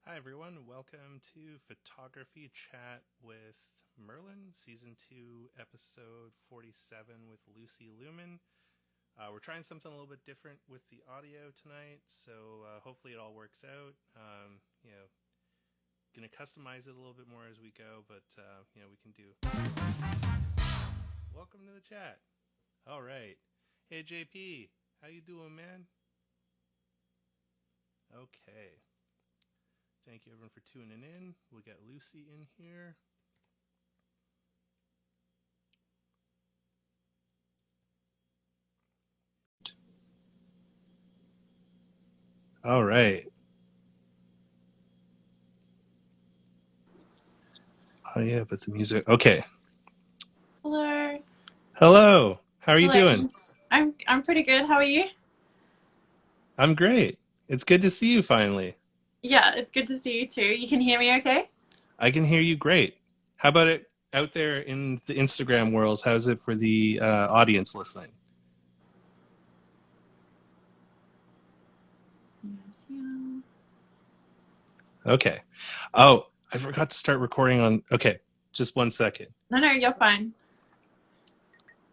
Hi, everyone. Welcome to Photography Chat with Merlin, Season 2, Episode 47 with Lucy Lumen. We're trying something a little bit different with the audio tonight, so hopefully it all works out. Going to customize it a little bit more as we go, but, we can do. Welcome to the chat. All right. Hey, JP. How you doing, man? Okay. Thank you, everyone, for tuning in. We'll get Lucy in here. All right. Oh, yeah, but the music. Okay. Hello. Hello. How are you Hello. doing? I'm pretty good. How are you? I'm great. It's good to see you finally. Yeah, it's good to see you too. You can hear me okay? I can hear you great. How about it out there in the Instagram worlds? How's it for the audience listening? Yes, yeah. Okay. Oh, I forgot to start recording on. Okay, just 1 second. No, you're fine.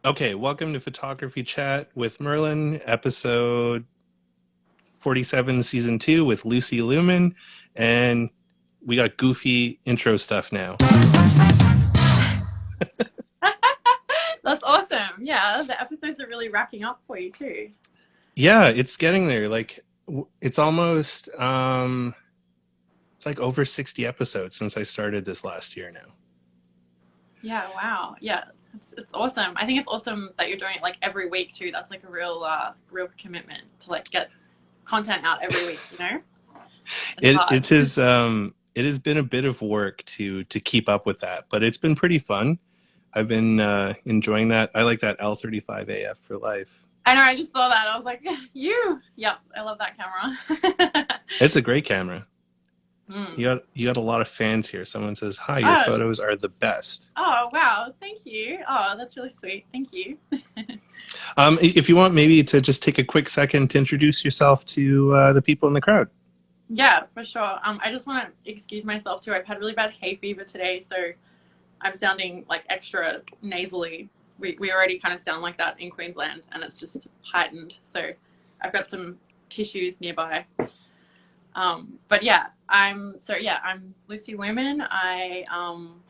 Okay, welcome to Photography Chat with Merlin, episode 47, season 2 with Lucy Lumen. And we got goofy intro stuff now. That's awesome. Yeah, the episodes are really racking up for you too. Yeah, it's getting there. Like, it's almost it's like over 60 episodes since I started this last year now. Yeah, wow. Yeah, it's awesome. I think it's awesome that you're doing it like every week too. That's like a real commitment to like get content out every week, you know? It's It hard. it is it has been a bit of work to keep up with that, but it's been pretty fun. I've been enjoying that. I like that L35 AF for life. I know, I just saw that. I was like, you. Yeah, I love that camera. It's a great camera. Mm. You got a lot of fans here. Someone says, "Hi, your Oh, photos are the best." Oh, wow. Thank you. Oh, that's really sweet. Thank you. If you want, maybe to just take a quick second to introduce yourself to the people in the crowd. Yeah, for sure. I just want to excuse myself too. I've had really bad hay fever today, so I'm sounding like extra nasally. We already kind of sound like that in Queensland, and it's just heightened. So I've got some tissues nearby. But yeah, I'm Lucy Lumen. I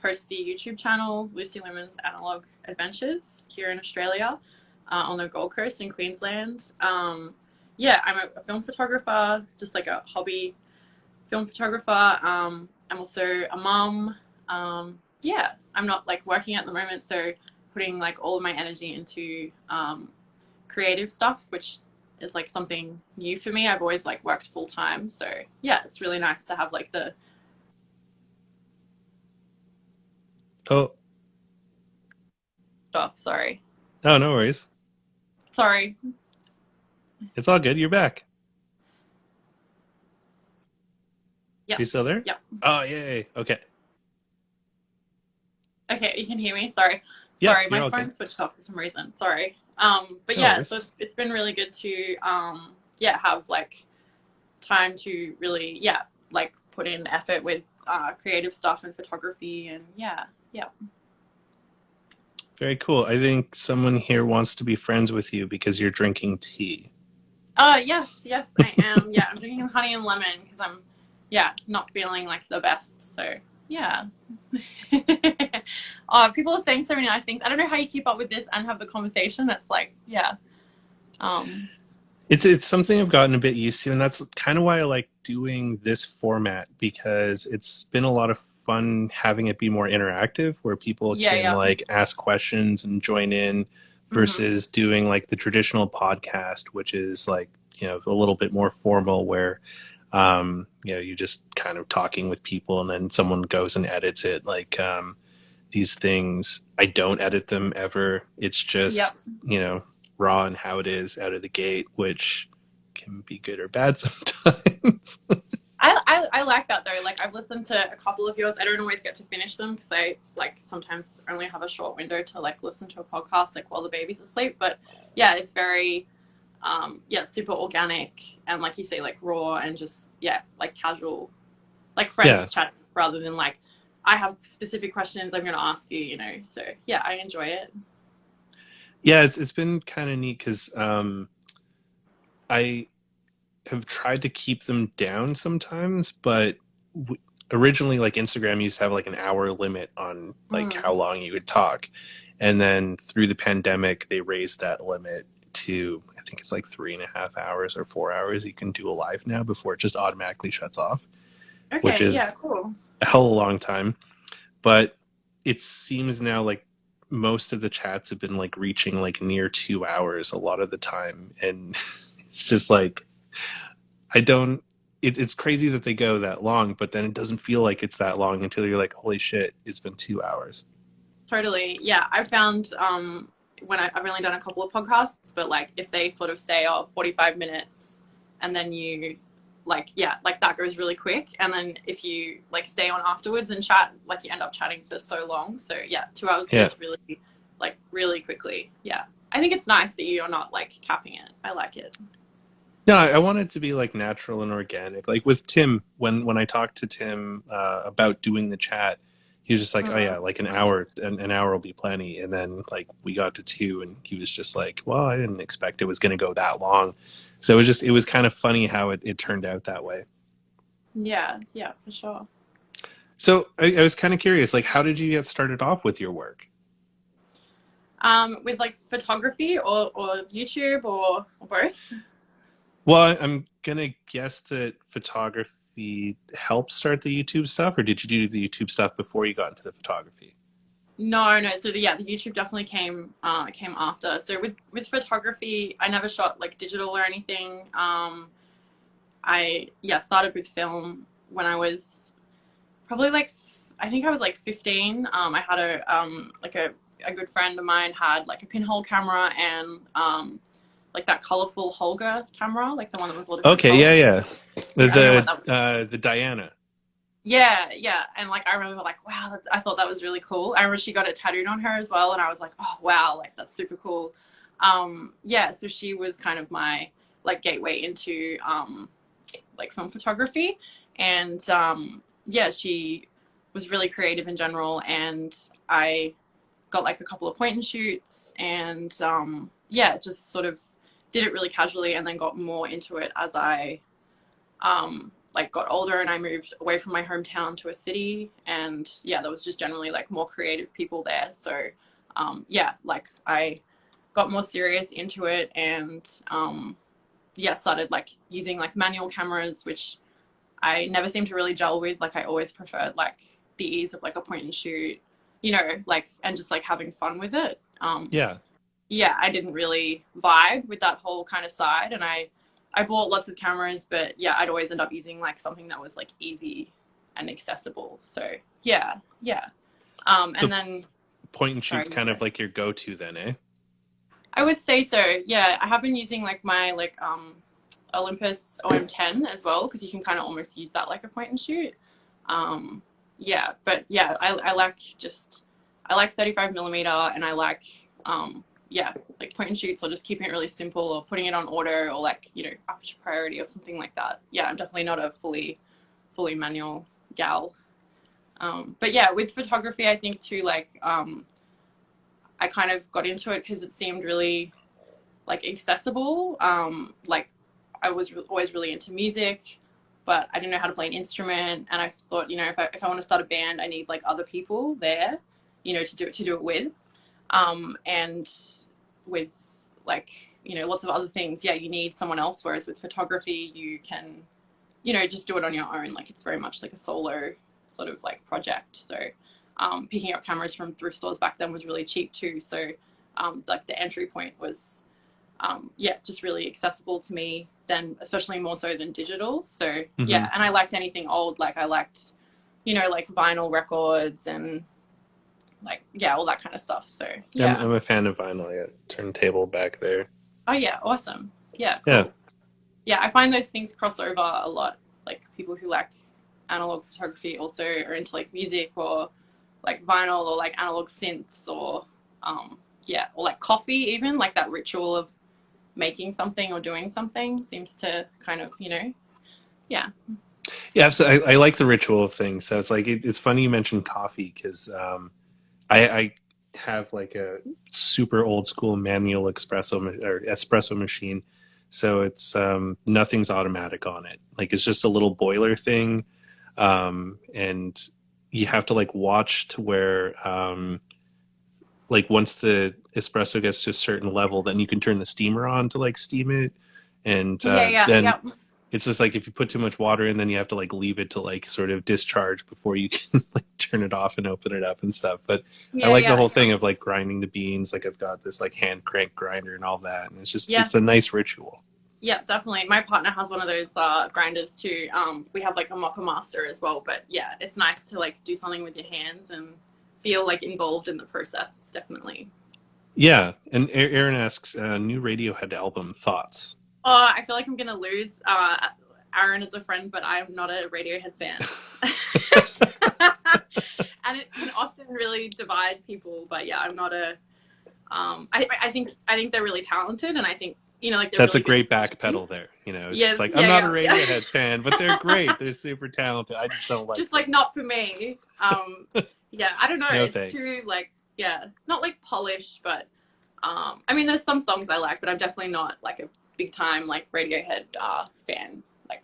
host the YouTube channel Lucy Lumen's Analog Adventures here in Australia, on the Gold Coast in Queensland. Yeah, I'm a film photographer, just like a hobby film photographer. I'm also a mum. Yeah, I'm not like working at the moment, so putting like all of my energy into creative stuff, which is like something new for me. I've always like worked full time, so yeah, it's really nice to have like the Oh, stuff. Sorry, oh, no worries. sorry. It's all good. You're back. Are you Yes, still there? yep. Oh, yay. Okay. Okay, you can hear me. Sorry, Yeah, sorry. you're My all good. phone switched off for some reason. Sorry. But No yeah, so worries. it's been really good to yeah, have like time to really like put in effort with creative stuff and photography, and yeah. Very cool. I think someone here wants to be friends with you because you're drinking tea. Yes, I am. Yeah, I'm drinking honey and lemon because I'm, yeah, not feeling like the best. So, yeah. People are saying so many nice things. I don't know how you keep up with this and have the conversation. It's like, yeah. Um, It's something I've gotten a bit used to, and that's kind of why I like doing this format because it's been a lot of fun having it be more interactive, where people can yeah. like ask questions and join in, Mm-hmm. versus doing like the traditional podcast, which is like a little bit more formal, where you just kind of talking with people, and then someone goes and edits it. Like these things, I don't edit them ever. It's Yep. just raw and how it is out of the gate, which can be good or bad sometimes. I like that though. Like I've listened to a couple of yours. I don't always get to finish them because I like sometimes only have a short window to like listen to a podcast like while the baby's asleep. But yeah, it's very yeah, super organic and like you say, like raw and just yeah, like casual. like Yeah. friends chatting rather than like I have specific questions I'm going to ask you, you know. So yeah, I enjoy it. Yeah, it's been kind of neat because I have tried to keep them down sometimes, but w- originally, like Instagram used to have like an hour limit on like Mm. how long you could talk, and then through the pandemic, they raised that limit to I think it's like 3.5 hours or 4 hours. You can do a live now before it just automatically shuts off, which Okay, is yeah, cool. a hell of a long time. But it seems now like most of the chats have been like reaching like near 2 hours a lot of the time, and it's just like I don't. It's crazy that they go that long, but then it doesn't feel like it's that long until you're like, holy shit, it's been 2 hours. Totally. Yeah, I found when I've only done a couple of podcasts, but like if they sort of say, oh, 45 minutes, and then you like, yeah, like that goes really quick. And then if you like stay on afterwards and chat, like you end up chatting for so long. So yeah, 2 hours Yeah. goes really, like really quickly. Yeah. I think it's nice that you're not like capping it. I like it. No, I want it to be like natural and organic. Like with Tim, when I talked to Tim about doing the chat, he was just like, "Oh Mm. yeah, like an hour, an hour will be plenty." And then like we got to two, and he was just like, "Well, I didn't expect it was going to go that long." So it was kind of funny how it turned out that way. Yeah, yeah, for sure. So I was kind of curious, like, how did you get started off with your work? With like photography or YouTube or both. Well, I'm gonna guess that photography helped start the YouTube stuff, or did you do the YouTube stuff before you got into the photography? No, no. So yeah, the YouTube definitely came after. So with photography, I never shot like digital or anything. I yeah started with film when I was probably like I think I was like 15. I had a good friend of mine had like a pinhole camera and like that colorful Holga camera, like the one that was all different Okay, colors. yeah, yeah. I don't know what that was. The Diana. Yeah, yeah. And like I remember like wow, I thought that was really cool. I remember she got it tattooed on her as well and I was like, "Oh, wow, like that's super cool." Yeah, so she was kind of my like gateway into like film photography and yeah, she was really creative in general and I got like a couple of point and shoots and yeah, just sort of did it really casually and then got more into it as I like got older and I moved away from my hometown to a city and yeah there was just generally like more creative people there so yeah like I got more serious into it and yeah started like using like manual cameras which I never seemed to really gel with like I always preferred like the ease of like a point and shoot you know like and just like having fun with it Yeah. yeah, I didn't really vibe with that whole kind of side, and I bought lots of cameras, but yeah, I'd always end up using like something that was like easy and accessible. So yeah, yeah. And So then point and sorry, shoot's you kind go. of like your go-to then, eh? I would say so. Yeah, I have been using like my like Olympus OM10 as well because you can kind of almost use that like a point and shoot. Um, yeah, but yeah, I like just I like 35 millimeter and I like yeah like point and shoots or just keeping it really simple or putting it on auto or like you know aperture priority or something like that. Yeah, I'm definitely not a fully manual gal. But yeah, with photography, I think too like I kind of got into it because it seemed really like accessible. Like I was always really into music, but I didn't know how to play an instrument. And I thought, you know, if I want to start a band, I need like other people there, you know, to do it with. And with like, you know, lots of other things, yeah, you need someone else. Whereas with photography, you can, you know, just do it on your own. Like it's very much like a solo sort of like project. So picking up cameras from thrift stores back then was really cheap too. So like the entry point was yeah, just really accessible to me then, especially more so than digital. So Mm-hmm. yeah, and I liked anything old. Like I liked, you know, like vinyl records and like yeah, all that kind of stuff. So yeah. I'm a fan of vinyl. I got a turntable back there. Oh yeah, awesome. Yeah, Yeah. cool. Yeah, I find those things cross over a lot. Like people who like analog photography also are into like music or like vinyl or like analog synths or yeah, or like coffee even like that ritual of making something or doing something seems to kind of, you know, yeah. Yeah, so I like the ritual of things. So it's like it's funny you mentioned coffee because I have like a super old school manual espresso machine, so it's nothing's automatic on it. Like it's just a little boiler thing, and you have to like watch to where like once the espresso gets to a certain level, then you can turn the steamer on to like steam it, and Yeah, yeah, then yeah, it's just like if you put too much water in, then you have to like leave it to like sort of discharge before you can like turn it off and open it up and stuff. But I yeah, like the yeah, whole yeah. thing of like grinding the beans. Like I've got this like hand crank grinder and all that, and it's Yes, a nice ritual. yeah, definitely. My partner has one of those grinders too. We have like a mocha master as well, but yeah, it's nice to like do something with your hands and feel like involved in the process. Definitely. Yeah, and Aaron asks, new Radiohead album thoughts. Oh, I feel like I'm gonna lose Aaron as a friend, but I'm not a Radiohead fan. And it can often really divide people. But yeah, I'm not a. I think they're really talented, and I think like they're That's a really good great back musicians. pedal there. You know, it's just Yes, like I'm yeah, not a yeah, yeah. Radiohead fan, but they're great. They're super talented. I just don't like Just like them. not for me. Yeah, I don't know. No It's thanks. too like yeah, not like polished, but I mean, there's some songs I like, but I'm definitely not like a big time like Radiohead fan. Like,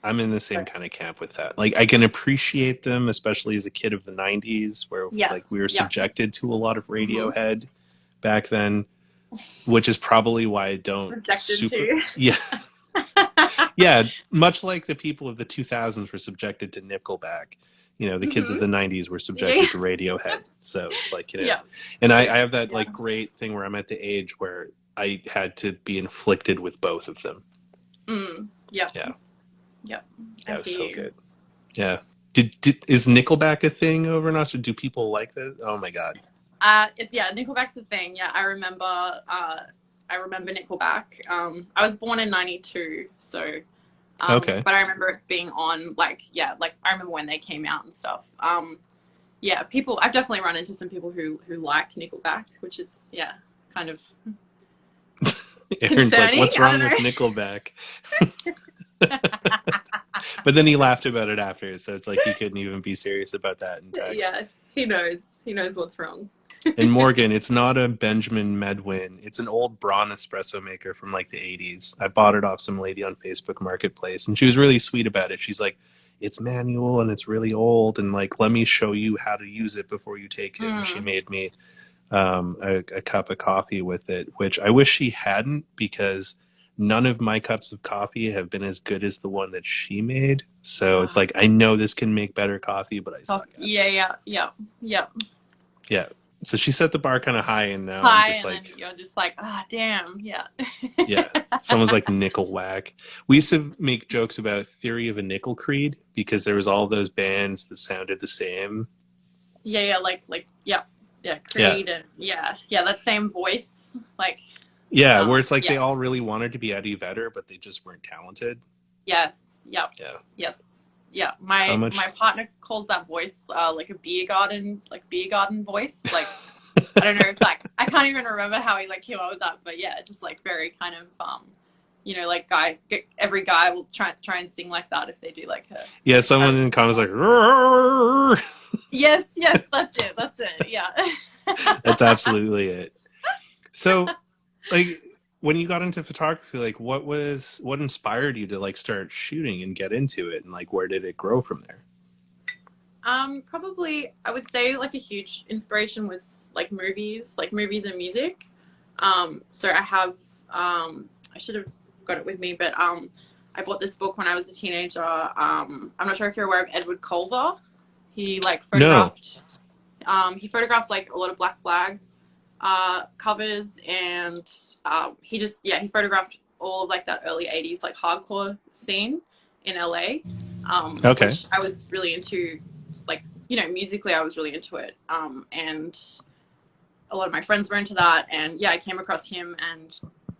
I'm in the same kind of camp with that. Like I can appreciate them, especially as a kid of the '90s, where like we yes, were yeah. subjected to a lot of Mm-hmm. Radiohead back then, which is probably why I don't Rejected super. too. Yeah, yeah. Much like the people of the 2000s were subjected to Nickelback, you know, the kids of Mm-hmm. the '90s were Yeah, subjected to Radiohead. So it's like yeah, and I have that yeah. like great thing where I'm at the age where I had to be inflicted with both of them. Yep, Yeah, yep. yeah, I it was hear so you. good. Yeah. Is Nickelback a thing over in Australia? Do people like that? Oh my god. Yeah, Nickelback's the thing. Yeah, I remember. I remember Nickelback. I was born in '92, so Okay. but I remember it being on like yeah, like I remember when they came out and stuff. Yeah, people. I've definitely run into some people who like Nickelback, which is yeah, kind of Aaron's like, concerning. "What's I wrong with don't Nickelback?" know. But then he laughed about it after, so it's like he couldn't even be serious about that in text. Yeah, he knows. He knows what's wrong. And Morgan, it's not a Benjamin Medwin. It's an old Braun espresso maker from like the '80s. I bought it off some lady on Facebook Marketplace, and she was really sweet about it. She's like, "It's manual and it's really old, and like, let me show you how to use it before you take it." And she Mm. made me a cup of coffee with it, which I wish she hadn't because none of my cups of coffee have been as good as the one that she made. So it's Ah, like I know this can make better coffee, but I oh, suck at it. yeah, yeah, yeah, yeah. Yeah. So she set the bar kind of high, and now I'm Hi, just and then like, you're just like, ah, damn, yeah. yeah. Someone's like Nickelback. We used to make jokes about Theory of a Nickel Creed because there was all those bands that sounded the same. Yeah, yeah, yeah, yeah, Yeah. Creed and yeah, that same voice, like, Yeah, where it's like they yeah, all really wanted to be Eddie Vedder, but they just weren't talented. yes, yep, Yeah. yes, yeah. How My much partner calls that voice like a beer garden voice. Like, I don't know, like I can't even remember how he like came up with that, but yeah, just like very kind of like every guy will try and sing like that if they do like a. Yeah, someone a in the comments like, "Roar." yes, yes, that's it, yeah. That's absolutely it. So, like, when you got into photography, like, what inspired you to like start shooting and get into it, and like, where did it grow from there? Probably I would say like a huge inspiration was like movies and music. So I have I should have got it with me, but I bought this book when I was a teenager. I'm not sure if you're aware of Edward Culver. He like No. photographed like a lot of Black Flag covers, and he photographed all of like that early '80s like hardcore scene in LA, Okay. which I was really into. Like musically, I was really into it, and a lot of my friends were into that. And yeah, I came across him, and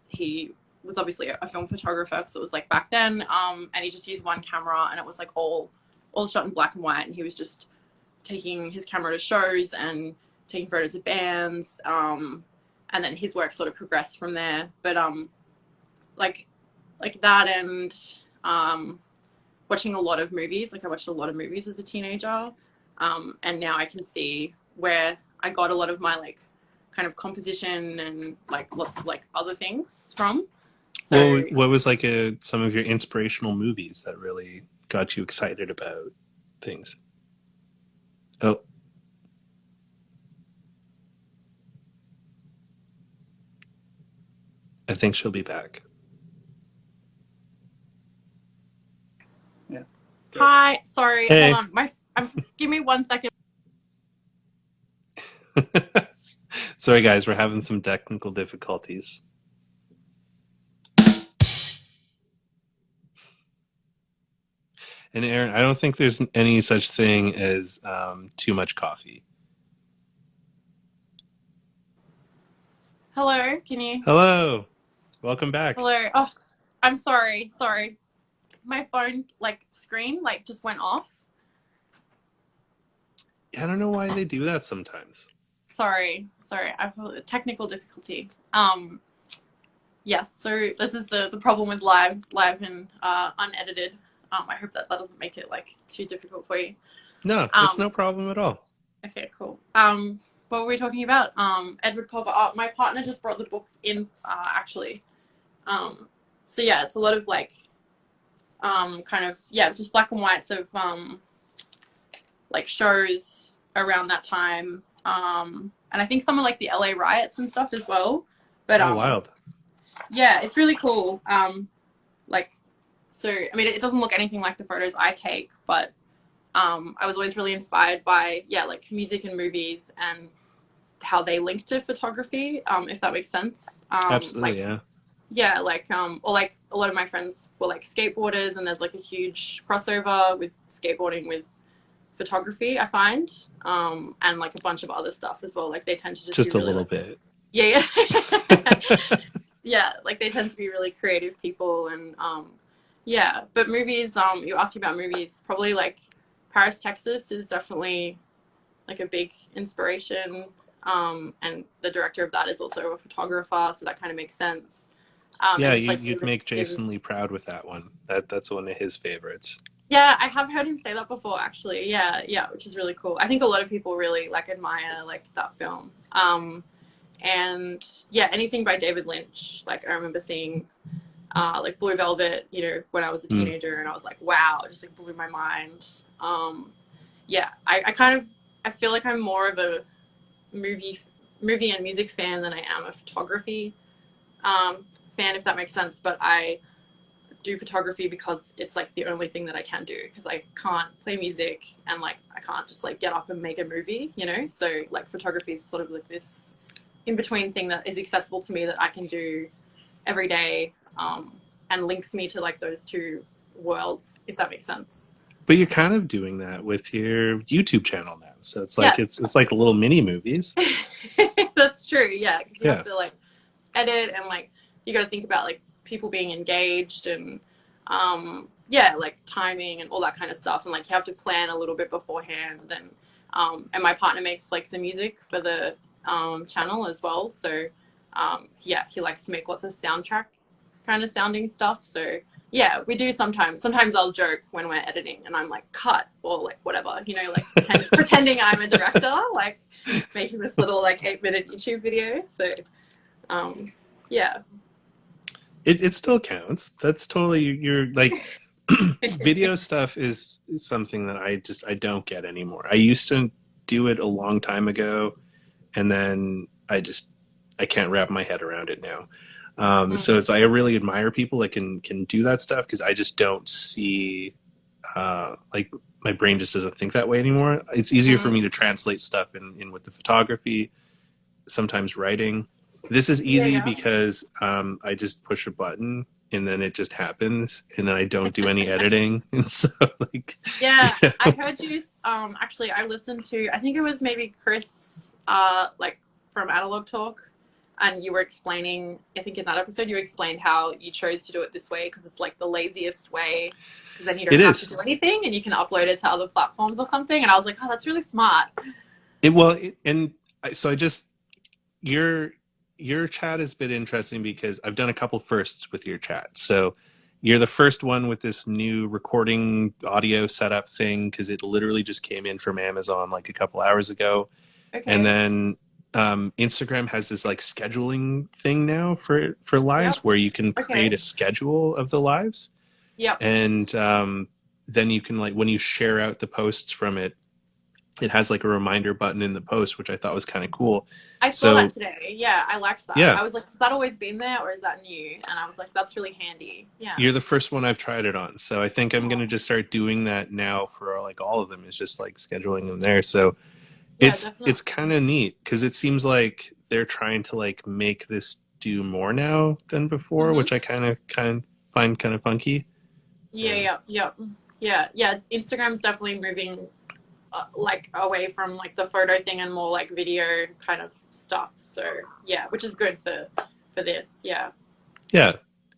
he was obviously a film photographer, so it was like back then. And he just used one camera, and it was like all shot in black and white, and he was just taking his camera to shows and taking photos of bands, and then his work sort of progressed from there. But like that, and watching a lot of movies. Like I watched a lot of movies as a teenager, and now I can see where I got a lot of my like kind of composition and like lots of like other things from. So What was like some of your inspirational movies that really got you excited about things? Oh, I think she'll be back. Yeah. hi, sorry, hold Hey. on. Give me 1 second. Sorry, guys, we're having some technical difficulties. And Aaron, I don't think there's any such thing as too much coffee. Hello, can you? Hello, welcome back. Hello. Oh, I'm sorry. Sorry, my phone like screen like just went off. I don't know why they do that sometimes. Sorry. I've had a technical difficulty. Yes. So this is the problem with live and unedited. I hope that doesn't make it like too difficult for you. No, it's Um, no problem at all. okay, cool. What were we talking about? Edward Culver. My partner just brought the book in actually. So yeah, it's a lot of like kind of yeah, just black and whites of like shows around that time. And I think some of like the LA riots and stuff as well. But Oh, wild. yeah, it's really cool. Like so I mean it doesn't look anything like the photos I take, but I was always really inspired by yeah, like music and movies and how they link to photography, if that makes sense. Absolutely, Like yeah. yeah, like or like a lot of my friends were like skateboarders, and there's like a huge crossover with skateboarding with photography, I find, and like a bunch of other stuff as well. Like they tend to just be Just a really little like bit. yeah, yeah, like they tend to be really creative people, and yeah. But movies, you asked me about movies, probably like Paris, Texas is definitely like a big inspiration. And the director of that is also a photographer, so that kind of makes sense. And Yeah, just like you'd make Jason Lee proud with that one. That's one of his favorites. yeah, I have heard him say that before, actually. Yeah, which is really cool. I think a lot of people really like admire like that film. And yeah, anything by David Lynch. Like I remember seeing like Blue Velvet, you know, when I was a Mm. teenager, and I was like, wow, it just like blew my mind. Yeah, I kind of I feel like I'm more of a movie movie and music fan than I am a photography fan, if that makes sense. But I do photography because it's like the only thing that I can do, because I can't play music and like I can't just like get up and make a movie, you know. So like photography is sort of like this in between thing that is accessible to me that I can do every day, and links me to like those two worlds, if that makes sense. But you're kind of doing that with your YouTube channel now. So it's like Yes, it's like little mini movies. that's true. Yeah, because you have Yeah. to like edit, and like you got to think about like people being engaged, and yeah, like timing and all that kind of stuff, and like you have to plan a little bit beforehand. And my partner makes like the music for the channel as well, so yeah, he likes to make lots of soundtrack kind of sounding stuff. So yeah, we do sometimes I'll joke when we're editing and I'm like cut or like whatever, you know, like pretending I'm a director, like making this little like 8-minute YouTube video. So yeah. It still counts. That's totally you're like video stuff is something that I don't get anymore. I used to do it a long time ago, and then I can't wrap my head around it now. So Mm, it's I really admire people that can do that stuff, because I just don't see like my brain just doesn't think that way anymore. It's easier for me mm. to translate stuff in with the photography, sometimes writing. This is easy Yeah. because I just push a button and then it just happens, and then I don't do any editing, and so like Yeah, yeah. I heard you. Actually, I listened to. I think it was maybe Chris, like from Analog Talk, and you were explaining. I think in that episode you explained how you chose to do it this way because it's like the laziest way, because then you don't It have to is. do anything and you can upload it to other platforms or something. And I was like, oh, that's really smart. And so I just your your chat has been interesting because I've done a couple firsts with your chat. So you're the first one with this new recording audio setup thing, because it literally just came in from Amazon like a couple hours ago. And Okay. then Instagram has this like scheduling thing now for lives, Yep. where you can create Okay. a schedule of the lives, Yep. and then you can, like, when you share out the posts from it, it has like a reminder button in the post, which I thought was kind of cool. I saw that So today. Yeah, I liked that. yeah, I was like, has that always been there or is that new? And I was like, that's really handy. Yeah. you're the first one I've tried it on. So I think I'm Oh, gonna just start doing that now for like all of them. Is just like scheduling them there. So yeah, it's kind definitely. of neat, because it seems like they're trying to like make this do more now than before, Mm-hmm. which I kind of find kind of funky. Yeah, And yeah, yeah, yeah, yeah. Instagram's definitely moving like away from like the photo thing and more like video kind of stuff. So yeah, which is good for this. Yeah. yeah,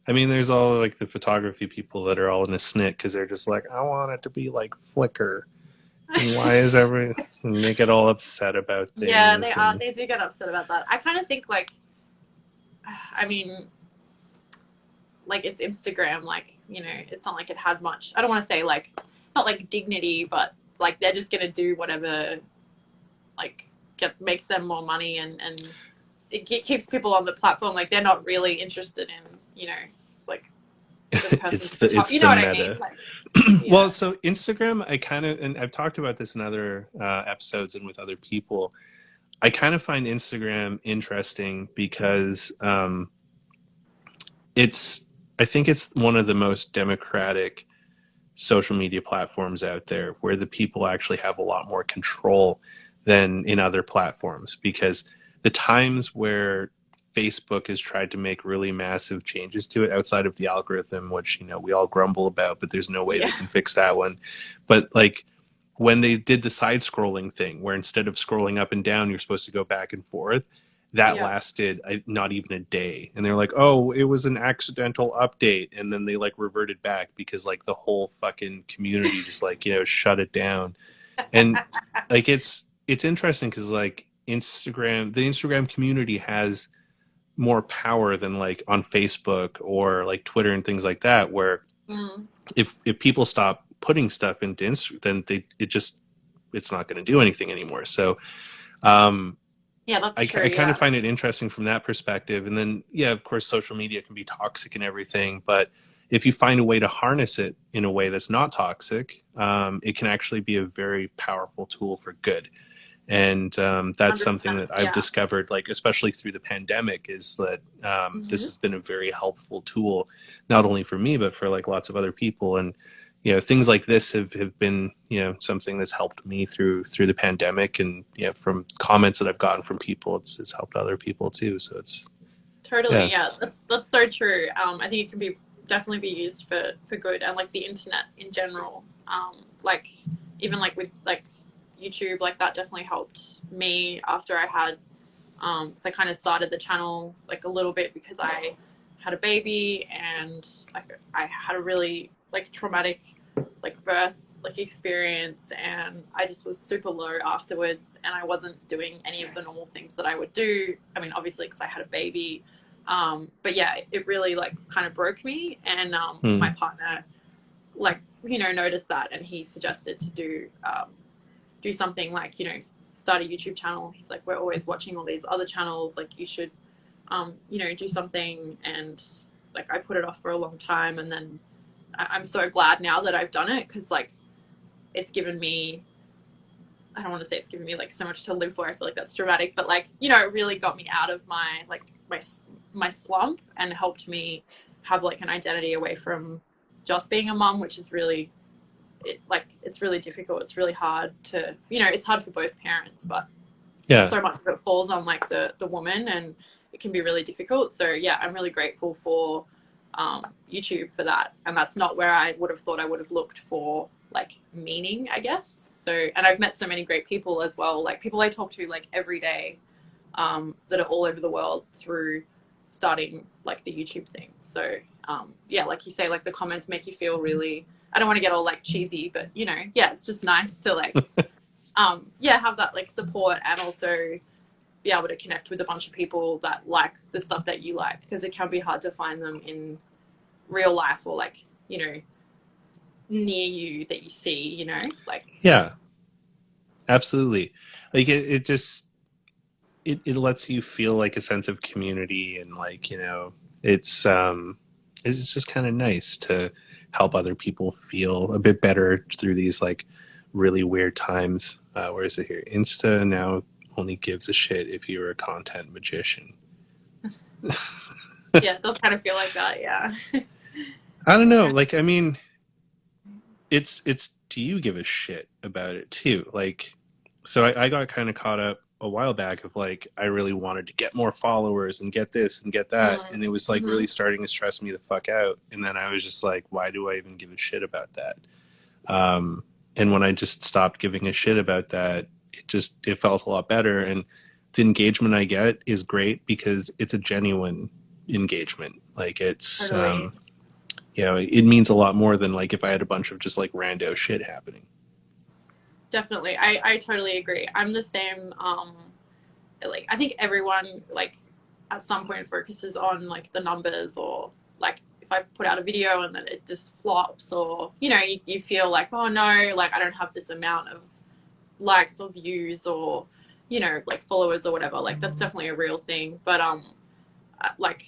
I mean, there's all like the photography people that are all in a snit because they're just like, I want it to be like Flickr, and why is every and they get all upset about Yeah, they things. are. And They do get upset about that. I kind of think like, I mean, like it's Instagram. Like it's not like it had much. I don't want to say like not like dignity, but like they're just gonna do whatever like makes them more money and it keeps people on the platform. Like they're not really interested in like the person's it's You know the what I mean? meta. Like Well, yeah, so Instagram, I kind of, and I've talked about this in other episodes and with other people. I kind of find Instagram interesting because it's, I think it's one of the most democratic social media platforms out there, where the people actually have a lot more control than in other platforms. Because the times where Facebook has tried to make really massive changes to it outside of the algorithm, which we all grumble about, but there's no way they yeah, can fix that one. But like when they did the side scrolling thing, where instead of scrolling up and down, you're supposed to go back and forth, that yeah. lasted not even a day. And they're like, oh, it was an accidental update. And then they like reverted back because like the whole fucking community just like, shut it down. And like it's interesting because like the Instagram community has more power than like on Facebook or like Twitter and things like that, where Mm. if people stop putting stuff into then it's not going to do anything anymore. So um, Yeah, that's true. I kind of Yeah. find it interesting from that perspective. And then yeah, of course, social media can be toxic and everything, but if you find a way to harness it in a way that's not toxic, it can actually be a very powerful tool for good. And that's something 100%. that I've Yeah. discovered, like especially through the pandemic, is that this Hmm. has been a very helpful tool, not only for me but for like lots of other people. And things like this have been something that's helped me through the pandemic. And from comments that I've gotten from people, it's helped other people too. So it's Totally. yeah, Yeah. That's so true. I think it can be definitely be used for good and like the internet in general. Like even like with like YouTube, like that definitely helped me after I had so I kind of started the channel like a little bit because I had a baby and like I had a really like traumatic like birth like experience and I just was super low afterwards and I wasn't doing any of the normal things that I would do. I mean, obviously because I had a baby, but yeah, it really like kind of broke me. And my hmm. partner like noticed that and he suggested to do something like start a YouTube channel. He's like, we're always watching all these other channels, like you should do something. And like I put it off for a long time and then I'm so glad now that I've done it because like it's given me, I don't want to say it's given me like so much to live for, I feel like that's dramatic, but like it really got me out of my like my slump and helped me have like an identity away from just being a mum, which is really it's really difficult. It's really hard to it's hard for both parents, but Yeah, so much of it falls on like the woman and it can be really difficult. So yeah, I'm really grateful for YouTube for that. And that's not where I would have thought I would have looked for like meaning, I guess. So, and I've met so many great people as well, like people I talk to like every day that are all over the world through starting like the YouTube thing. So yeah, like you say, like the comments make you feel really, I don't want to get all like cheesy, but yeah, it's just nice to like, yeah, have that like support and also be able to connect with a bunch of people that like the stuff that you like because it can be hard to find them in real life or like, you know, near you that you see, you know, like. Yeah, absolutely. Like it just it lets you feel like a sense of community, and like, you know, it's just kind of nice to help other people feel a bit better through these like really weird times. Where is it here? Insta now only gives a shit if you're a content magician. Yeah, it does kind of feel like that. Yeah. I don't know. Like, I mean, it's do you give a shit about it too? Like, so I got kind of caught up a while back of like I really wanted to get more followers and get this and get that, and it was like Mm-hmm. really starting to stress me the fuck out. And then I was just like, why do I even give a shit about that? And when I just stopped giving a shit about that, it felt a lot better. And the engagement I get is great because it's a genuine engagement. Like it's Totally. you know, it means a lot more than like if I had a bunch of just like rando shit happening. Definitely. I totally agree. I'm the same. Like, I think everyone, like, at some point focuses on, like, the numbers or, like, if I put out a video and then it just flops or, you know, you feel like, oh, no, like, I don't have this amount of likes or views or, you know, like, followers or whatever. Like, that's definitely a real thing. But, like,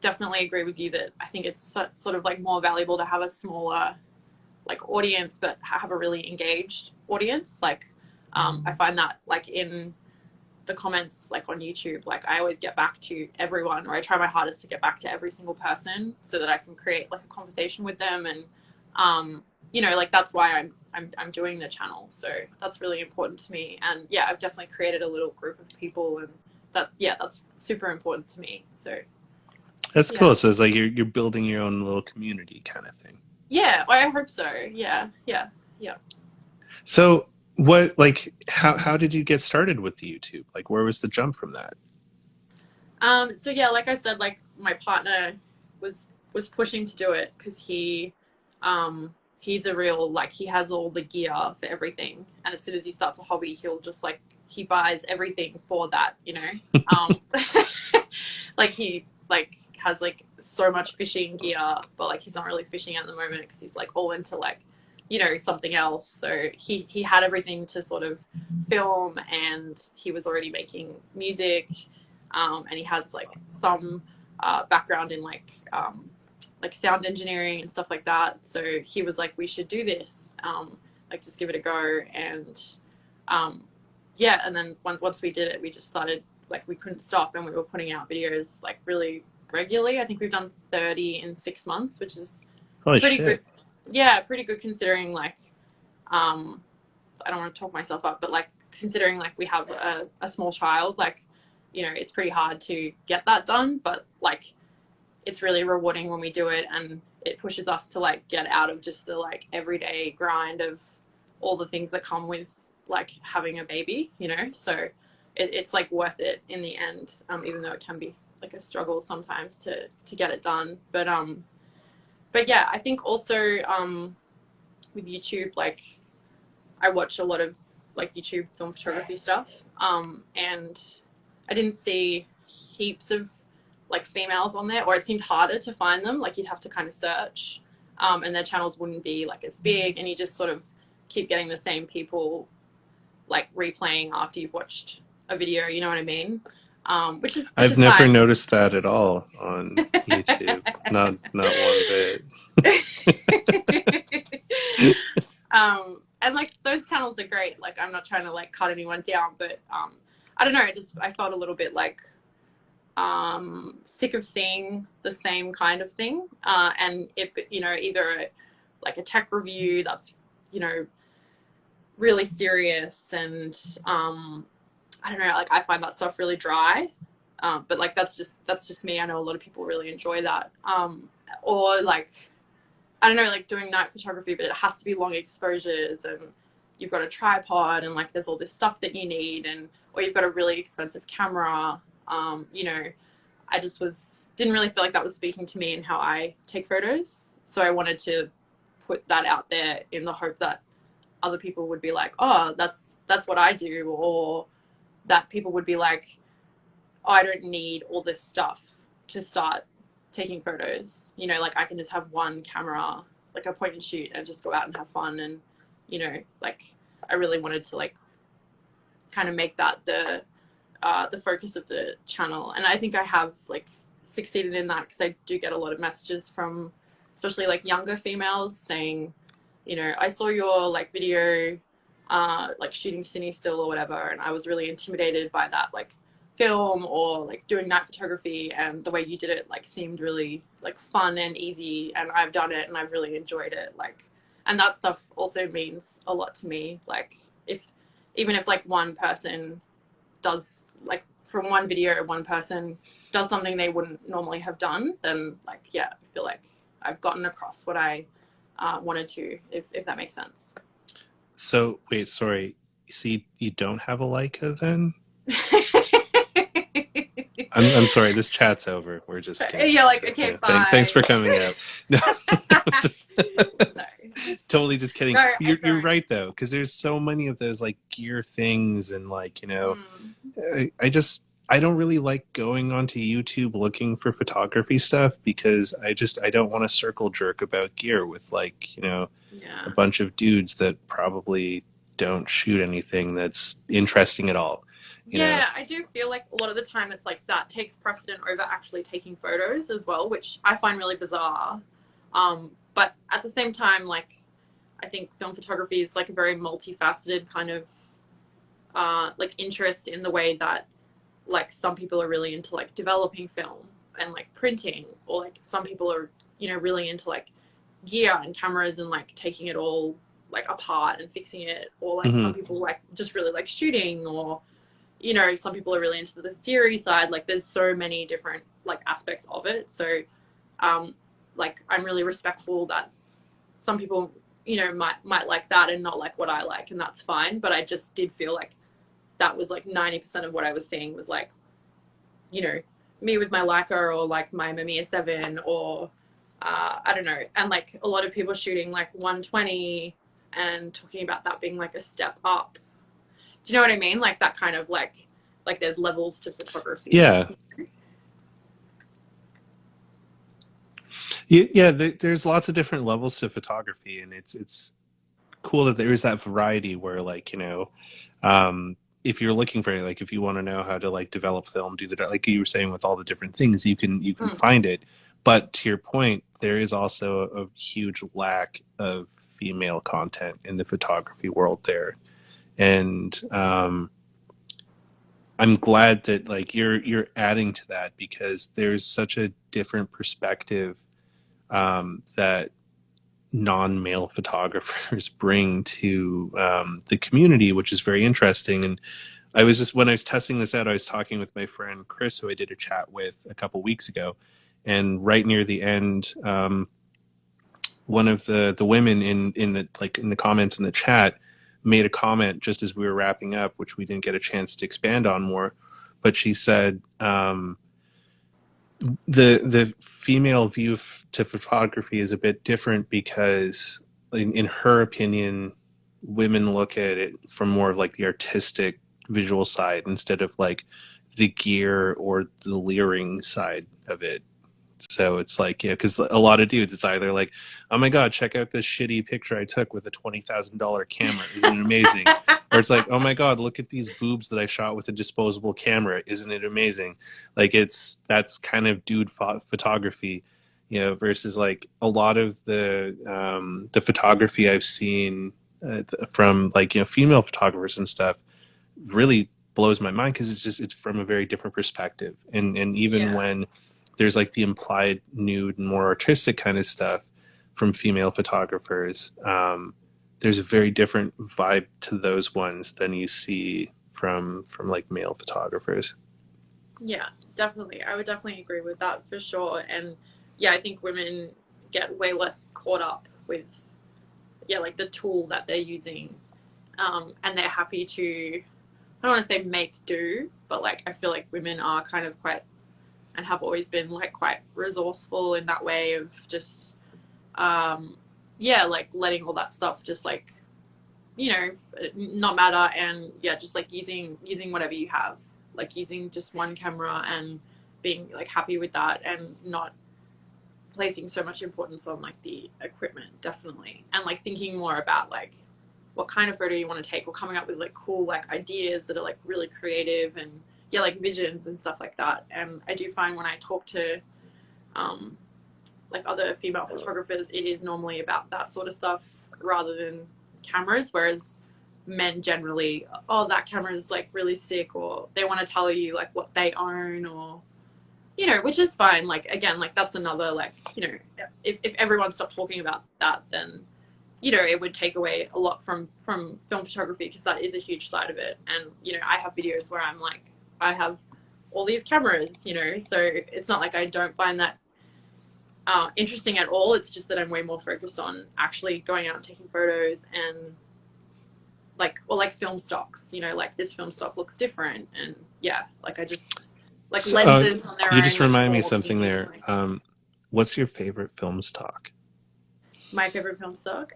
definitely agree with you that I think it's sort of, like, more valuable to have a smaller like audience but have a really engaged audience. Like I find that like in the comments like on YouTube, like I always get back to everyone, or I try my hardest to get back to every single person so that I can create like a conversation with them. And you know, like that's why I'm doing the channel, so that's really important to me. And yeah, I've definitely created a little group of people, and that's super important to me. So That's yeah. cool. So it's like you're building your own little community kind of thing. Yeah, I hope so. Yeah, yeah, yeah. So what like how did you get started with the YouTube? Like where was the jump from that? So yeah, like I said, like my partner was pushing to do it because he's a real like he has all the gear for everything, and as soon as he starts a hobby, he'll just like he buys everything for that, you know. Um, like he like has like so much fishing gear, but like he's not really fishing at the moment because he's like all into like you know something else. So he had everything to sort of film, and he was already making music, and he has like some background in like sound engineering and stuff like that. So he was like, we should do this, like just give it a go. And yeah, and then once we did it, we just started like we couldn't stop, and we were putting out videos like really regularly. I think we've done 30 in 6 months, which is Holy pretty good. shit. Yeah, pretty good considering like I don't want to talk myself up, but like considering like we have a small child, like you know it's pretty hard to get that done, but like it's really rewarding when we do it, and it pushes us to like get out of just the like everyday grind of all the things that come with like having a baby, you know. So it's like worth it in the end, even though it can be like a struggle sometimes to get it done. But yeah, I think also with YouTube, like I watch a lot of like YouTube film photography stuff, and I didn't see heaps of like females on there, or it seemed harder to find them. Like you'd have to kind of search, and their channels wouldn't be like as big, and you just sort of keep getting the same people like replaying after you've watched a video. You know what I mean? Which I've is never fine. noticed that at all on YouTube. Not one bit. And like those channels are great. Like I'm not trying to like cut anyone down, but I don't know. I felt a little bit like sick of seeing the same kind of thing. And if you know either like a tech review that's you know really serious, and I don't know, like I find that stuff really dry. But like that's just me. I know a lot of people really enjoy that. Or like I don't know, like doing night photography, but it has to be long exposures, and you've got a tripod, and like there's all this stuff that you need, and or you've got a really expensive camera. You know, I just didn't really feel like that was speaking to me and how I take photos. So I wanted to put that out there in the hope that other people would be like, oh, that's what I do, or that people would be like, oh, I don't need all this stuff to start taking photos. You know, like I can just have one camera, like a point and shoot, and just go out and have fun. And you know, like I really wanted to like kind of make that the focus of the channel, and I think I have like succeeded in that, because I do get a lot of messages from especially like younger females saying, you know, I saw your like video like shooting cine still or whatever, and I was really intimidated by that like film or like doing night photography, and the way you did it like seemed really like fun and easy, and I've done it and I've really enjoyed it. Like, and that stuff also means a lot to me. Like if even if like one person does like from one video one person does something they wouldn't normally have done, then like yeah, I feel like I've gotten across what I wanted to, if that makes sense. So wait, sorry. See, you don't have a Leica then? I'm sorry. This chat's over. We're just kidding. Yeah, like okay, Yeah. bye. Thanks for coming out. No, just, No. totally just kidding. No, You're right though, because there's so many of those like gear things, and like I don't really like going onto YouTube looking for photography stuff, because I don't want to circle jerk about gear with like Yeah. a bunch of dudes that probably don't shoot anything that's interesting at all. Yeah, I do feel like a lot of the time it's like that takes precedent over actually taking photos as well, which I find really bizarre. But at the same time, like I think film photography is like a very multifaceted kind of like interest, in the way that like some people are really into like developing film and like printing, or like some people are really into like gear and cameras and like taking it all like apart and fixing it, or like some people like just really like shooting, or some people are really into the theory side. Like there's so many different like aspects of it. So like I'm really respectful that some people might like that and not like what I like, and that's fine. But I just did feel like that was like 90% of what I was seeing was like me with my Leica, or like my Mamiya 7, or I don't know, and like a lot of people shooting like 120 and talking about that being like a step up. Do you know what I mean? Like that kind of like there's levels to photography. Yeah. Yeah, there's lots of different levels to photography, and it's cool that there is that variety where like if you're looking for like if you want to know how to like develop film, do the like you were saying with all the different things, you can find it. But to your point, there is also a huge lack of female content in the photography world there, and I'm glad that like you're adding to that, because there's such a different perspective that non-male photographers bring to the community, which is very interesting. And I was just, when I was testing this out, I was talking with my friend Chris, who I did a chat with a couple weeks ago, and right near the end, one of the women in the comments in the chat made a comment just as we were wrapping up, which we didn't get a chance to expand on more, but she said the female view to photography is a bit different, because in her opinion, women look at it from more of like the artistic visual side, instead of like the gear or the layering side of it. So it's like, because a lot of dudes, it's either like, oh my God, check out this shitty picture I took with a $20,000 camera. Isn't it amazing? Or it's like, oh my God, look at these boobs that I shot with a disposable camera. Isn't it amazing? Like that's kind of dude photography, versus like a lot of the photography I've seen from like, female photographers and stuff really blows my mind, because it's from a very different perspective. And even when there's like the implied nude and more artistic kind of stuff from female photographers, there's a very different vibe to those ones than you see from like male photographers. Yeah, definitely. I would definitely agree with that for sure. And yeah, I think women get way less caught up with like the tool that they're using, and they're happy to, I don't want to say make do, but like I feel like women are kind of quite, and have always been like quite resourceful in that way of just like letting all that stuff just like not matter, and just like using whatever you have, like using just one camera and being like happy with that, and not placing so much importance on like the equipment, definitely, and like thinking more about like what kind of photo you want to take, or coming up with like cool like ideas that are like really creative, and yeah, like visions and stuff like that. And I do find when I talk to like other female photographers, it is normally about that sort of stuff rather than cameras, whereas men generally, oh, that camera is like really sick, or they want to tell you like what they own, or you know, which is fine. Like again, like that's another like, you know, if everyone stopped talking about that, then you know it would take away a lot from film photography, because that is a huge side of it. And you know, I have videos where I'm like, I have all these cameras, you know, so it's not like I don't find that interesting at all. It's just that I'm way more focused on actually going out and taking photos, and like, or like film stocks, you know, like this film stock looks different, and yeah, like I just like So, lenses on their you own, just like remind me more something thinking, there. like, What's your favorite film stock? my favorite film stock.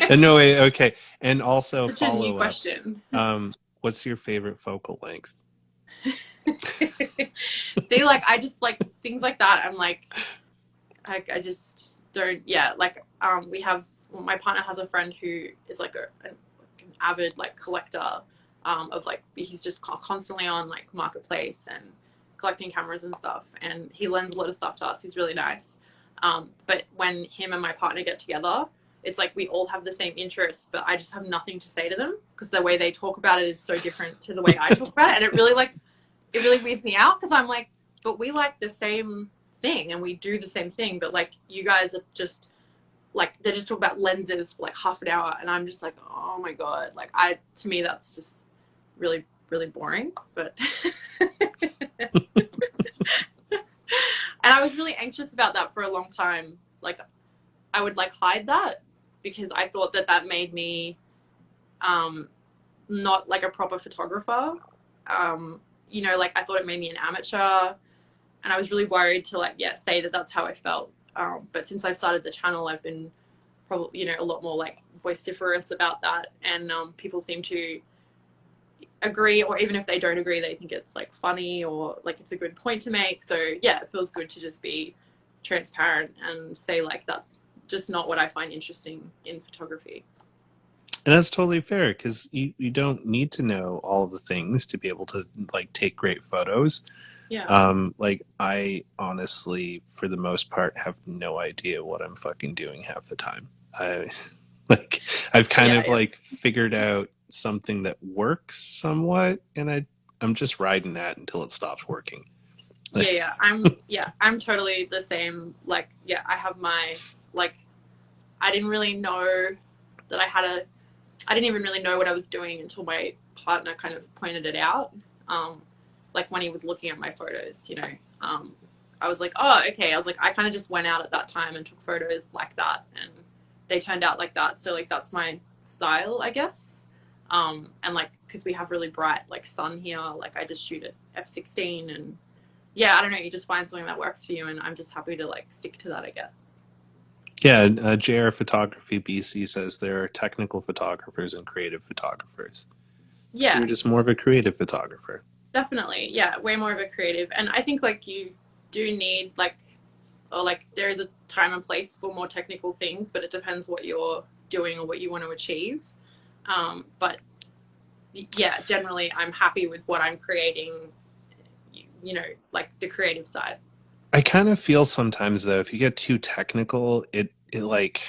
And no, wait, okay. And also Such a new follow up. question. What's your favorite focal length? See, like I just like things like that. I'm like, I just don't. Yeah, like we have, well, my partner has a friend who is like an avid like collector of like, he's just constantly on like marketplace and collecting cameras and stuff, and he lends a lot of stuff to us. He's really nice. But when him and my partner get together, it's like we all have the same interests, but I just have nothing to say to them, because the way they talk about it is so different to the way I talk about it, and it really like, it really weirds me out, because I'm like, but we like the same thing and we do the same thing, but like you guys are just like, they just talk about lenses for like half an hour, and I'm just like, oh my god, like to me that's just really really boring. But and I was really anxious about that for a long time. Like I would like hide that, because I thought that that made me not like a proper photographer. You know, like I thought it made me an amateur, and I was really worried to like, yeah, say that that's how I felt. But since I've started the channel, I've been probably, you know, a lot more like vociferous about that, and people seem to agree, or even if they don't agree, they think it's like funny, or like it's a good point to make. So yeah, it feels good to just be transparent and say like, that's just not what I find interesting in photography. And that's totally fair, because you don't need to know all of the things to be able to like take great photos. Yeah. Like I honestly, for the most part, have no idea what I'm fucking doing half the time. I like I've kind Yeah, of yeah. like figured out something that works somewhat, and I'm just riding that until it stops working. Yeah, yeah, I'm totally the same. Like, yeah, I have my like, I didn't really know that I didn't even really know what I was doing until my partner kind of pointed it out. Like when he was looking at my photos, you know, I was like, oh, okay. I was like, I kind of just went out at that time and took photos like that, and they turned out like that. So like that's my style, I guess. And like, because we have really bright like sun here, like I just shoot at f16, and yeah, I don't know, you just find something that works for you, and I'm just happy to like stick to that, I guess. Yeah, JR Photography BC says there are technical photographers and creative photographers. So Yeah, you're just more of a creative photographer. definitely. Yeah, way more of a creative. And I think like you do need like, or like there is a time and place for more technical things, but it depends what you're doing or what you want to achieve. But yeah, generally I'm happy with what I'm creating, you know, like the creative side. I kind of feel sometimes though, if you get too technical, it like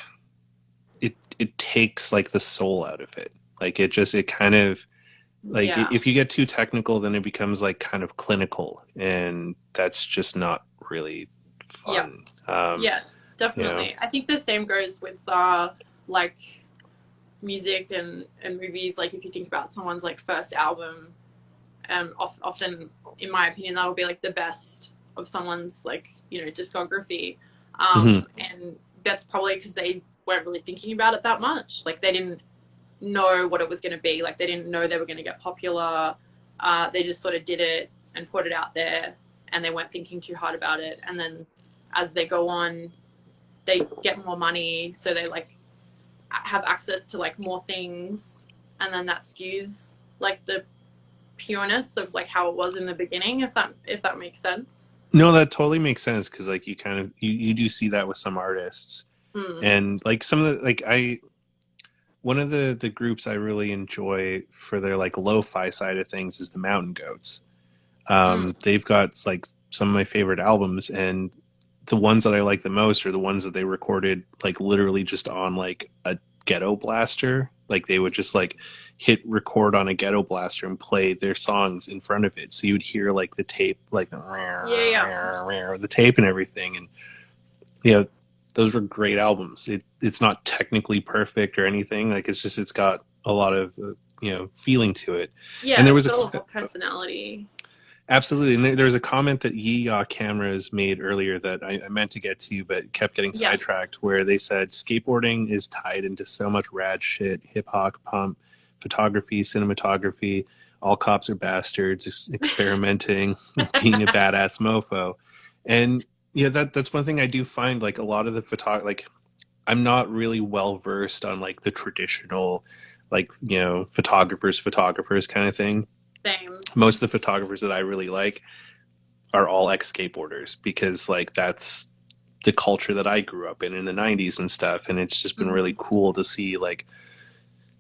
it takes like the soul out of it. Like it kind of like Yeah. if you get too technical, then it becomes like kind of clinical, and that's just not really Yeah. fun. Yeah, You know, definitely. I think the same goes with like music and movies. Like if you think about someone's like first album, often in my opinion that'll be like the best of someone's like, you know, discography. hmm And that's probably because they weren't really thinking about it that much. Like they didn't know what it was going to be. Like they didn't know they were going to get popular. They just sort of did it and put it out there, and they weren't thinking too hard about it. And then as they go on, they get more money, so they like have access to like more things, and then that skews like the pureness of like how it was in the beginning, if that makes sense. No, that totally makes sense because like you kind of you do see that with some artists, Mm. and like some of the like I one of the groups I really enjoy for their like lo-fi side of things is the Mountain Goats. Mm. They've got like some of my favorite albums, and the ones that I like the most are the ones that they recorded like literally just on like a ghetto blaster. Like they would just like hit record on a ghetto blaster and play their songs in front of it. So you'd hear like the tape, like Yeah, yeah, the tape and everything. And you know, those were great albums. It's not technically perfect or anything. Like it's just it's got a lot of feeling to it. And yeah. there It's was got a lot more personality. absolutely. And there's a comment that Yi Cameras made earlier that I meant to get to, but kept getting Yes. sidetracked, where they said skateboarding is tied into so much rad shit, hip hop, pump, photography, cinematography. All cops are bastards, experimenting, being a badass mofo. And yeah, that's one thing I do find like a lot of the like I'm not really well versed on like the traditional like, photographers kind of thing. Same. Most of the photographers that I really like are all ex skateboarders because like that's the culture that I grew up in the 90s and stuff, and it's just been really Mhm. cool to see like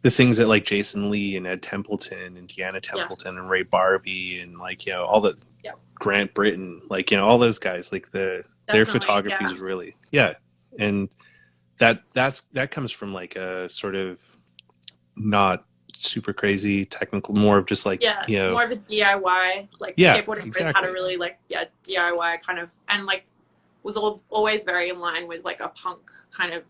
the things that like Jason Lee and Ed Templeton and Deanna Yeah. Templeton and Ray Barbie and like all the Yeah. Grant Britton, like all those guys, like their Definitely. photography Yeah. is really and that comes from like a sort of not super crazy technical, more of just like Yeah, more of a DIY. Like yeah, skateboarding always had a exactly. really like DIY kind of, and like was always very in line with like a punk kind of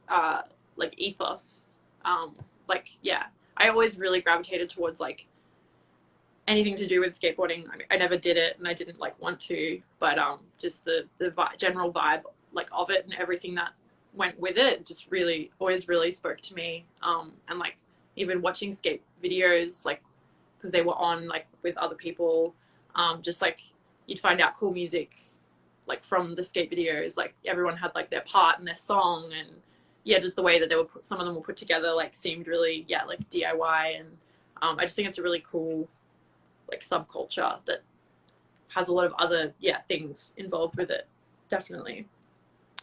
uh like ethos. Um, like yeah, I always really gravitated towards like anything to do with skateboarding. I never did it, and I didn't like want to, but just the general vibe like of it and everything that went with it just really always really spoke to me. And like even watching skate videos like because they were on like with other people. Just like you'd find out cool music like from the skate videos. Like everyone had like their part and their song, and yeah, just the way that they were some of them were put together like seemed really like DIY. And I just think it's a really cool like subculture that has a lot of other things involved with it. Definitely,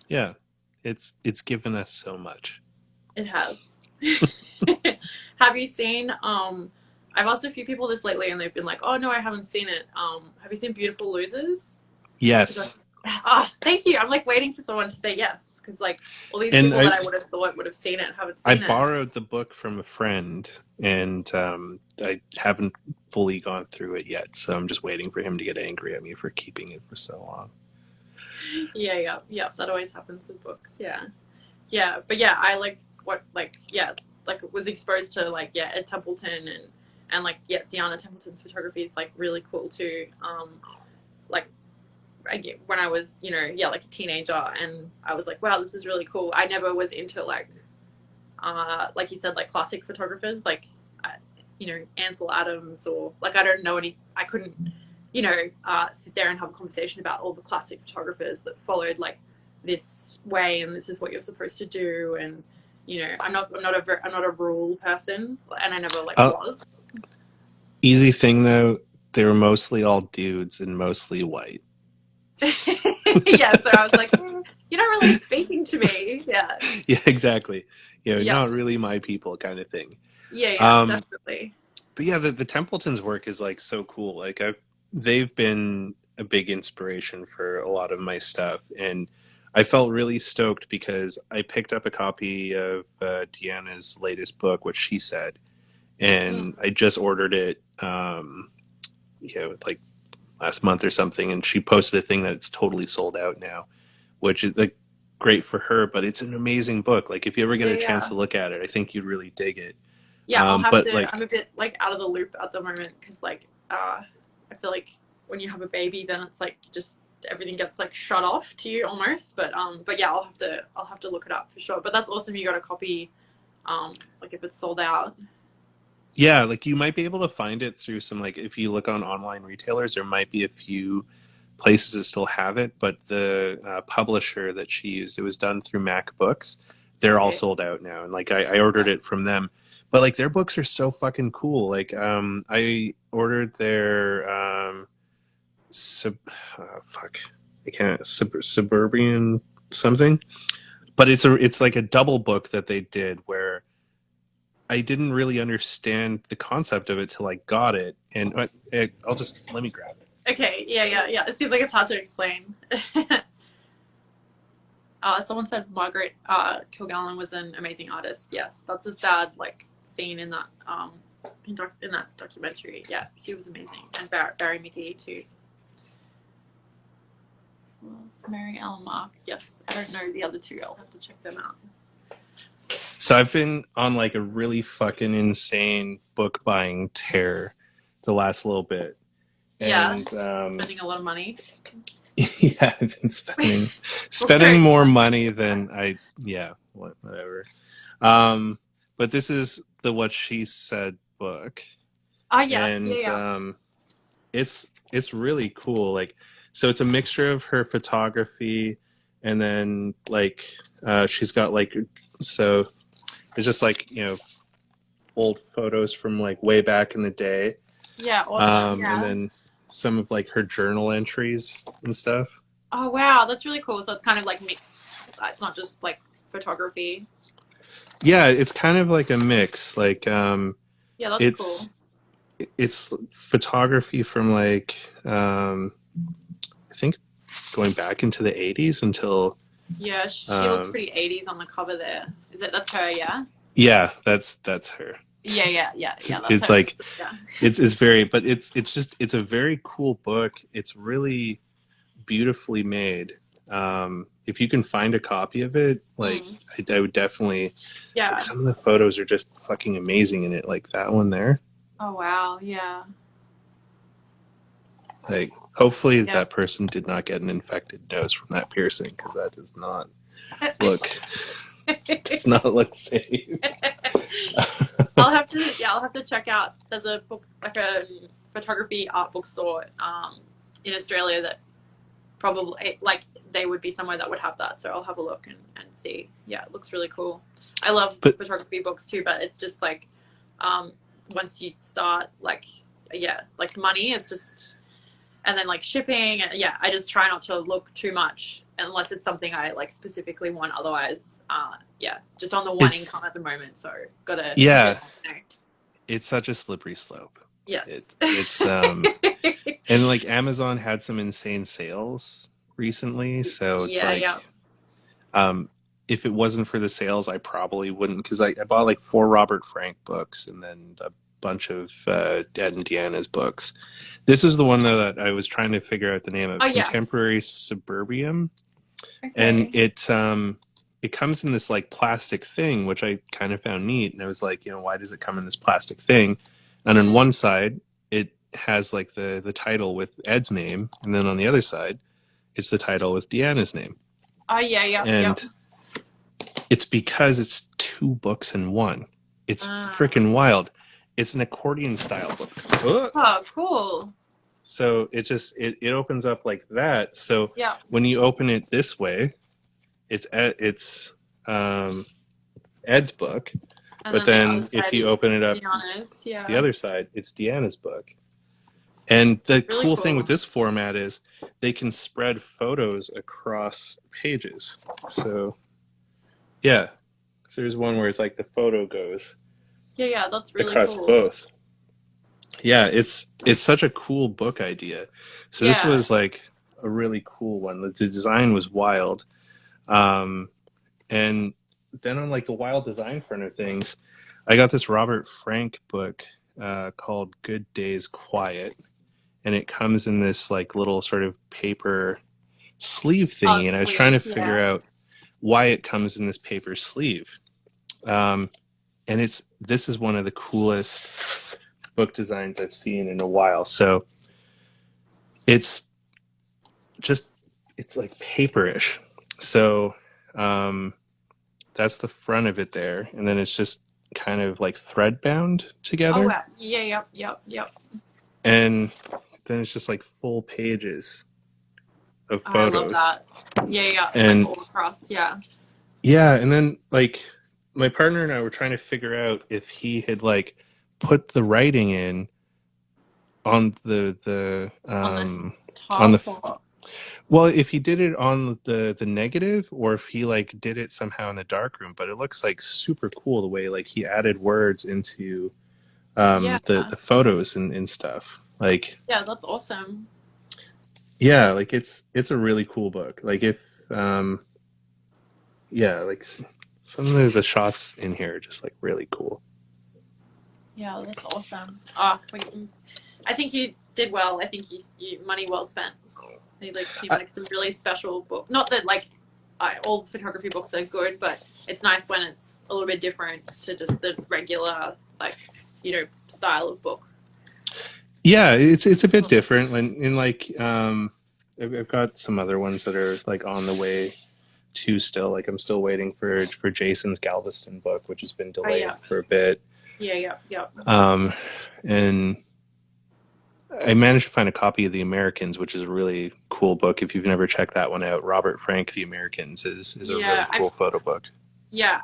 Yeah, it's given us so much. it has. Have you seen? I've asked a few people this lately, and they've been like, "Oh no, I haven't seen it." Have you seen Beautiful Losers? Yes, Thank you. I'm like waiting for someone to say yes because like all these and people that I would have thought would have seen it haven't I seen it. borrowed the book from a friend, and I haven't fully gone through it yet. So I'm just waiting for him to get angry at me for keeping it for so long. Yeah. That always happens with books. Yeah. But yeah, I like what like was exposed to like Ed Templeton and like Deanna Templeton's photography is like really cool too. Like when I was like a teenager, and I was like, wow, this is really cool. I never was into like you said, like classic photographers, like Ansel Adams, or like I don't know any. I couldn't sit there and have a conversation about all the classic photographers that followed like this way, and this is what you're supposed to do. And I'm not a rule person, and I never like Uh, was. Easy thing though, they were mostly all dudes and mostly white. Yeah, so I was like, you're not really speaking to me. Yeah, Yeah, exactly. yeah, Not really my people kind of thing. yeah, Um, definitely. but yeah, the Templetons' work is like so cool. Like they've been a big inspiration for a lot of my stuff, and I felt really stoked because I picked up a copy of Deanna's latest book, What She Said, Mm. and I just ordered it, like last month or something, and she posted a thing that it's totally sold out now, which is like great for her. But it's an amazing book. Like if you ever get Yeah, a chance yeah. to look at it, I think you'd really dig it. Yeah, I'll have But to. I'm like a bit like out of the loop at the moment because like I feel like when you have a baby, then it's like just everything gets like shut off to you almost. But yeah, I'll have to look it up for sure. But that's awesome. You got a copy. Like if it's sold out. yeah, like you might be able to find it through some like if you look on online retailers, there might be a few places that still have it, but the publisher that she used, it was done through Mac Books. They're all Okay. sold out now, and like I ordered Yeah. it from them. But like their books are so fucking cool. Like I ordered their fuck, I can't, suburban something, but it's like a double book that they did where I didn't really understand the concept of it till I got it, and I'll just let me grab it. Okay, yeah. It seems like it's hard to explain. Someone said Margaret Kilgallen was an amazing artist. Yes, that's a sad like scene in that in that documentary. Yeah, she was amazing, and Barry McGee too. Mary Ellen Mark. Yes, I don't know the other two. I'll have to check them out. So I've been on like a really fucking insane book buying tear the last little bit. And spending a lot of money. Yeah, I've been spending more money than whatever. But this is the What She Said book. And it's really cool. Like, so it's a mixture of her photography, and then like she's got like, so it's just like, you know, old photos from like way back in the day. Yeah, awesome. And then some of like her journal entries and stuff. Oh wow, that's really cool. So it's kind of like mixed. It's not just like photography. Yeah, it's kind of like a mix. Like yeah, that's cool. It's photography from like I think going back into the 80s until yeah, she looks pretty 80s on the cover there. That's her, yeah? Yeah, that's her. Yeah. It's her. like it's very, but it's a very cool book. It's really beautifully made. If you can find a copy of it, like I would definitely. Yeah. Like, some of the photos are just fucking amazing in it. Like that one there. Oh wow! Yeah. Like, hopefully that person did not get an infected nose from that piercing, because that does not look safe. I'll have to check out. There's a book, like a photography art bookstore in Australia that probably, like, they would be somewhere that would have that. So I'll have a look and see. Yeah, it looks really cool. I love photography books too, but it's just like once you start, like, like money, it's just, and then like shipping. Yeah, I just try not to look too much unless it's something I like specifically want. Otherwise, just on the one income at the moment. So gotta. Yeah. It's such a slippery slope. Yes. It's and like Amazon had some insane sales recently, so it's if it wasn't for the sales, I probably wouldn't, because I bought like 4 Robert Frank books and then a bunch of Ed and Deanna's books. This is the one though that I was trying to figure out the name of. Contemporary Suburbium. Okay. And it comes in this like plastic thing, which I kind of found neat, and I was like, you know, why does it come in this plastic thing? And on one side it has like the title with Ed's name, and then on the other side it's the title with Deanna's name. And it's because it's 2 books in one. It's freaking wild. It's an accordion style book. Oh, cool. So it opens up like that. So when you open it this way, it's Ed's book. And but then if you open it up the other side, it's Deanna's book. And the really cool thing with this format is they can spread photos across pages. So so there's one where it's like the photo goes that's really across cool. both. Yeah, it's such a cool book idea. So this was like a really cool one. The design was wild. And then on like the wild design front of things, I got this Robert Frank book called Good Days Quiet, and it comes in this like little sort of paper sleeve thingy, and I was trying to figure out why it comes in this paper sleeve. And this is one of the coolest book designs I've seen in a while. So it's like paperish. So that's the front of it there, and then it's just kind of like thread bound together. Oh wow. Yep. And then it's just like full pages of photos. I love that. Yeah. And like all across, Yeah, and then like my partner and I were trying to figure out if he had like put the writing in on the on the top or well, if he did it on the negative, or if he like did it somehow in the darkroom, but it looks like super cool the way like he added words into yeah, the photos and stuff. Like, yeah, that's awesome. yeah, like it's a really cool book. Like if um yeah, like some of the shots in here are just like really cool. Yeah, that's awesome. Oh, I think you did well. I think you money well spent. They like seem I, like some really special book. Not that like all photography books are good, but it's nice when it's a little bit different to just the regular like style of book. yeah, it's a bit different when in like I've got some other ones that are like on the way too still. Like I'm still waiting for Jason's Galveston book, which has been Oh delayed yeah, for a bit. yeah, yeah, yeah. Um, and I managed to find a copy of The Americans, which is a really cool book. If you've never checked that one out, Robert Frank, The Americans is a really Yeah, cool photo book.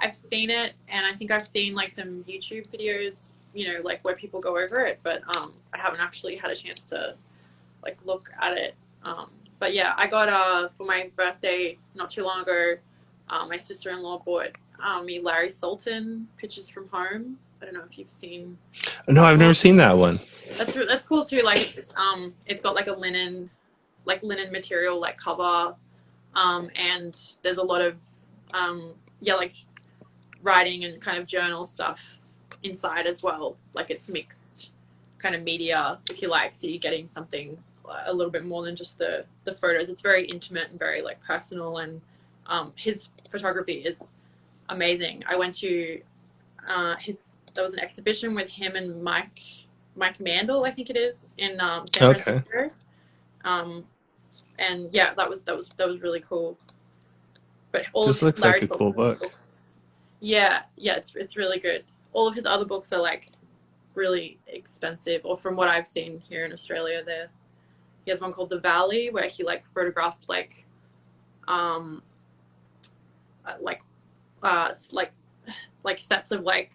I've seen it, and I think I've seen like some YouTube videos, like where people go over it, but I haven't actually had a chance to like look at it. But yeah, I got for my birthday not too long ago. My sister-in-law bought me Larry Sultan Pictures from Home. I don't know if you've seen No, that I've never one. seen that one. That's cool too. Like it's got like a linen material like cover, and there's a lot of like writing and kind of journal stuff inside as well. Like it's mixed kind of media, if you like. So you're getting something a little bit more than just the photos. It's very intimate and very like personal, and his photography is amazing. I went to there was an exhibition with him and Mike Mandel, I think it is, in San Okay, Francisco. Um, and yeah, that was really cool. But all of this looks like Larry a cool Sullivan's book. books, yeah, it's really good. All of his other books are like really expensive, or from what I've seen here in Australia, there he has one called The Valley where he like photographed um like like sets of like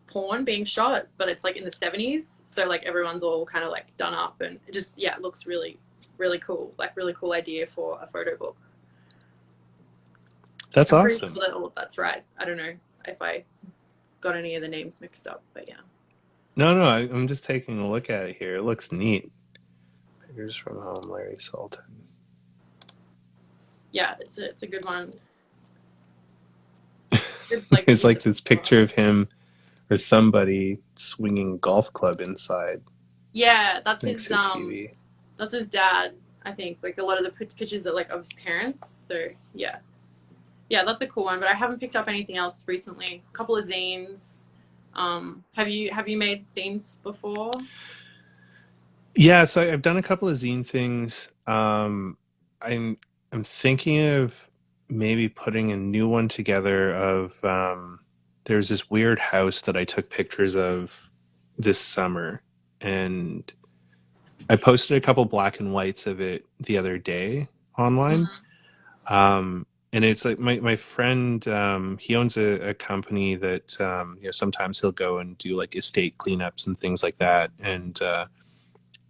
porn being shot, but it's like in the 70s, so like everyone's all kind of like done up, and it just it looks really really cool, like really cool idea for a photo book. That's I'm pretty awesome. sure that all of that's right. I don't know if I got any of the names mixed up, but yeah. No, no, I'm just taking a look at it here. It looks neat. Pictures from Home, Larry Sultan. Yeah, it's a good one. Good like It's like research. this picture of him or somebody swinging a golf club inside Yeah, next to a TV. that's his dad, I think. Like a lot of the pictures are like of his parents. So yeah, yeah, that's a cool one. But I haven't picked up anything else recently. A couple of zines. Have you made zines before? Yeah, so I've done a couple of zine things. I'm thinking of maybe putting a new one together of there's this weird house that I took pictures of this summer, and I posted a couple black and whites of it the other day online. Mm-hmm. And it's like my friend, he owns a company that sometimes he'll go and do like estate cleanups and things like that, and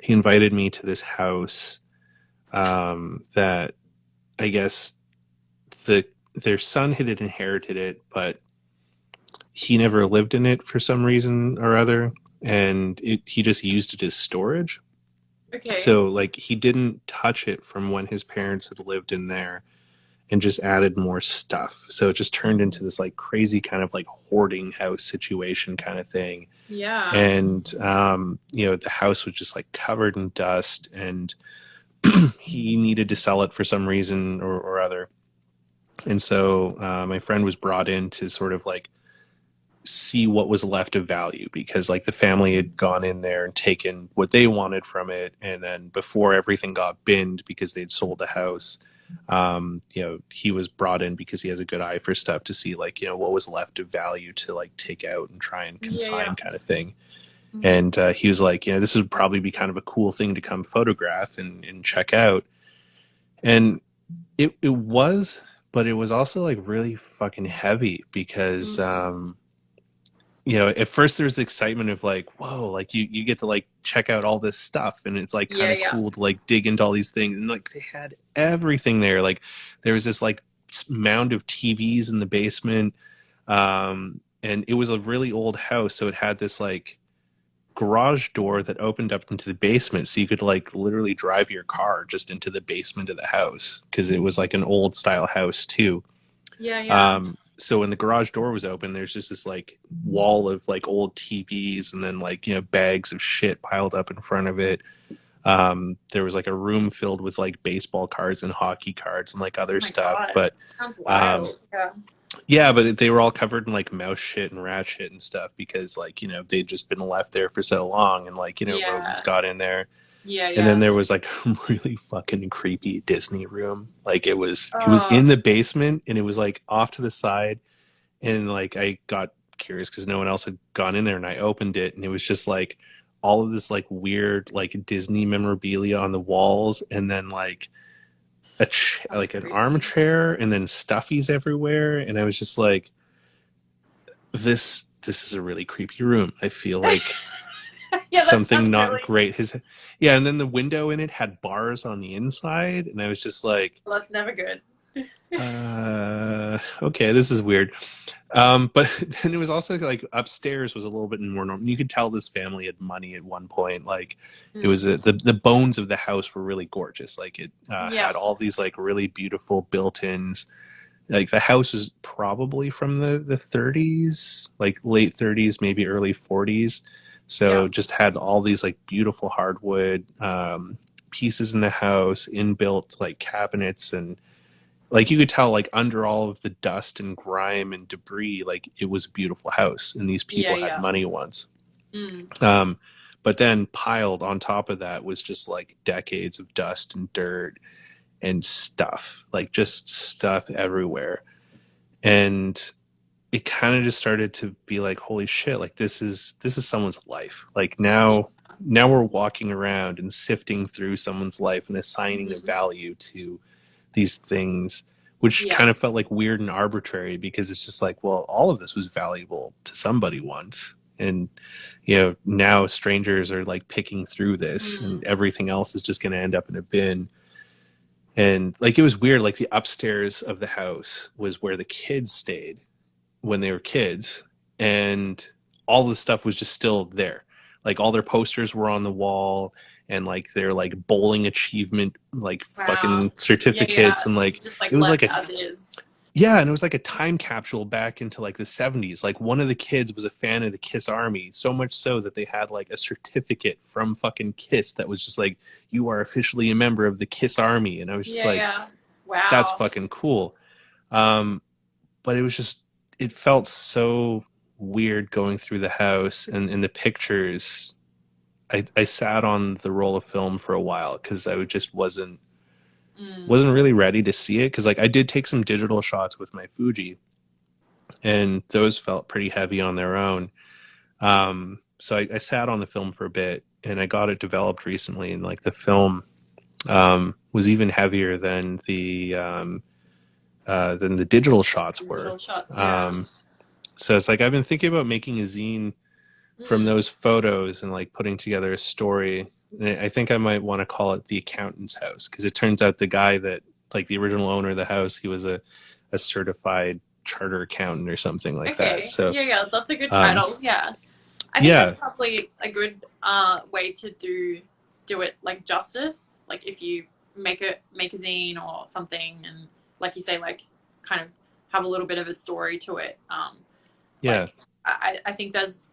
he invited me to this house that I guess their son had inherited it, but he never lived in it for some reason or other, and he just used it as storage. Okay. So like he didn't touch it from when his parents had lived in there, and just added more stuff. So it just turned into this like crazy kind of like hoarding house situation kind of thing. Yeah. And the house was just like covered in dust, and he needed to sell it for some reason or other. And so my friend was brought in to sort of like see what was left of value, because like the family had gone in there and taken what they wanted from it, and then before everything got binned because they'd sold the house, he was brought in because he has a good eye for stuff to see like what was left of value to like take out and try and Yeah, yeah. consign kind of thing. Mm-hmm. And he was like, this would probably be kind of a cool thing to come photograph and check out. And it was, but it was also like really fucking heavy because you know, at first there's the excitement of like, whoa, like you get to like check out all this stuff, and it's like kind Yeah, of yeah. cool to like dig into all these things, and like they had everything there. Like there was this like mound of TVs in the basement, and it was a really old house, so it had this like garage door that opened up into the basement, so you could like literally drive your car just into the basement of the house because it was like an old style house too. Yeah, yeah. So when the garage door was open, there's just this like wall of like old TVs, and then like, you know, bags of shit piled up in front of it. There was like a room filled with like baseball cards and hockey cards and like Oh other my stuff. God. But Sounds um, wild. Yeah. yeah, but they were all covered in like mouse shit and rat shit and stuff because like, you know, they'd just been left there for so long, and like, you know, rodents Yeah. got in there. Yeah, And then yeah. there was like a really fucking creepy Disney room. Like it was Oh, in the basement, and it was like off to the side, and like I got curious because no one else had gone in there, and I opened it, and it was just like all of this like weird like Disney memorabilia on the walls, and then like that's like an creepy. armchair, and then stuffies everywhere, and I was just like, this is a really creepy room. I feel like Yeah, that something sounds not really. great his yeah, and then the window in it had bars on the inside, and I was just like, Well, that's never good. okay, this is weird. But then it was also like upstairs was a little bit more normal. You could tell this family had money at one point. Like it Mm. was the bones of the house were really gorgeous. Like it Yeah. had all these like really beautiful built-ins. Like the house was probably from the 30s, like late 30s, maybe early 40s. Yeah. So just had all these like beautiful hardwood pieces in the house, inbuilt like cabinets, and like you could tell like under all of the dust and grime and debris, like it was a beautiful house, and these Yeah, people had yeah. money once. Mm. um, but then piled on top of that was just like decades of dust and dirt and stuff, like just stuff everywhere. And it kind of just started to be like, holy shit, like this is someone's life. Like Yeah. now we're walking around and sifting through someone's life and assigning a Mhm. value to these things, which Yeah. kind of felt like weird and arbitrary because it's just like, well, all of this was valuable to somebody once. And, you know, now strangers are like picking through this, and Mm. everything else is just going to end up in a bin. And like, it was weird. Like, the upstairs of the house was where the kids stayed when they were kids. And all the stuff was just still there. Like, all their posters were on the wall, and like their like bowling achievement like Wow. fucking Yeah, yeah. certificates, and like Just like it was like left a as is. yeah, and it was like a time capsule back into like the 70s. Like one of the kids was a fan of the Kiss Army, so much so that they had like a certificate from fucking Kiss that was just like, you are officially a member of the Kiss Army. And I was just Yeah, like, yeah. that's Wow. fucking cool. Um, but it was just, it felt so weird going through the house, and in the pictures. I sat on the roll of film for a while because I just Mm. wasn't really ready to see it, because like I did take some digital shots with my Fuji, and those felt pretty heavy on their own. So I sat on the film for a bit, and I got it developed recently, and like the film was even heavier than the digital shots were. Digital shots, yeah. Um, so it's like I've been thinking about making a zine from Mm. those photos and like putting together a story. And I think I might want to call it The Accountant's House, because it turns out the guy that, like the original owner of the house, he was a certified charter accountant or something like that. Okay. So Yeah, yeah. That's a good um, title. Yeah. I think yeah, that's probably a good way to do it like justice. Like if you make a zine or something, and like you say, like kind of have a little bit of a story to it. yeah, Like I think there's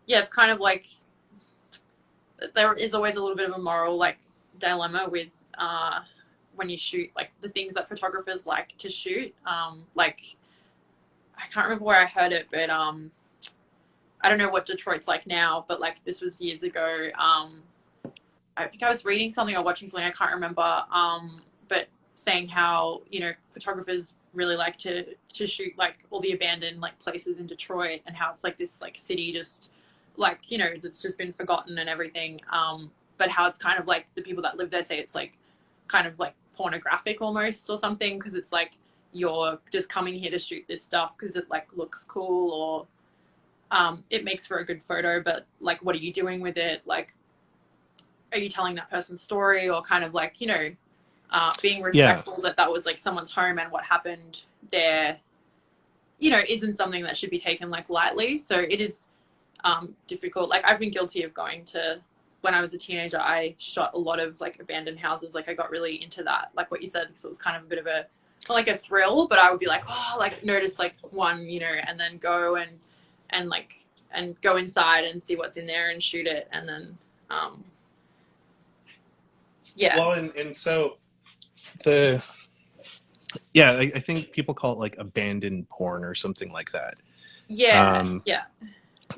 yeah, it's kind of like there is always a little bit of a moral like dilemma with when you shoot like the things that photographers like to shoot. Like I can't remember where I heard it, but I don't know what Detroit's like now, but like this was years ago. I think I was reading something or watching something, I can't remember, but saying how, you know, photographers really like to shoot like all the abandoned like places in Detroit, and how it's like this like city just like, you know, that's just been forgotten and everything. But how it's kind of like the people that live there say it's like kind of like pornographic almost or something, because it's like you're just coming here to shoot this stuff because it like looks cool, or it makes for a good photo, but like, what are you doing with it? Like, are you telling that person's story, or kind of like, being respectful that was like someone's home, and what happened there, isn't something that should be taken like lightly. So it is difficult. Like, I've been guilty of going to, when I was a teenager, I shot a lot of like abandoned houses. Like, I got really into that, like what you said, because it was kind of a bit of a, not like a thrill, but I would be like, oh, like notice like one, and then go and go inside and see what's in there and shoot it. And then, yeah. Well, and so I think people call it like abandoned porn or something like that. Yeah. Yeah.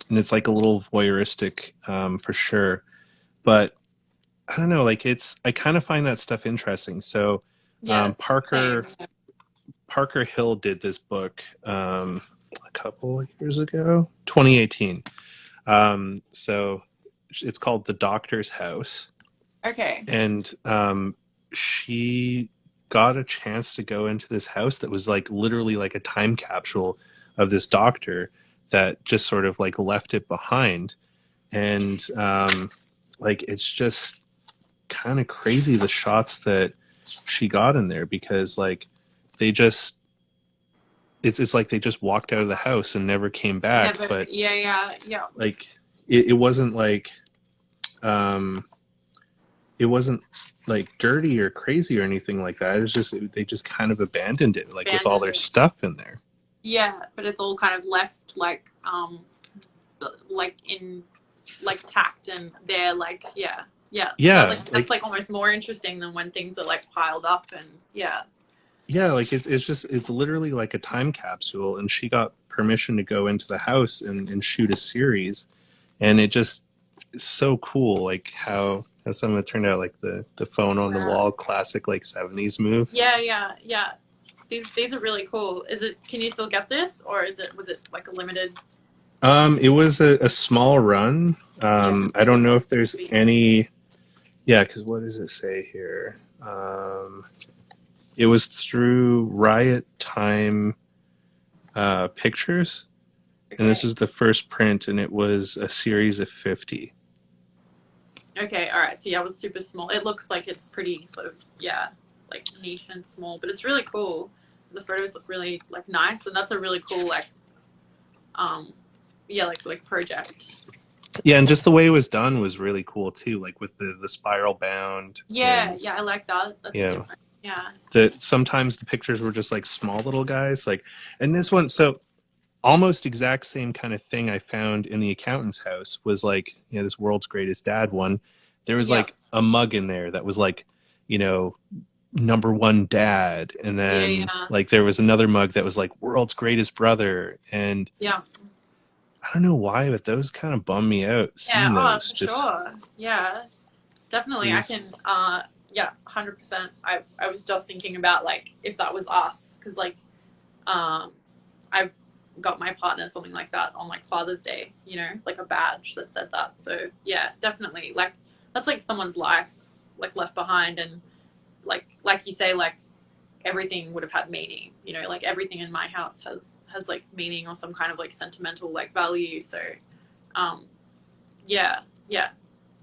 And it's like a little voyeuristic, for sure. But I don't know, like I kind of find that stuff interesting. So, Yes, Parker same. Parker Hill did this book, a couple of years ago, 2018. So it's called The Doctor's House. Okay. And she got a chance to go into this house that was like literally like a time capsule of this doctor that just sort of like left it behind. And like it's just kind of crazy, the shots that she got in there, because like they just it's like they just walked out of the house and never came back. Never. But Yeah. like it wasn't like it wasn't like dirty or crazy or anything like that. It was just they just kind of abandoned it, like with all their stuff in there. Yeah, but it's all kind of left like in like tacked, and they're like yeah. That's like almost more interesting than when things are like piled up. And like it's literally like a time capsule, and she got permission to go into the house and shoot a series, and it's so cool, like how some of it turned out, like the phone on the wall, classic like 70s move. Yeah. These are really cool. Can you still get this, or was it like a limited? It was a small run. I don't know if there's any. Yeah, because what does it say here? It was through Riot Time Pictures, and this was the first print, and it was a series of 50. Okay, all right. So yeah, it was super small. It looks like it's pretty sort of like niche and small, but it's really cool. The photos look really like nice, and that's a really cool like like project. Yeah, and just the way it was done was really cool too, like with the spiral bound. Yeah, I like that. That's different. Yeah. Sometimes the pictures were just like small little guys, like, and this one, so almost exact same kind of thing I found in the accountant's house was like, this World's Greatest Dad one. There was like a mug in there that was like, number one dad, and then like there was another mug that was like world's greatest brother, and I don't know why, but those kind of bum me out. Seeing those, sure. Yeah, definitely. I can 100%. I was just thinking about like if that was us, because like I got my partner something like that on like Father's Day, like a badge that said that. So yeah, definitely, like that's like someone's life like left behind, and like you say, like everything would have had meaning, like everything in my house has like meaning or some kind of like sentimental like value. So yeah,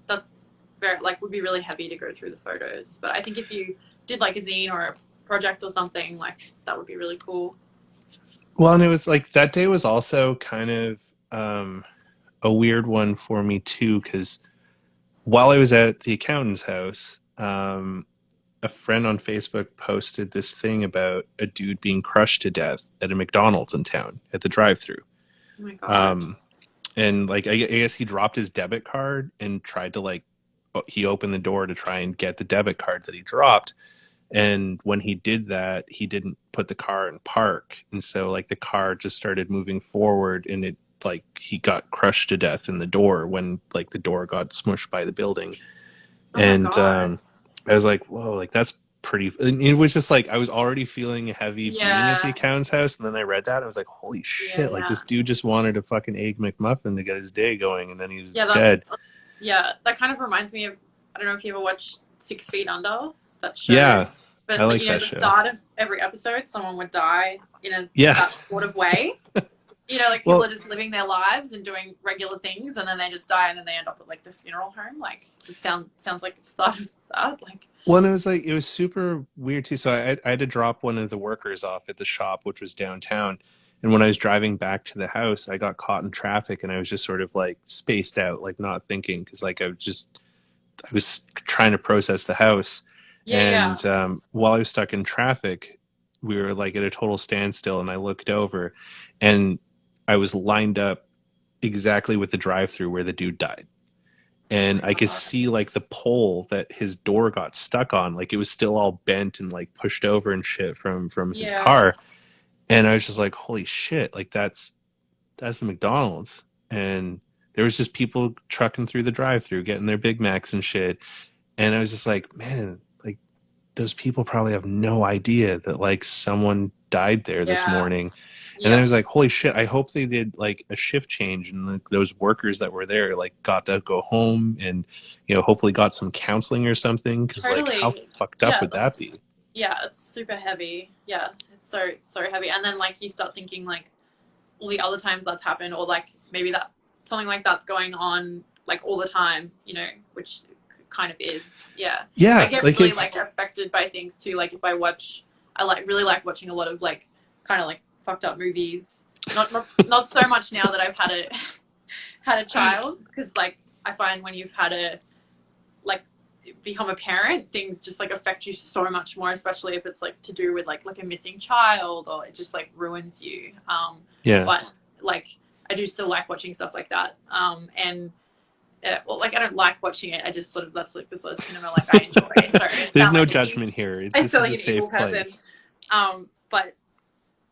that's very like would be really heavy to go through the photos, but I think if you did like a zine or a project or something, like that would be really cool. Well, and it was like that day was also kind of a weird one for me too, because while I was at the accountant's house, a friend on Facebook posted this thing about a dude being crushed to death at a McDonald's in town at the drive-thru. Oh my God. And like I guess he dropped his debit card and tried to he opened the door to try and get the debit card that he dropped. And when he did that, he didn't put the car in park, and so like the car just started moving forward, and it like he got crushed to death in the door when like the door got smushed by the building. And I was like, whoa, like that's pretty. And it was just like I was already feeling heavy being at the accountant's house, and then I read that and I was like, holy shit, like this dude just wanted a fucking egg McMuffin to get his day going, and then he was dead. Yeah, that kind of reminds me of, I don't know if you ever watched 6 Feet Under, that show. Yeah, but I like the show. Start of every episode, someone would die in that sort of way. like people are Well, just living their lives and doing regular things, and then they just die, and then they end up at like the funeral home. Like it sounds like it started that. Like well, it was like it was super weird too. So I had to drop one of the workers off at the shop, which was downtown. And when I was driving back to the house, I got caught in traffic, and I was just sort of like spaced out, like not thinking, because like I was trying to process the house, yeah, yeah, and while I was stuck in traffic, we were like at a total standstill, and I looked over, and I was lined up exactly with the drive-through where the dude died, oh and my I could god, see like the pole that his door got stuck on, like it was still all bent and like pushed over and shit from his yeah, car, and I was just like, holy shit, like that's the McDonald's, and there was just people trucking through the drive-through getting their Big Macs and shit, and I was just like, man, like those people probably have no idea that like someone died there this yeah, morning. And then I yeah. was like, holy shit, I hope they did like a shift change and like, those workers that were there like got to go home and hopefully got some counseling or something, because like how Totally. fucked up Yeah, would that that's be? yeah, it's super heavy. Yeah, it's so heavy. And then like you start thinking like all the other times that's happened, or like maybe that something like that's going on like all the time, which kind of is. Yeah, I Yeah, get like really it's like affected by things too. Like if I watch, I like really like watching a lot of like kind of like fucked up movies. Not so much now that I've had a had a child, because like I find when you've had a like become a parent, things just like affect you so much more, especially if it's like to do with like a missing child, or it just like ruins you. yeah. But like I do still like watching stuff like that. And well, like I don't like watching it. I just sort of that's like the sort of cinema like I enjoy. Sorry, There's no judgment here. I This sound is like a an evil safe person. place. But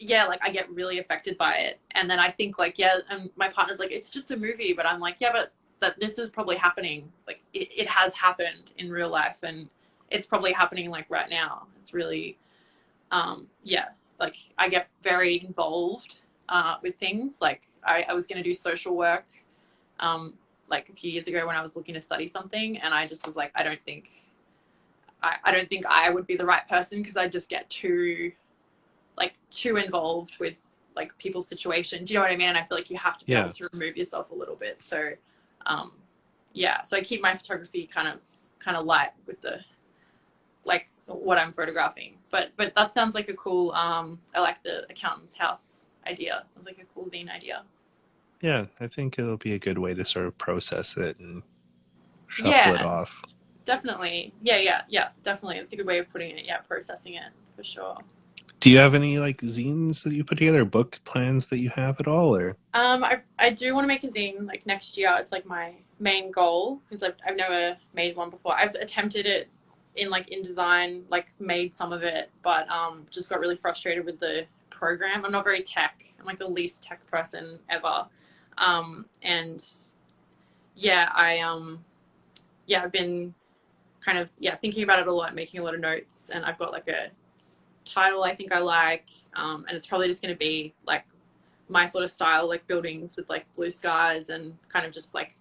yeah, like I get really affected by it, and then I think like yeah, and my partner's like it's just a movie, but I'm like yeah, but that this is probably happening. Like it has happened in real life, and it's probably happening like right now. It's really yeah, like I get very involved with things. Like I was going to do social work um, like a few years ago when I was looking to study something, and I just was like, I don't think I would be the right person, because I just get too involved with like people's situation. Do you know what I mean? And I feel like you have to be able Yeah. to remove yourself a little bit. So um, yeah, so I keep my photography kind of light with the like what I'm photographing. But that sounds like a cool. I like the accountant's house idea. Sounds like a cool zine idea. Yeah, I think it'll be a good way to sort of process it and shuffle it Yeah, off. definitely. Yeah. Definitely. It's a good way of putting it. Yeah, processing it for sure. Do you have any like zines that you put together, book plans that you have at all, or? I do want to make a zine like next year. It's like my main goal, because I've never made one before. I've attempted it in like InDesign, like made some of it, but just got really frustrated with the program. I'm not very tech. I'm like the least tech person ever. And yeah, I've been kind of thinking about it a lot, making a lot of notes, and I've got like a title I think I like, and it's probably just going to be like my sort of style, like buildings with like blue skies, and kind of just like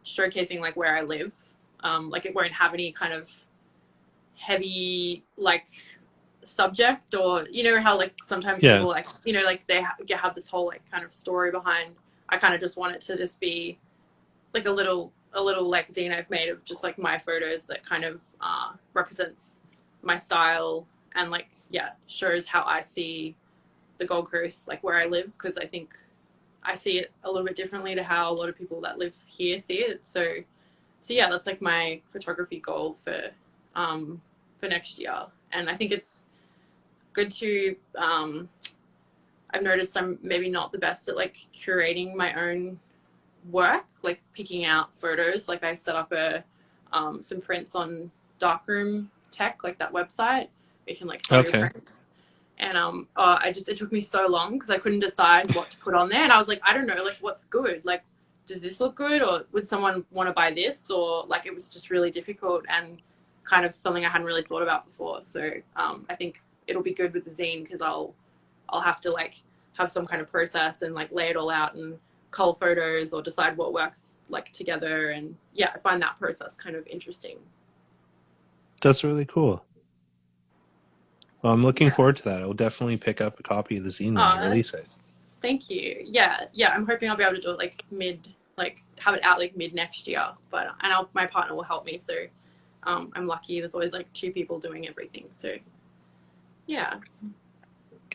showcasing like where I live. Like it won't have any kind of heavy like subject, or how like sometimes Yeah. people like like they have this whole like kind of story behind. I kind of just want it to just be like a little like zine I've made of just like my photos that kind of represents my style, and like shows how I see the Gold Coast, like where I live, because I think I see it a little bit differently to how a lot of people that live here see it. So yeah, that's like my photography goal for next year, and I think it's good to. I've noticed I'm maybe not the best at like curating my own work, like picking out photos. Like I set up some prints on Darkroom Tech, like that website. You can like sell your Okay. prints. And it took me so long because I couldn't decide what to put on there. And I was like, I don't know, like what's good? Like, does this look good, or would someone want to buy this? Or like it was just really difficult, and kind of something I hadn't really thought about before. So I think it'll be good with the zine, because I'll have to like have some kind of process and like lay it all out and cull photos, or decide what works like together. And yeah, I find that process kind of interesting. That's really cool. Well, I'm looking Yeah. forward to that. I will definitely pick up a copy of the zine when you Uh, release it. Thank you. Yeah, yeah. I'm hoping I'll be able to do it like like have it out like mid next year. But and my partner will help me. So I'm lucky. There's always like two people doing everything. So yeah.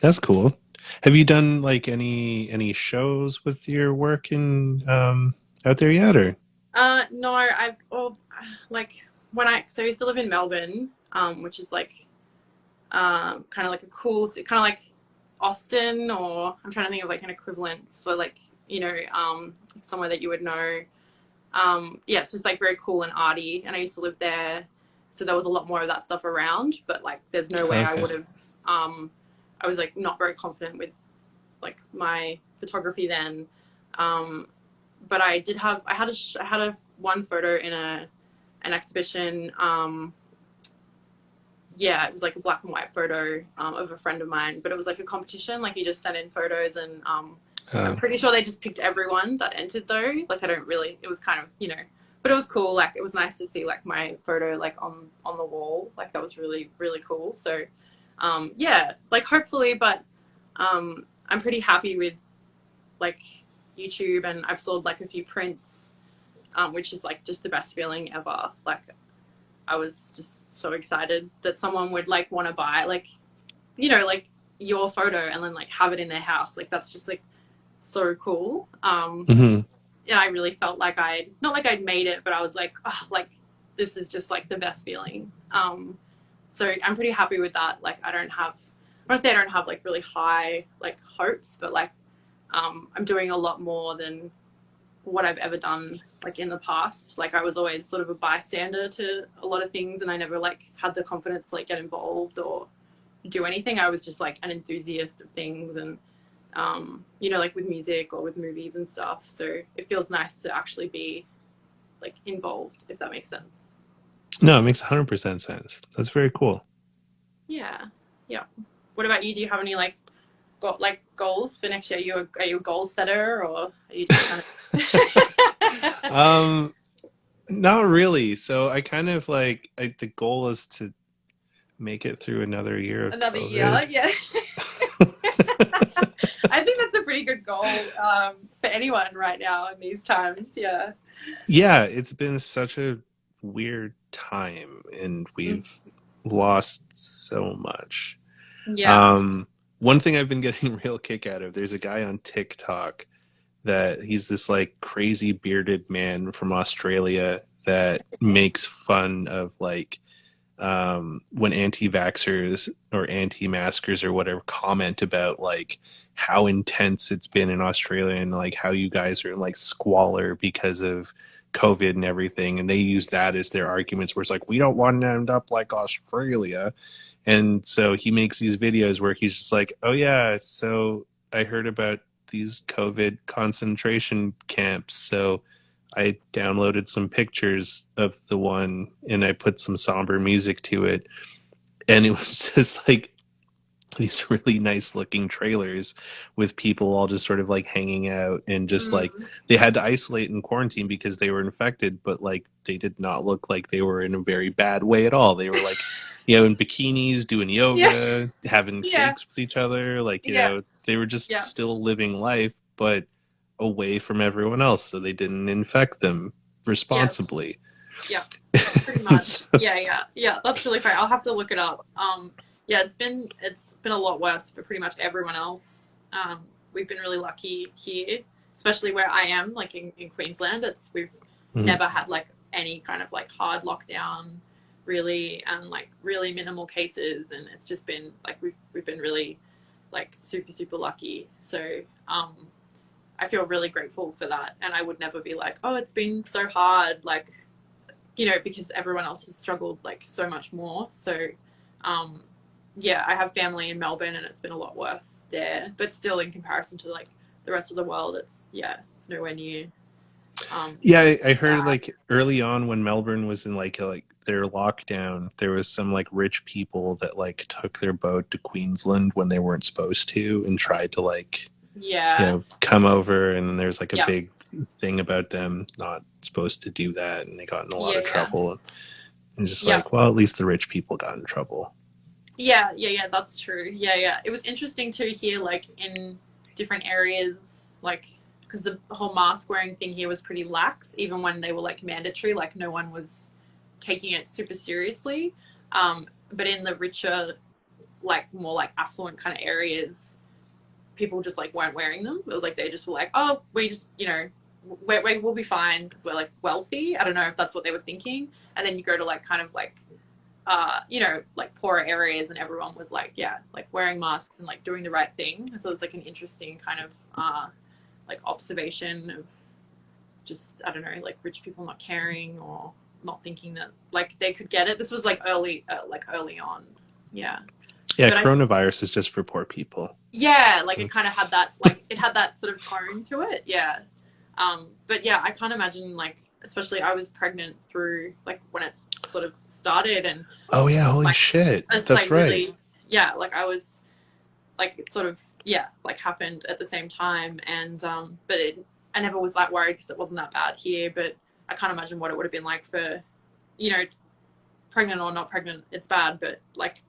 That's cool. Have you done like any shows with your work in out there yet, or? No, I've like when I used to live in Melbourne, which is like kind of like a cool, kind of like Austin, or I'm trying to think of like an equivalent for like somewhere that you would know. Yeah, it's just like very cool and arty, and I used to live there, so there was a lot more of that stuff around. But like, there's no way I Okay. would have. I was like not very confident with like my photography then. Um, but I had a one photo in an exhibition. Yeah, it was like a black and white photo of a friend of mine, but it was like a competition. Like you just sent in photos, and I'm Uh, pretty sure they just picked everyone that entered though. Like I don't really. It was kind of but it was cool. Like it was nice to see like my photo like on the wall. Like that was really really cool. So yeah, like hopefully, but I'm pretty happy with like YouTube, and I've sold like a few prints, which is like just the best feeling ever. Like I was just so excited that someone would like want to buy like like your photo and then like have it in their house. Like that's just like so cool. mhm. And I really felt like I not like I'd made it, but I was like, oh, like this is just like the best feeling. So I'm pretty happy with that. Like I want to say I don't have like really high like hopes, but like I'm doing a lot more than what I've ever done like in the past. Like I was always sort of a bystander to a lot of things, and I never like had the confidence to like get involved or do anything. I was just like an enthusiast of things, and like with music or with movies and stuff. So it feels nice to actually be like involved, if that makes sense. No, it makes 100% sense. That's very cool. Yeah, yeah. What about you? Do you have any like got like goals for next year? Are you a goal setter, or are you just kind of um, Not really. So I kind of the goal is to make it through another year of another year? COVID. Yeah. I think that's a pretty good goal for anyone right now in these times. Yeah. Yeah, it's been such a weird time, and Mm. we've lost so much. Yeah. Um, One thing I've been getting real kick out of, there's a guy on TikTok that he's this like crazy bearded man from Australia that makes fun of when anti-vaxxers or anti-maskers or whatever comment about like how intense it's been in Australia and like how you guys are in like squalor because of COVID and everything, and they use that as their arguments where it's like we don't want to end up like Australia. And so he makes these videos where he's just like, oh yeah, so I heard about these COVID concentration camps, so I downloaded some pictures of the one and I put some somber music to it. And it was just like these really nice looking trailers with people all just sort of like hanging out and just like Mm. they had to isolate and quarantine because they were infected, but like they did not look like they were in a very bad way at all. They were like, in bikinis, doing Yeah. yoga, having Yeah. cakes with each other. Like, Yeah. they were just Yeah. still living life, but away from everyone else so they didn't infect them Yes. responsibly. Yeah. Pretty much. So, Yeah. Yeah. Yeah. That's really great. I'll have to look it up. Yeah. It's been a lot worse for pretty much everyone else. We've been really lucky here, especially where I am, like in Queensland. We've mhm. never had like any kind of like hard lockdown, really, and like really minimal cases, and it's just been like we've been really like super super lucky. So I feel really grateful for that, and I would never be like, oh, it's been so hard, like because everyone else has struggled like so much more. So um, yeah, I have family in Melbourne, and it's been a lot worse there, but still in comparison to like the rest of the world, it's nowhere near Yeah, I heard bad. like early on when Melbourne was in like their lockdown, there was some like rich people that like took their boat to Queensland when they weren't supposed to and tried to like, Yeah. come over, and there's like a Yeah. big thing about them not supposed to do that, and they got in a lot Yeah. of Yeah. trouble. And just Yeah. like, well, at least the rich people got in trouble. Yeah. Yeah. Yeah. That's true. Yeah. Yeah. It was interesting to hear like in different areas, like, because the whole mask wearing thing here was pretty lax, even when they were like mandatory, like no one was taking it super seriously. But in the richer, like more like affluent kind of areas, people just like weren't wearing them. It was like they just were like, oh, we just, you know, we'll be fine because we're like wealthy. I don't know if that's what they were thinking. And then you go to like kind of like you know, like poorer areas, and everyone was like, yeah, like wearing masks and like doing the right thing. So it's like an interesting kind of like observation of just, I don't know, like rich people not caring or not thinking that like they could get it. This was like early on. Yeah. Yeah, But coronavirus is just for poor people. yeah, like it kind of It's- had that, like it had that sort of tone to it. Yeah. But yeah, I can't imagine, like, especially I was pregnant through like when it's sort of started, and oh yeah, holy like shit. it's That's like right. really, yeah, like I was like it sort of, yeah, like happened at the same time. And but I never was like worried because it wasn't that bad here. But I can't imagine what it would have been like for, you know, pregnant or not pregnant. It's bad, but like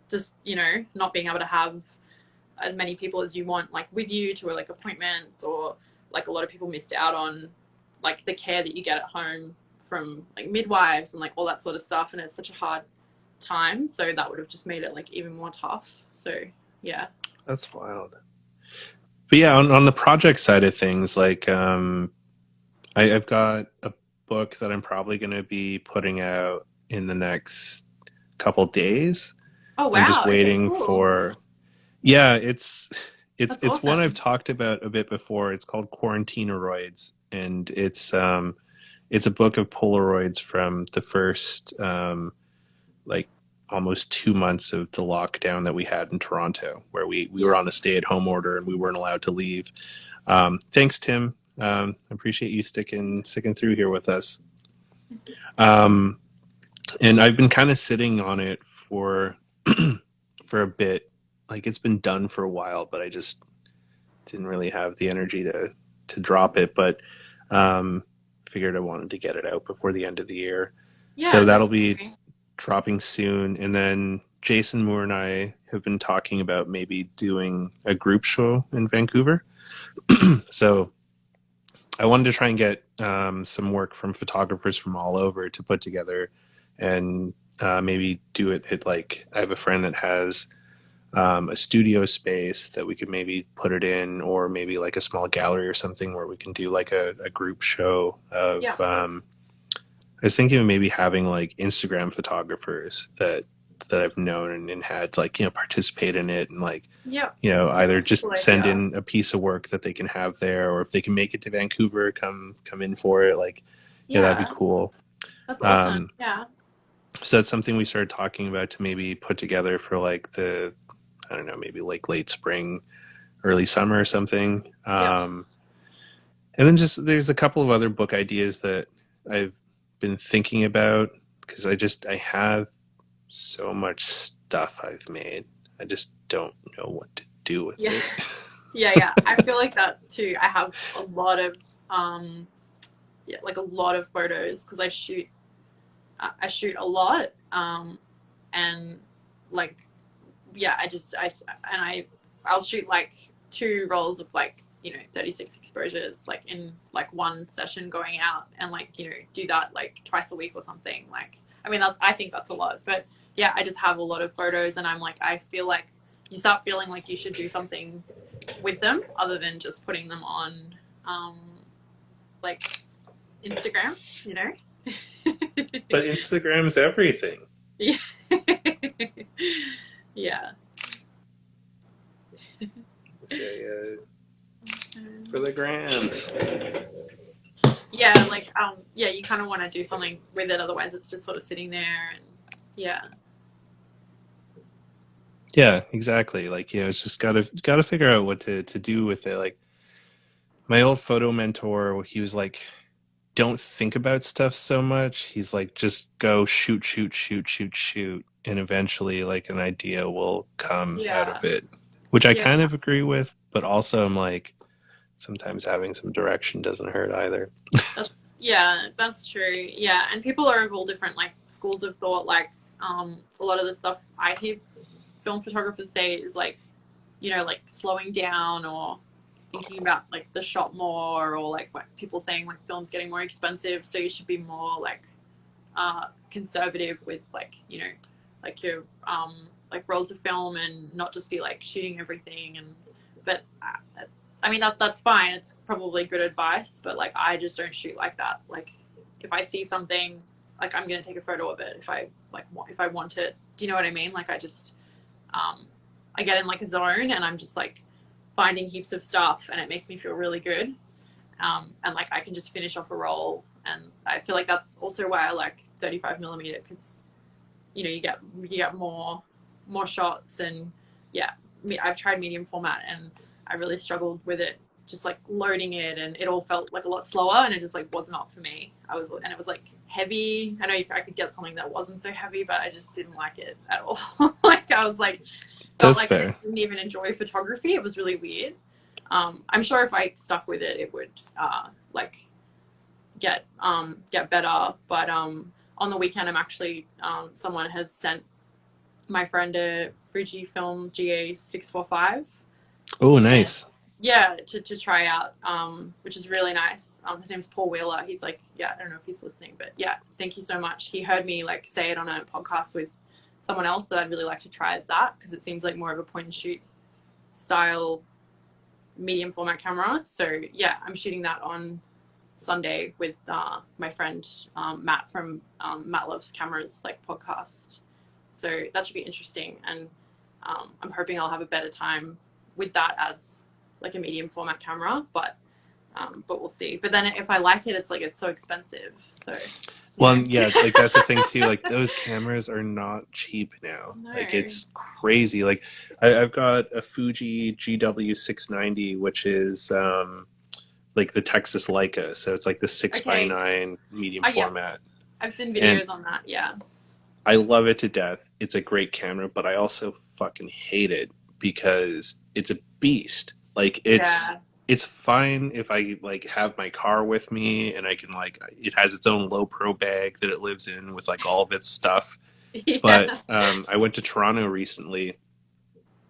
just, you know, not being able to have as many people as you want like with you to like appointments, or like a lot of people missed out on like the care that you get at home from like midwives and like all that sort of stuff. And it's such a hard time, so that would have just made it like even more tough. So yeah. That's wild. But yeah, on the project side of things, like I've got a book that I'm probably going to be putting out in the next couple days. Oh I'm just wow, okay, waiting cool. for. Yeah, it's That's it's one I've awesome. talked about a bit before. It's called Quarantineroids, and it's a book of Polaroids from the first like almost 2 months of the lockdown that we had in Toronto, where we were Yeah. on a stay at home order and we weren't allowed to leave. Thanks, Tim. I appreciate you sticking through here with us. Um, and I've been kind of sitting on it for for a bit. Like it's been done for a while, but I just didn't really have the energy to drop it. But um, figured I wanted to get it out before the end of the year, so Yeah, that'll be definitely. dropping soon. And then Jason Moore and I have been talking about maybe doing a group show in Vancouver. So I wanted to try and get some work from photographers from all over to put together, and maybe do it at like, I have a friend that has a studio space that we could maybe put it in, or maybe like a small gallery or something where we can do like a group show of. Yeah. I was thinking of maybe having like Instagram photographers that I've known and had like, you know, participate in it, and like, Yeah. you know, Yeah, either that's a cool just send idea. in a piece of work that they can have there, or if they can make it to Vancouver, come in for it. Like, yeah, that'd be Yeah, cool. that's awesome. Um, Yeah. so that's something we started talking about to maybe put together for like the, I don't know, maybe like late spring, early summer or something. Yeah. And then just there's a couple of other book ideas that I've been thinking about, because I have so much stuff I've made. I just don't know what to do with Yeah. it. Yeah, yeah. I feel like that too. I have a lot of yeah, like a lot of photos because I shoot a lot. And like, yeah, I'll shoot like two rolls of like, you know, 36 exposures like in like one session going out, and like, you know, do that like twice a week or something. Like, I mean, I think that's a lot, but yeah, I just have a lot of photos, and I'm like, I feel like you start feeling like you should do something with them other than just putting them on um, like Instagram, you know? But Instagram's everything. Yeah. Yeah. Say, for the grams. Yeah, like yeah, you kind of want to do something with it, otherwise it's just sort of sitting there. And yeah. Yeah, exactly. Like, you know, it's just gotta figure out what to do with it. Like my old photo mentor, he was like, don't think about stuff so much. He's like, just go shoot, shoot, shoot, shoot, shoot, and eventually like an idea will come out Yeah. of it. Which I Yeah. kind of agree with, but also I'm like, sometimes having some direction doesn't hurt either. Yeah, that's true. Yeah, and people are of all different like schools of thought. Like a lot of the stuff I hear film photographers say is like you know, like slowing down or thinking about like the shot more, or like what people saying like film's getting more expensive, so you should be more conservative with like, you know, like your like rolls of film and not just be like shooting everything. And but I mean that's fine. It's probably good advice, but like I just don't shoot like that. Like if I see something, like I'm gonna take a photo of it if I want it. Do you know what I mean? Like I just I get in like a zone and I'm just like finding heaps of stuff and it makes me feel really good. And like I can just finish off a roll, and I feel like that's also why I like 35 millimeter, because you know you get more shots. And yeah, I've tried medium format and I really struggled with it, just like loading it, and it all felt like a lot slower, and it just like was not for me. And it was like heavy. I know I could get something that wasn't so heavy, but I just didn't like it at all. Like I was like, felt That's like fair. I didn't even enjoy photography. It was really weird. I'm sure if I stuck with it, it would like get better. But on the weekend, I'm actually someone has sent my friend a Fujifilm GA645. Oh, And nice. yeah, to try out, which is really nice. His name's Paul Wheeler. He's like, yeah, I don't know if he's listening, but yeah, thank you so much. He heard me like say it on a podcast with someone else that I'd really like to try that, because it seems like more of a point and shoot style medium format camera. So yeah, I'm shooting that on Sunday with my friend Matt from Matt Loves Cameras like podcast. So that should be interesting, and I'm hoping I'll have a better time with that as like a medium format camera. But we'll see. But then if I like it, it's like it's so expensive. So Well, yeah, like that's the thing too. Like those cameras are not cheap now. no, Like it's crazy. Like I've got a Fuji GW690, which is like the Texas Leica, so it's like the 6x9 medium yeah, format. I've seen And videos on that. Yeah, I love it to death. It's a great camera, but I also fucking hate it because it's a beast. Like yeah, it's fine if I like have my car with me and I can like it has its own low pro bag that it lives in with like all of its stuff. But yeah. I went to Toronto recently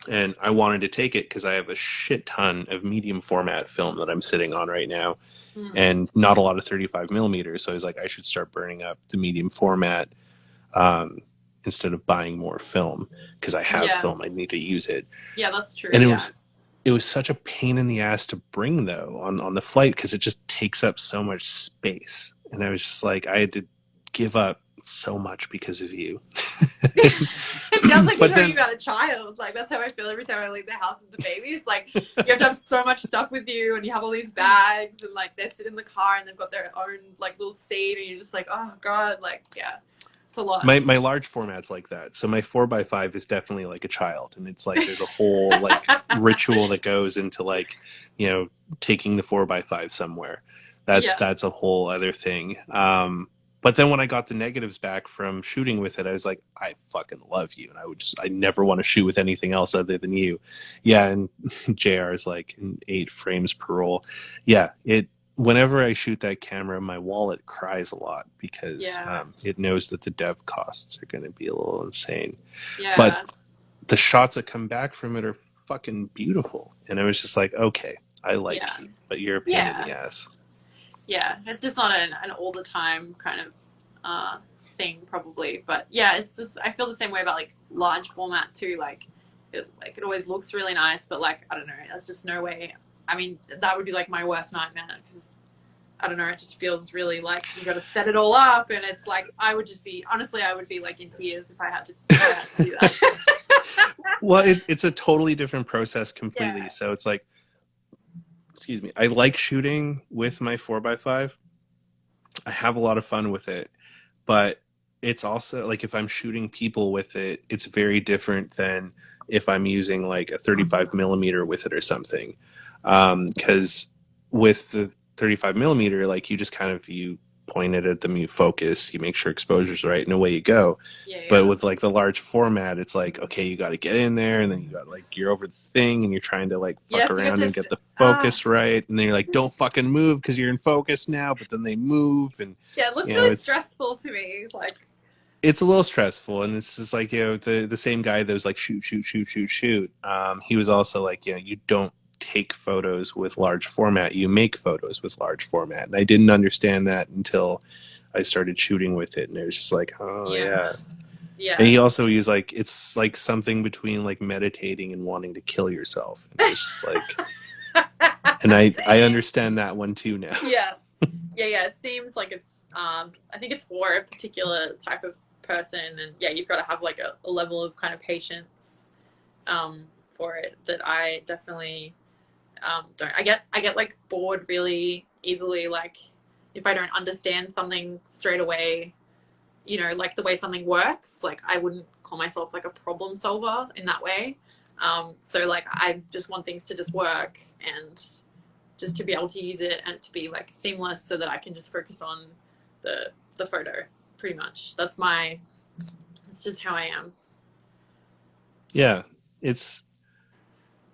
and I wanted to take it because I have a shit ton of medium format film that I'm sitting on right now Mm. and not a lot of 35 millimeters. So I was like, I should start burning up the medium format um, instead of buying more film because I have Yeah, film. I need to use it. yeah, that's true. And Yeah, it was such a pain in the ass to bring though on the flight because it just takes up so much space. And I was just like, I had to give up so much because of you. it sounds like you're But talking then about a child. Like that's how I feel every time I leave the house with the baby. It's like you have to have so much stuff with you, and you have all these bags, and like they sit in the car, and they've got their own like little seat, and you're just like, oh god, like yeah, it's a lot. my large format's like that. So my 4x5 is definitely like a child, and it's like there's a whole like ritual that goes into like, you know, taking the 4x5 somewhere. Yeah, That's a whole other thing. But then when I got the negatives back from shooting with it, I was like, I fucking love you, and I never want to shoot with anything else other than you. Yeah, and JR is like in 8 frames per roll. Yeah, whenever I shoot that camera, my wallet cries a lot because yeah, it knows that the dev costs are going to be a little insane. But yeah, the shots that come back from it are fucking beautiful. And I was just like, okay, I like yeah, you, but you're a pain in yeah, the ass. yeah. It's just not an all the time kind of thing, probably. But yeah, it's just I feel the same way about like large format too. Like it always looks really nice, but like I don't know, there's just no way. I mean, that would be like my worst nightmare, because I don't know, it just feels really like you got to set it all up, and it's like I would just be honestly, I would be like in tears if I had to do that. Well, it's a totally different process completely. Yeah, So it's like, excuse me, I like shooting with my 4x5. I have a lot of fun with it, but it's also like if I'm shooting people with it, it's very different than if I'm using like a 35 millimeter with it or something. Because with the 35 millimeter, like you just kind of you point it at them, you focus, you make sure exposure's right, and away you go. yeah, But yeah, with like the large format, it's like okay, you got to get in there, and then you got like you're over the thing, and you're trying to like fuck yes. You get around and this. get the Ah, focus right, and then you're like, don't fucking move because you're in focus now. But then they move, and yeah, it looks you know really it's stressful to me. Like it's a little stressful, and it's just like, the same guy that was like shoot shoot shoot shoot shoot. He was also like, you don't take photos with large format, you make photos with large format. And I didn't understand that until I started shooting with it, and it was just like, oh Yeah. yeah. And Yeah. he also used like, it's like something between like meditating and wanting to kill yourself. And it's just like, and I understand that one too now. Yeah. Yeah. It seems like it's, I think it's for a particular type of person. And yeah, you've got to have like a level of kind of patience, for it that I definitely, don't. I get like bored really easily. Like if I don't understand something straight away, like the way something works, like I wouldn't call myself like a problem solver in that way. So like I just want things to just work and just to be able to use it and to be like seamless so that I can just focus on the photo pretty much. It's just how I am. Yeah, it's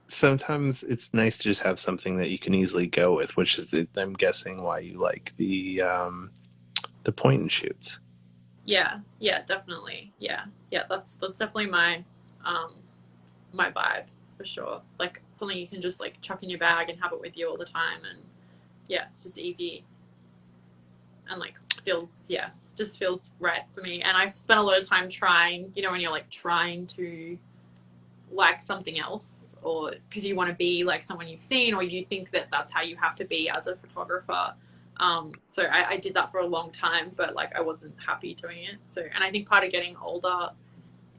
sometimes it's nice to just have something that you can easily go with, which is, I'm guessing, why you like the point and shoots. Yeah, definitely. Yeah, that's definitely um my vibe for sure. Like something you can just like chuck in your bag and have it with you all the time, and yeah, it's just easy and like feels just feels right for me. And I've spent a lot of time trying, when you're like trying to like something else, or because you want to be like someone you've seen, or you think that that's how you have to be as a photographer. So I did that for a long time, but like I wasn't happy doing it. So, and I think part of getting older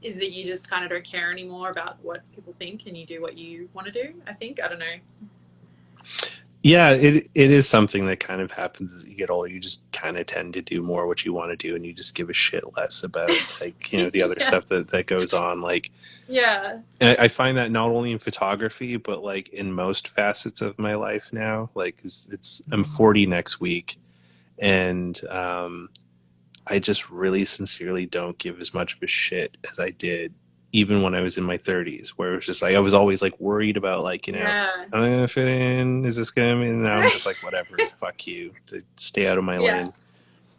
is that you just kind of don't care anymore about what people think, and you do what you want to do. I don't know. Yeah, it is something that kind of happens as you get older. You just kind of tend to do more what you want to do, and you just give a shit less about like, the other Yeah, stuff that goes on. Like, yeah, I find that not only in photography, but like in most facets of my life now. Like, I'm 40 next week, and I just really sincerely don't give as much of a shit as I did even when I was in my 30s, where it was just like I was always like worried about, like, yeah. am I gonna fit in? Is this gonna be? And now I'm just like, whatever, fuck you, to stay out of my Yeah, lane.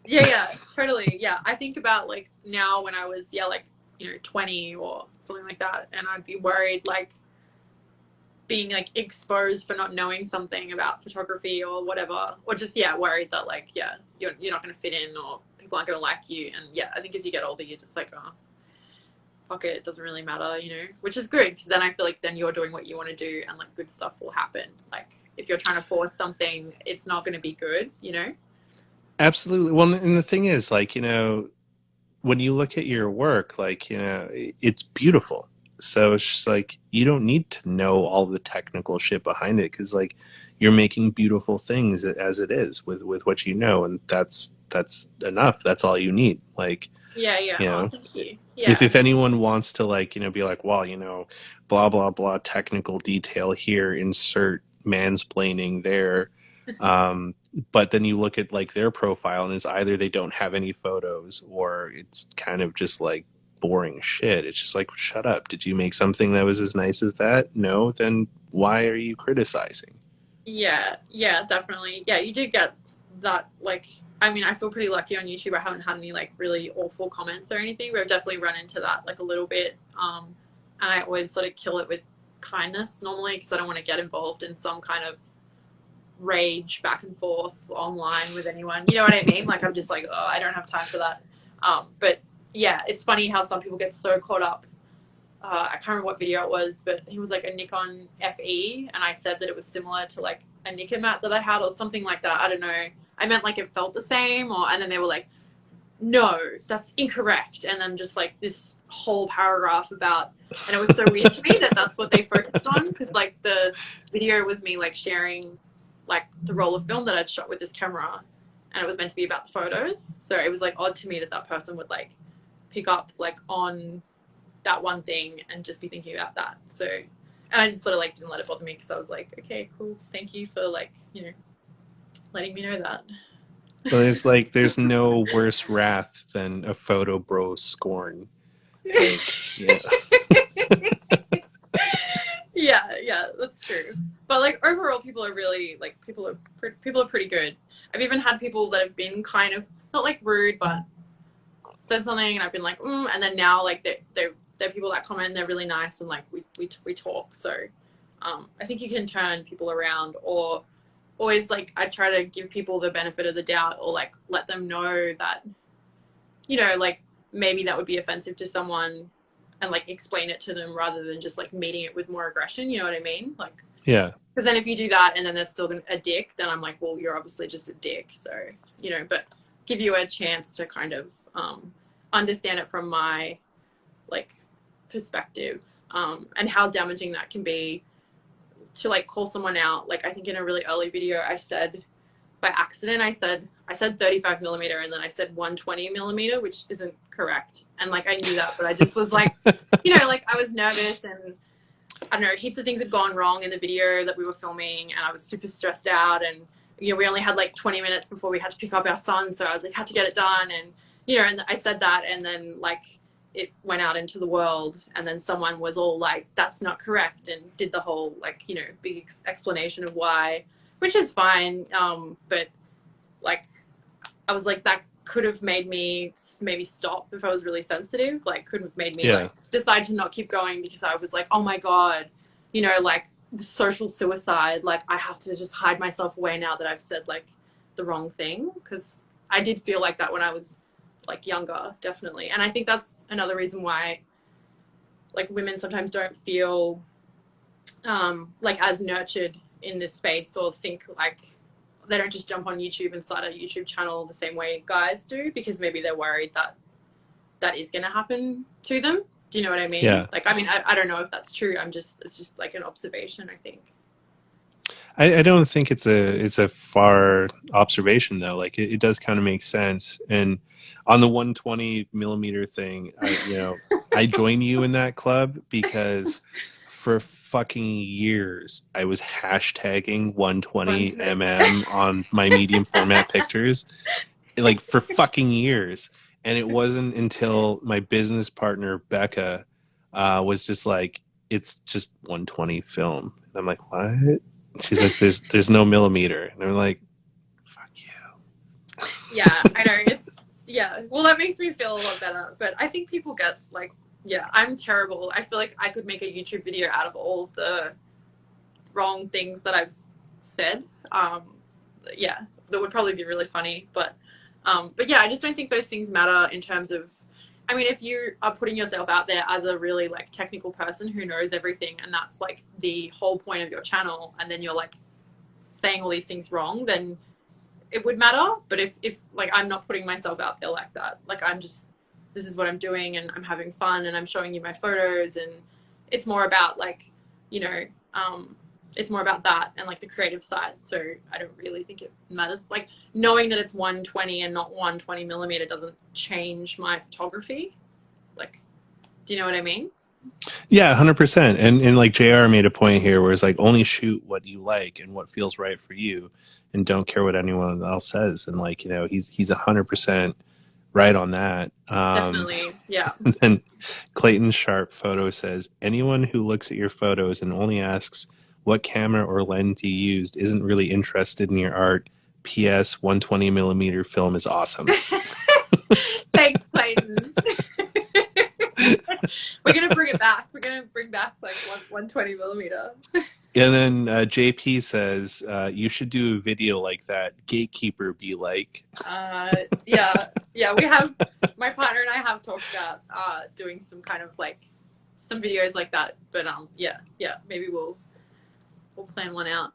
yeah, totally. Yeah, I think about like now when I was, like 20 or something like that, and I'd be worried like being like exposed for not knowing something about photography or whatever, or just worried that like you're not going to fit in, or people aren't going to like you. And yeah, I think as you get older you're just like, oh fuck it, it doesn't really matter, which is good, because then I feel like then you're doing what you want to do, and like good stuff will happen. Like if you're trying to force something, it's not going to be good. Absolutely. Well, and the thing is, like, when you look at your work, like, it's beautiful. So it's just like, you don't need to know all the technical shit behind it, because like you're making beautiful things as it is with what you know, and that's enough. That's all you need. Like, Yeah, you oh know, thank you. if Yeah, anyone wants to, like, be like, well, blah blah blah technical detail here, insert mansplaining there, um, but then you look at like their profile, and it's either they don't have any photos, or it's kind of just like boring shit. It's just like, shut up. Did you make something that was as nice as that? No, then why are you criticizing? yeah, definitely. Yeah, you do get that. Like, I mean, I feel pretty lucky on YouTube. I haven't had any like really awful comments or anything, but I've definitely run into that like a little bit. And I always sort of kill it with kindness normally, because I don't want to get involved in some kind of rage back and forth online with anyone. You know what I mean? Like, I'm just like, oh, I don't have time for that. But yeah, it's funny how some people get so caught up. I can't remember what video it was, but he was like a Nikon FE, and I said that it was similar to like a Nickelback that I had, or something like that. I don't know. I meant like it felt the same, and then they were like, no, that's incorrect. And then just like this whole paragraph about, and it was so weird to me that that's what they focused on, because like the video was me like sharing like the roll of film that I'd shot with this camera, and it was meant to be about the photos. So it was like odd to me that that person would like pick up like on that one thing and just be thinking about that. So, and I just sort of like didn't let it bother me, because I was like, okay, cool, thank you for like letting me know that. Well, there's no worse wrath than a photo bro scorn. Like, yeah. Yeah, that's true. But like overall, people are really like people are pretty good. I've even had people that have been kind of not like rude, but said something and I've been like, and then now like they're people that comment and they're really nice and like we talk. So I think you can turn people around, or always like I try to give people the benefit of the doubt, or like let them know that, you know, like maybe that would be offensive to someone, and like explain it to them rather than just like meeting it with more aggression. You know what I mean? Like, Yeah. because then if you do that and then they're still a dick, then I'm like, well, you're obviously just a dick. So, you know, but give you a chance to kind of understand it from my like perspective, and how damaging that can be to like call someone out. Like I think in a really early video I said by accident, I said 35 millimeter and then I said 120 millimeter, which isn't correct. And like I knew that, but I just was like, you know, like I was nervous and I don't know, heaps of things had gone wrong in the video that we were filming and I was super stressed out, and you know, we only had like 20 minutes before we had to pick up our son, so I was like, had to get it done. And you know, and I said that, and then like it went out into the world, and then someone was all like, that's not correct, and did the whole like, you know, big explanation of why, which is fine, but like I was like, that could have made me maybe stop if I was really sensitive. Like could have made me like decide to not keep going, because I was like, oh my god, you know, like social suicide, like I have to just hide myself away now that I've said like the wrong thing. Because I did feel like that when I was like younger, definitely. And I think that's another reason why like women sometimes don't feel like as nurtured in this space, or think like they don't just jump on YouTube and start a YouTube channel the same way guys do, because maybe they're worried that that is going to happen to them. Do you know what I mean? Yeah. Like, I mean, I don't know if that's true. It's just like an observation, I think. I don't think it's a far observation though. Like it does kind of make sense. And on the 120 millimeter thing, I join you in that club because for fucking years I was hashtagging 120 mm on my medium format pictures, like for fucking years. And it wasn't until my business partner Becca was just like, it's just 120 film. And I'm like, what? She's like, there's no millimeter. And I'm like, fuck you. Yeah, I know. Well, that makes me feel a lot better. But I think people get like, yeah, I'm terrible. I feel like I could make a YouTube video out of all the wrong things that I've said. Yeah, that would probably be really funny. But yeah, I just don't think those things matter in terms of, I mean, if you are putting yourself out there as a really like technical person who knows everything, and that's like the whole point of your channel, and then you're like saying all these things wrong, then it would matter. But if like I'm not putting myself out there like that, like I'm just, this is what I'm doing and I'm having fun and I'm showing you my photos, and it's more about like, you know, it's more about that and like the creative side. So I don't really think it matters. Like knowing that it's 120 and not 120 millimeter doesn't change my photography. Like, do you know what I mean? Yeah, 100%. And like JR made a point here where it's like, only shoot what you like and what feels right for you, and don't care what anyone else says. And like, you know, he's 100% right on that. Definitely. Yeah. And then Clayton Sharp Photo says, anyone who looks at your photos and only asks what camera or lens you used isn't really interested in your art. P.S. 120 millimeter film is awesome. Thanks, Clayton. We're gonna bring it back. We're gonna bring back like 120 millimeter. And then JP says, you should do a video like that. Gatekeeper be like. Yeah. We have, my partner and I have talked about doing some kind of like some videos like that. But yeah, maybe we'll plan one out.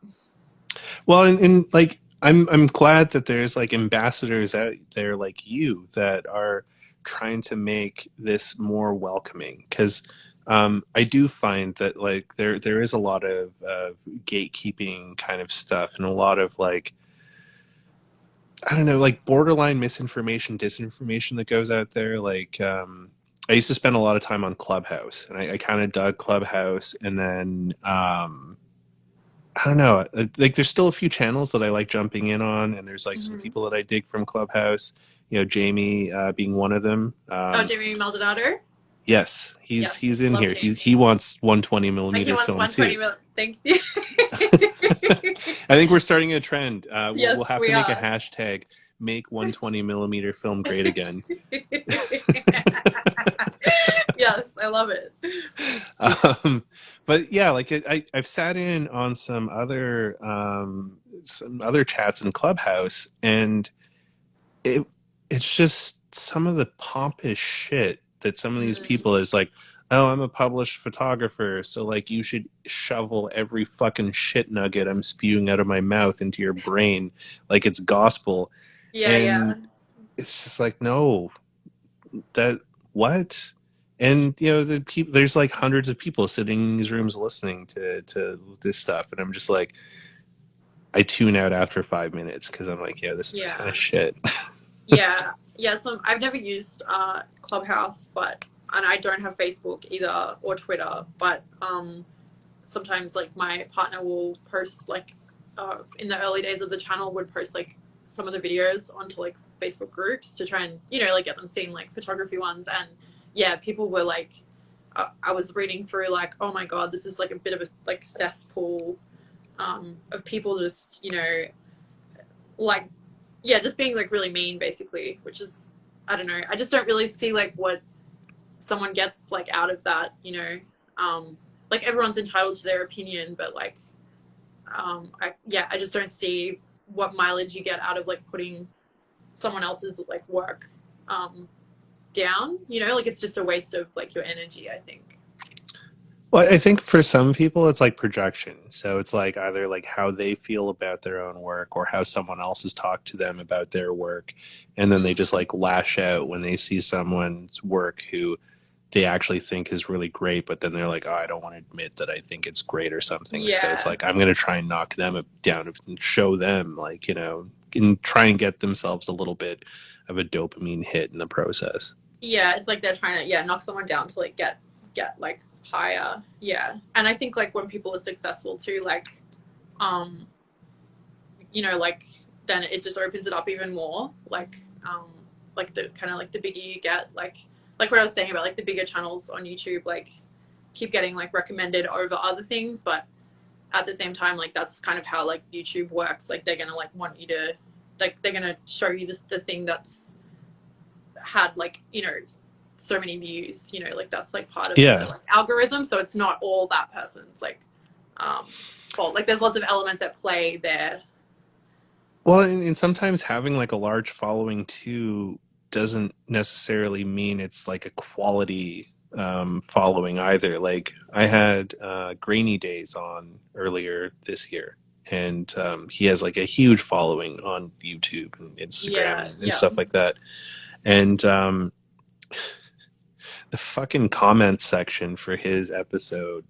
Well, and like I'm glad that there's like ambassadors out there like you that are trying to make this more welcoming, because I do find that like there is a lot of gatekeeping kind of stuff, and a lot of like, I don't know, like borderline misinformation, disinformation that goes out there. Like I used to spend a lot of time on Clubhouse, and I kind of dug Clubhouse, and then I don't know, like there's still a few channels that I like jumping in on, and there's like some people that I dig from Clubhouse, you know, Jamie being one of them. Jamie Maldonado? Yes, he's in here. He wants 120 millimeter like film too. Thank you. I think we're starting a trend. Yes, we'll have to make a hashtag make 120mm film great again. Yes, I love it. But yeah, like I've sat in on some other chats in Clubhouse, and it it's just some of the pompous shit that some of these Mm, people is like, oh, I'm a published photographer, so like you should shovel every fucking shit nugget I'm spewing out of my mouth into your brain like it's gospel. yeah, yeah. And it's just like, no, that what? And you know, the people, there's like hundreds of people sitting in these rooms listening to this stuff, and I'm just like, I tune out after 5 minutes because I'm like, yeah, this is kind Yeah. of shit. Yeah, yeah. So I've never used Clubhouse, but and I don't have Facebook either or Twitter. But sometimes like my partner will post like in the early days of the channel would post like some of the videos onto like Facebook groups to try and like get them seeing like photography ones. And yeah, people were like, I was reading through like, oh my god, this is like a bit of a like cesspool of people just like yeah, just being like really mean basically, which is I don't know. I just don't really see like what someone gets like out of that, like everyone's entitled to their opinion, but like I just don't see what mileage you get out of like putting someone else's like work down, like it's just a waste of like your energy, I think. Well, I think for some people it's like projection. So it's like either like how they feel about their own work or how someone else has talked to them about their work. And then they just like lash out when they see someone's work who they actually think is really great, but then they're like, oh, I don't want to admit that I think it's great or something. So it's Yeah, like, I'm going to try and knock them down and show them, like, and try and get themselves a little bit of a dopamine hit in the process. yeah, it's like they're trying to knock someone down to like get like higher. Yeah, and I think like when people are successful too, um like then it just opens it up even more, like the kind of like the bigger you get, like what I was saying about like the bigger channels on YouTube like keep getting like recommended over other things, but at the same time like that's kind of how like YouTube works. Like they're gonna like want you to like they're gonna show you the thing that's had like so many views, like that's like part of the Yeah. like, algorithm, so it's not all that person's like fault. Like there's lots of elements at play there. Well, and sometimes having like a large following too doesn't necessarily mean it's like a quality following either. Like I had Grainy Days on earlier this year, and he has like a huge following on YouTube and Instagram Yeah, and yeah. stuff like that. And the fucking comments section for his episode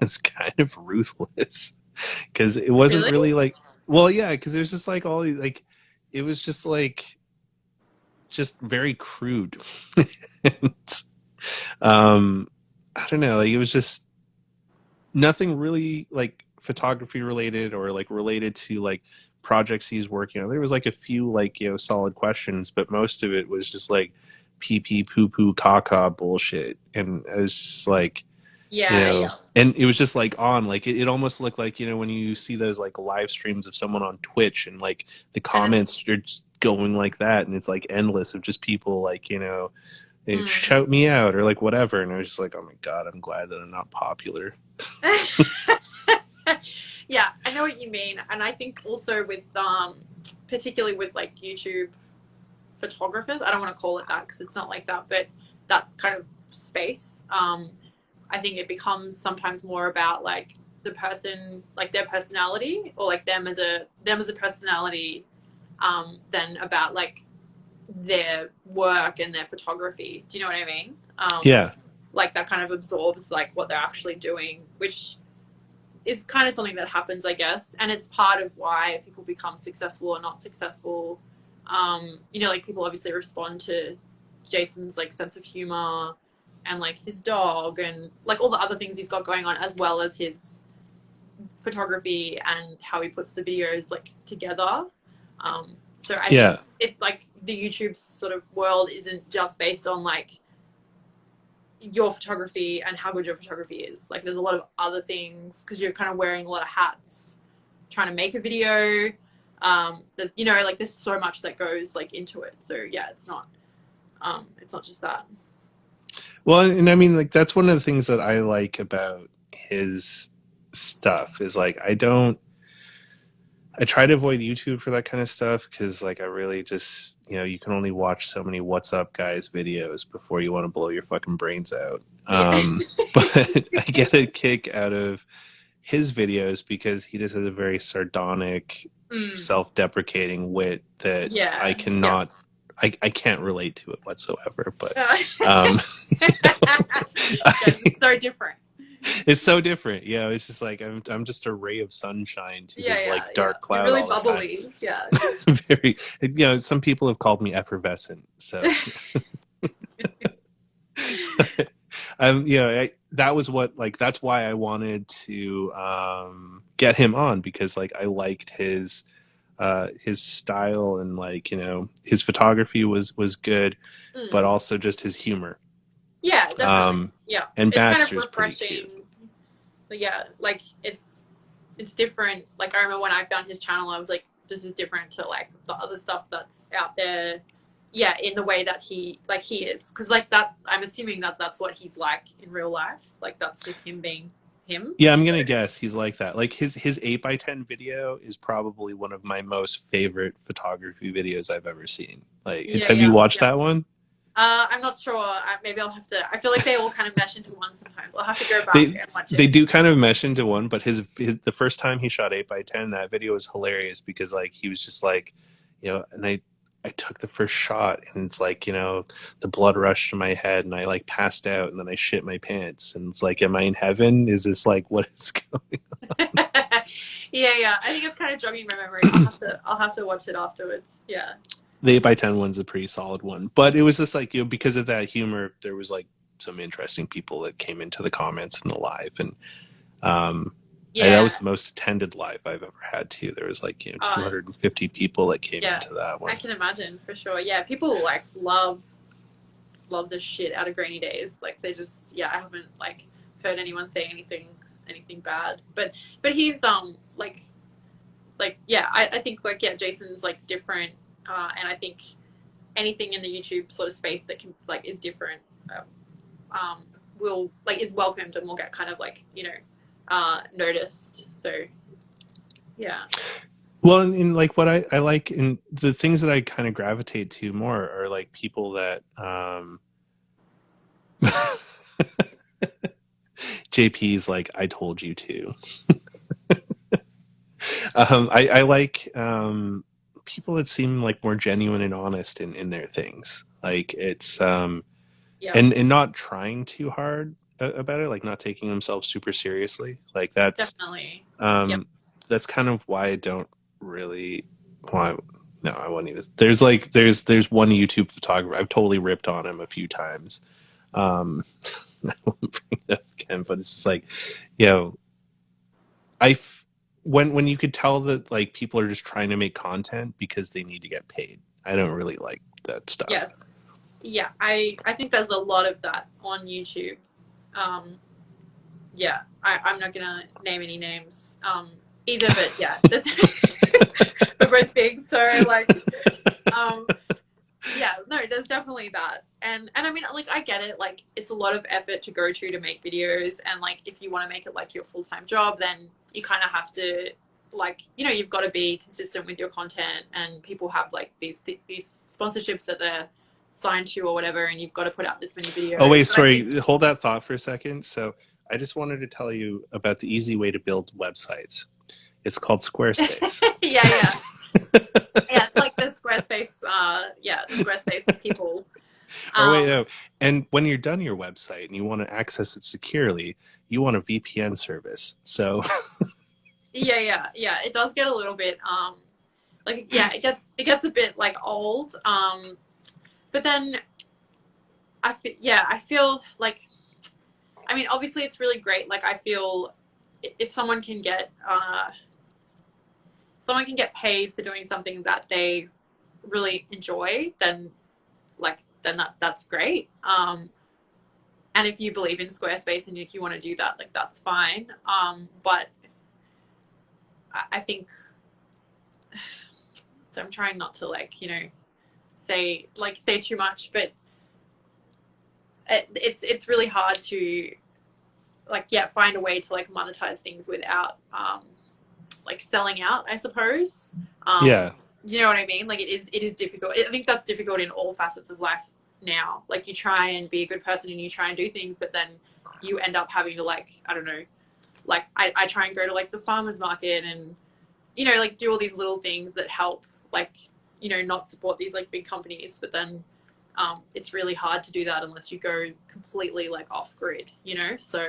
was kind of ruthless because it wasn't Really? really like, well, yeah, because there's just like all these like, it was just like just very crude. And, I don't know, like it was just nothing really like photography related or like related to like projects he's working on. There was like a few like solid questions, but most of it was just like pee pee poo poo caca bullshit, and I was just like, Yeah, yeah. and it was just like on like it almost looked like when you see those like live streams of someone on Twitch and like the And it's comments are just going like that, and it's like endless of just people like mm. shout me out or like whatever, and I was just like, oh my god, I'm glad that I'm not popular. Yeah, I know what you mean. And I think also with particularly with like YouTube photographers, I don't want to call it that because it's not like that, but that's kind of space. I think it becomes sometimes more about like the person, like their personality, or like them as a personality, than about like their work and their photography. Do you know what I mean? Yeah. Like that kind of absorbs like what they're actually doing, which is kind of something that happens, I guess, and it's part of why people become successful or not successful. Like people obviously respond to Jason's like sense of humor and like his dog and like all the other things he's got going on, as well as his photography and how he puts the videos like together. So I think Yeah. it like the YouTube sort of world isn't just based on like your photography and how good your photography is. Like there's a lot of other things because you're kind of wearing a lot of hats trying to make a video. There's, you know, like there's so much that goes like into it. So yeah, it's not just that. Well, and I mean, like that's one of the things that I like about his stuff is like I try to avoid YouTube for that kind of stuff because like I really just you can only watch so many "What's Up Guys" videos before you want to blow your fucking brains out. Yeah. But I get a kick out of his videos because he just has a very sardonic, self-deprecating wit that I Yeah. Yeah. cannot. I can't relate to it whatsoever, but Yes, it's so different. it's so different. It's just like I'm just a ray of sunshine to Yeah, his yeah, like yeah. dark You're cloud really all the time. bubbly. Yeah. Very, some people have called me effervescent. So, that was what like that's why I wanted to get him on because like I liked his style and like his photography was good, but also just his humor. Yeah, definitely. Yeah, And it's kind of Baxter's pretty cute. refreshing. But yeah, like it's different. Like I remember when I found his channel, I was like, this is different to like the other stuff that's out there. Yeah, in the way that he is, because like that, I'm assuming that that's what he's like in real life. Like that's just him being him. Yeah, I'm So gonna guess he's like that. Like his 8x10 video is probably one of my most favorite photography videos I've ever seen. Like, yeah, have you yeah, watched yeah. that one? I'm not sure. Maybe I'll have to. I feel like they all kind of mesh into one sometimes. I'll have to go back They and watch they it. do kind of mesh into one, but the first time he shot 8x10, that video was hilarious because like he was just like, and I took the first shot and it's like the blood rushed to my head and I like passed out and then I shit my pants and it's like, am I in heaven? Is this like what is going? Yeah, yeah. I think it's kind of jogging my memory. I'll have to watch it afterwards. Yeah. The 8x10 one's a pretty solid one, but it was just like because of that humor, there was like some interesting people that came into the comments in the live, and that was the most attended live I've ever had too. There was like 250 people that came into that one. I can imagine for sure. Yeah, people like love the shit out of Grainy Days. Like they just I haven't like heard anyone say anything bad. But he's I think like Jason's like different, and I think anything in the YouTube sort of space that can like is different will like is welcomed and will get kind of like noticed. So yeah. Well, and like what I like and the things that I kind of gravitate to more are like people that JP's like I told you to. I like people that seem like more genuine and honest in their things. Like it's and not trying too hard about it, like not taking themselves super seriously. Like that's definitely that's kind of why I don't really. Well, no, I won't even. There's one YouTube photographer I've totally ripped on him a few times. I won't bring it up again, but it's just like, when you could tell that like people are just trying to make content because they need to get paid. I don't really like that stuff. Yes. Yeah, I think there's a lot of that on YouTube. I'm not gonna name any names either, but yeah, we're both big, so like, no, there's definitely that, and I mean, like, I get it, like, it's a lot of effort to go to make videos, and like, if you want to make it like your full-time job, then you kind of have to, like, you've got to be consistent with your content, and people have like these sponsorships that they're signed to or whatever, and you've got to put out this many videos. Oh wait, sorry, hold that thought for a second. So I just wanted to tell you about the easy way to build websites. It's called Squarespace. Yeah, it's like the Squarespace, the Squarespace people. And when you're done your website and you want to access it securely, you want a VPN service. So yeah, it does get a little bit it gets a bit like old, but then I feel like, I mean, obviously it's really great. Like, I feel if someone can get paid for doing something that they really enjoy, then that's great. And if you believe in Squarespace and if you want to do that, like, that's fine. But I think So I'm trying not to like, say too much, but it's really hard to like, yeah, find a way to like monetize things without like selling out, I suppose. um Yeah. you know what I mean? Like it is difficult. I think that's difficult in all facets of life now. Like you try and be a good person and you try and do things, but then you end up having to like, I don't know, like I try and go to like the farmers market and like do all these little things that help, like not support these like big companies, but then it's really hard to do that unless you go completely like off grid, so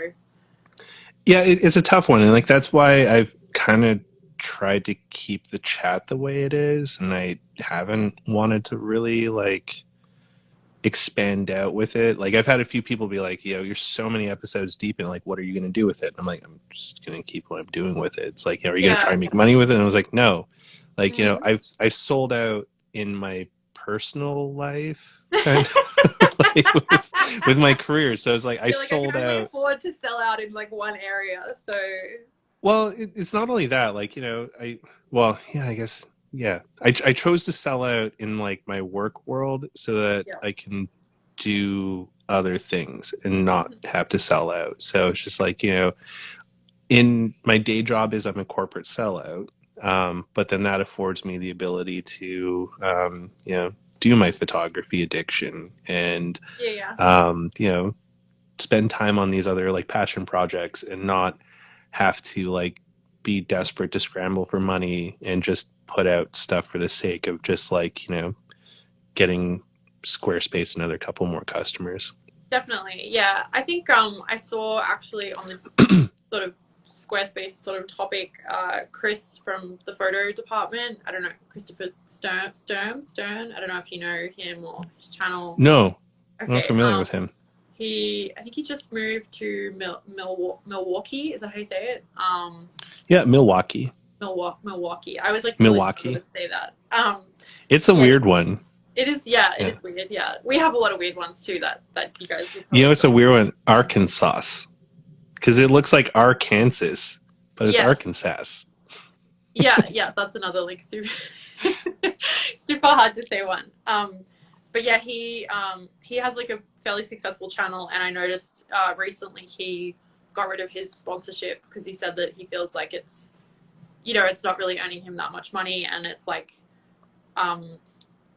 Yeah, it's a tough one, and like that's why I've kind of tried to keep the chat the way it is, and I haven't wanted to really like expand out with it. Like I've had a few people be like, you're so many episodes deep, and like, what are you going to do with it?" And I'm like, I'm just going to keep what I'm doing with it. It's like, are you going to try yeah. and make money with it? And I was like, no. Like, Mm. I've sold out in my personal life, kind of like with my career. So it's like I You're like, I can sold only out. afford to sell out in like one area, so Well, it's not only that. Like, well, yeah, I guess, yeah. I chose to sell out in like my work world so that yeah. I can do other things and not have to sell out. So it's just like, in my day job is I'm a corporate sellout, but then that affords me the ability to, do my photography addiction and, Yeah, yeah. um, you know, spend time on these other like passion projects and not have to like be desperate to scramble for money and just put out stuff for the sake of just like, getting Squarespace another couple more customers. Definitely. Yeah. I think I saw actually on this sort of Squarespace sort of topic, Chris from the photo department. I don't know, Christopher Stern. I don't know if you know him or his channel. No, I'm not Okay. familiar with him. I think he just moved to Milwaukee. Is that how you say it? Yeah, Milwaukee. Milwaukee. I was like really struggle Milwaukee. to say that. It's a Yeah, weird one. it is. Yeah, it Yeah. is weird. Yeah, we have a lot of weird ones too that you guys would You probably know, it's a struggle. weird one. Arkansas. Because it looks like Arkansas, but it's Yes. Arkansas. Yeah. That's another like super super hard to say one. But yeah, he has like a fairly successful channel, and I noticed recently he got rid of his sponsorship because he said that he feels like it's not really earning him that much money, and it's like um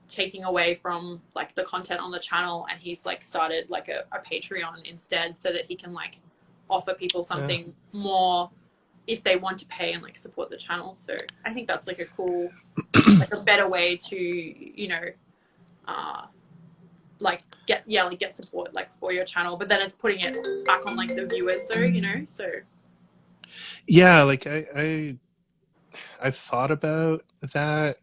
taking away from like the content on the channel, and he's like started like a Patreon instead so that he can like offer people Yeah. something more if they want to pay and like support the channel. So I think that's like a cool, like a better way to uh like get support like for your channel, but then it's putting it back on like the viewers though, so Yeah, like I've thought about that,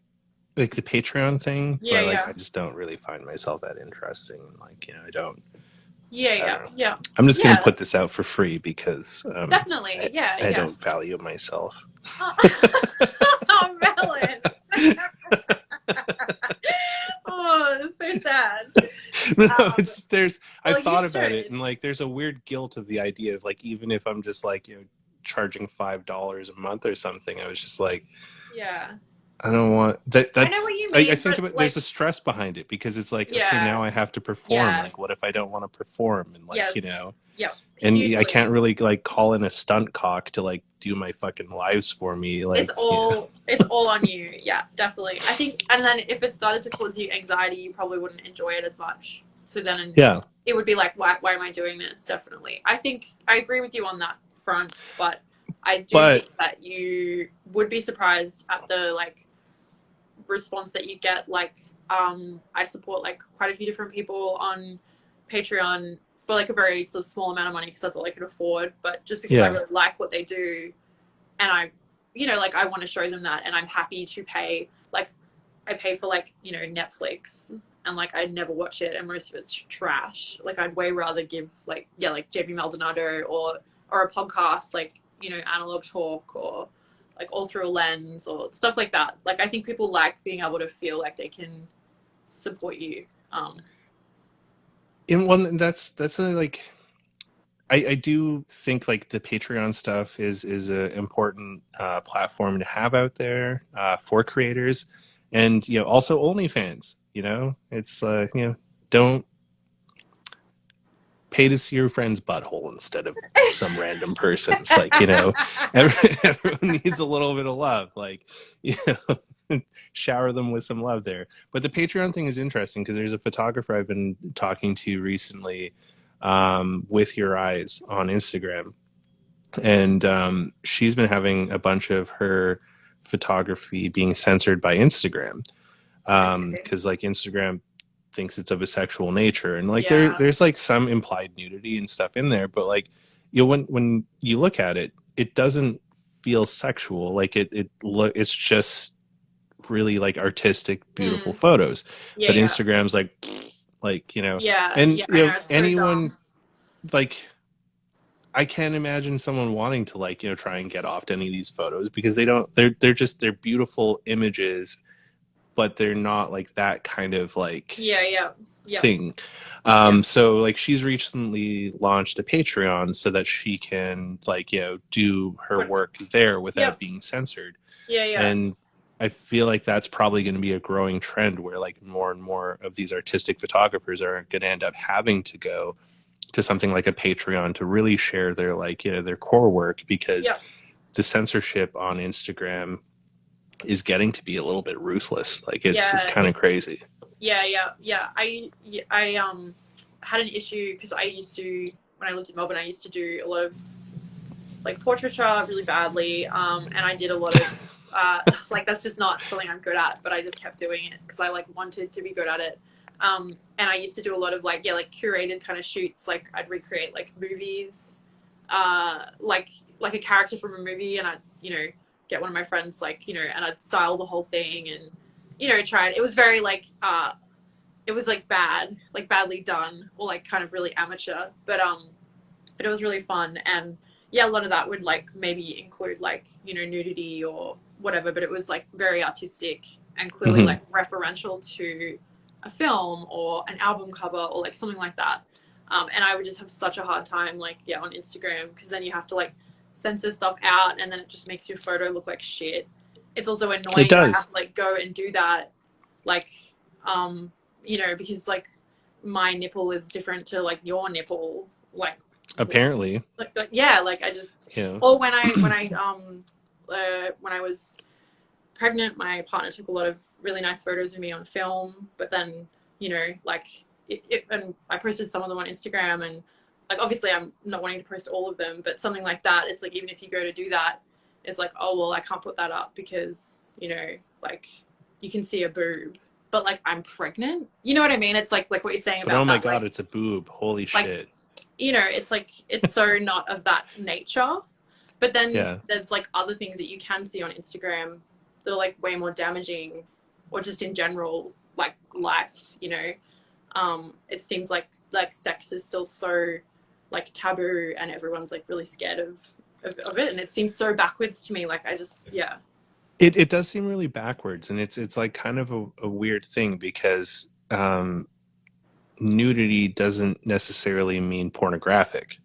like the Patreon thing, yeah, but like yeah, I just don't really find myself that interesting. Like, yeah, I don't yeah, know. yeah, I'm just gonna yeah, put this out for free because definitely, yeah, I yeah. don't value myself. Oh, Melon. Oh, that's so sad. No, Um, I've well, you thought about it, should. and like there's a weird guilt of the idea of like, even if I'm just like, charging $5 a month or something, I was just like, Yeah. I don't want I that. know what you I mean, think but about, there's like, a stress behind it because it's like, okay, yeah, now I have to perform. yeah, Like, what if I don't want to perform? And like, yes, yep, and I hugely. can't really like call in a stunt cock to like do my fucking lives for me. It's Like, all on you. Yeah, definitely. I think, and then if it started to cause you anxiety, you probably wouldn't enjoy it as much. So then yeah, it would be like, why am I doing this? Definitely. I think I agree with you on that front, but I do but think that you would be surprised at the like response that you get. Like, I support like quite a few different people on Patreon for like a very sort of small amount of money because that's all I can afford. But just because I yeah, really like what they do, and like I want to show them that, and I'm happy to pay. Like, I pay for like Netflix, and like I never watch it, and most of it's trash. Like, I'd way rather give like like JB Maldonado or a podcast like Analog Talk or like All Through a Lens or stuff like that. Like, I think people like being able to feel like they can support you. in one that's a like. I do think like the Patreon stuff is an important platform to have out there for creators, And also OnlyFans. It's don't pay to see your friend's butthole instead of some random person's. Like, everyone needs a little bit of love. Like, shower them with some love there. But the Patreon thing is interesting because there's a photographer I've been talking to recently, with Your Eyes on Instagram. And she's been having a bunch of her photography being censored by Instagram, Okay. because like Instagram thinks it's of a sexual nature, and like Yeah. there's like some implied nudity and stuff in there, but like when you look at it, it doesn't feel sexual. Like it's just really like artistic, beautiful Mm. photos. Yeah, But yeah. Instagram's like Yeah, and yeah, I know, it's so anyone, dumb. like, I can't imagine someone wanting to like try and get off to any of these photos because they're beautiful images, but they're not like that kind of like Yeah, yeah, yep, thing. yeah. So like she's recently launched a Patreon so that she can like do her What? work there without Yep. being censored. Yeah, yeah. And I feel like that's probably going to be a growing trend where like more and more of these artistic photographers are going to end up having to go to something like a Patreon to really share their like their core work, because Yep. the censorship on Instagram is getting to be a little bit ruthless. Like it's Yeah, kind of crazy. yeah, yeah, yeah. I had an issue because I used to, when I lived in Melbourne, I used to do a lot of like portraiture really badly, and I did a lot of like that's just not something I'm good at, but I just kept doing it because I like wanted to be good at it. And I used to do a lot of like curated kind of shoots. Like I'd recreate like movies, like a character from a movie, and I'd get one of my friends like and I'd style the whole thing and try it. It was very like it was like bad, like badly done, or like kind of really amateur, but it was really fun. And yeah, a lot of that would like maybe include like nudity or whatever, but it was like very artistic and clearly Mm-hmm. like referential to a film or an album cover or like something like that. And I would just have such a hard time like on Instagram, because then you have to like censor stuff out, and then it just makes your photo look like shit. It's also It annoying that I does. have to like go and do that, like because like my nipple is different to like your nipple, like Apparently, yeah, like I just, yeah. or when I was pregnant, my partner took a lot of really nice photos of me on film, but then like and I posted some of them on Instagram, and like obviously I'm not wanting to post all of them, but something like that, it's like even if you go to do that, it's like, oh well, I can't put that up because like you can see a boob, but like I'm pregnant, you know what I mean? It's like what you're saying But oh about my that, god, like it's a boob. Holy like shit. it's like it's so not of that nature. But then Yeah. there's like other things that you can see on Instagram that are like way more damaging, or just in general like life. It seems like sex is still so like taboo, and everyone's like really scared of it, and it seems so backwards to me. Like I just It does seem really backwards, and it's like kind of a weird thing because nudity doesn't necessarily mean pornographic.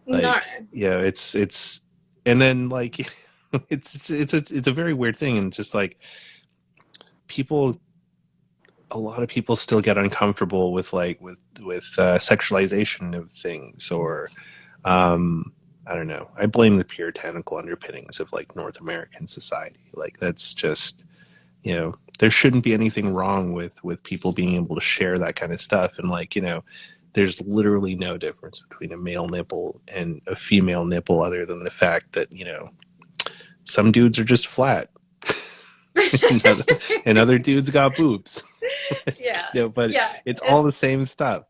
no. Like, it's and then like it's a very weird thing, and just like people, a lot of people still get uncomfortable with like with sexualization of things, or I don't know. I blame the puritanical underpinnings of like North American society. Like that's just there shouldn't be anything wrong with people being able to share that kind of stuff, and like there's literally no difference between a male nipple and a female nipple other than the fact that some dudes are just flat and other dudes got boobs. Yeah, But yeah. it's all the It's same stuff.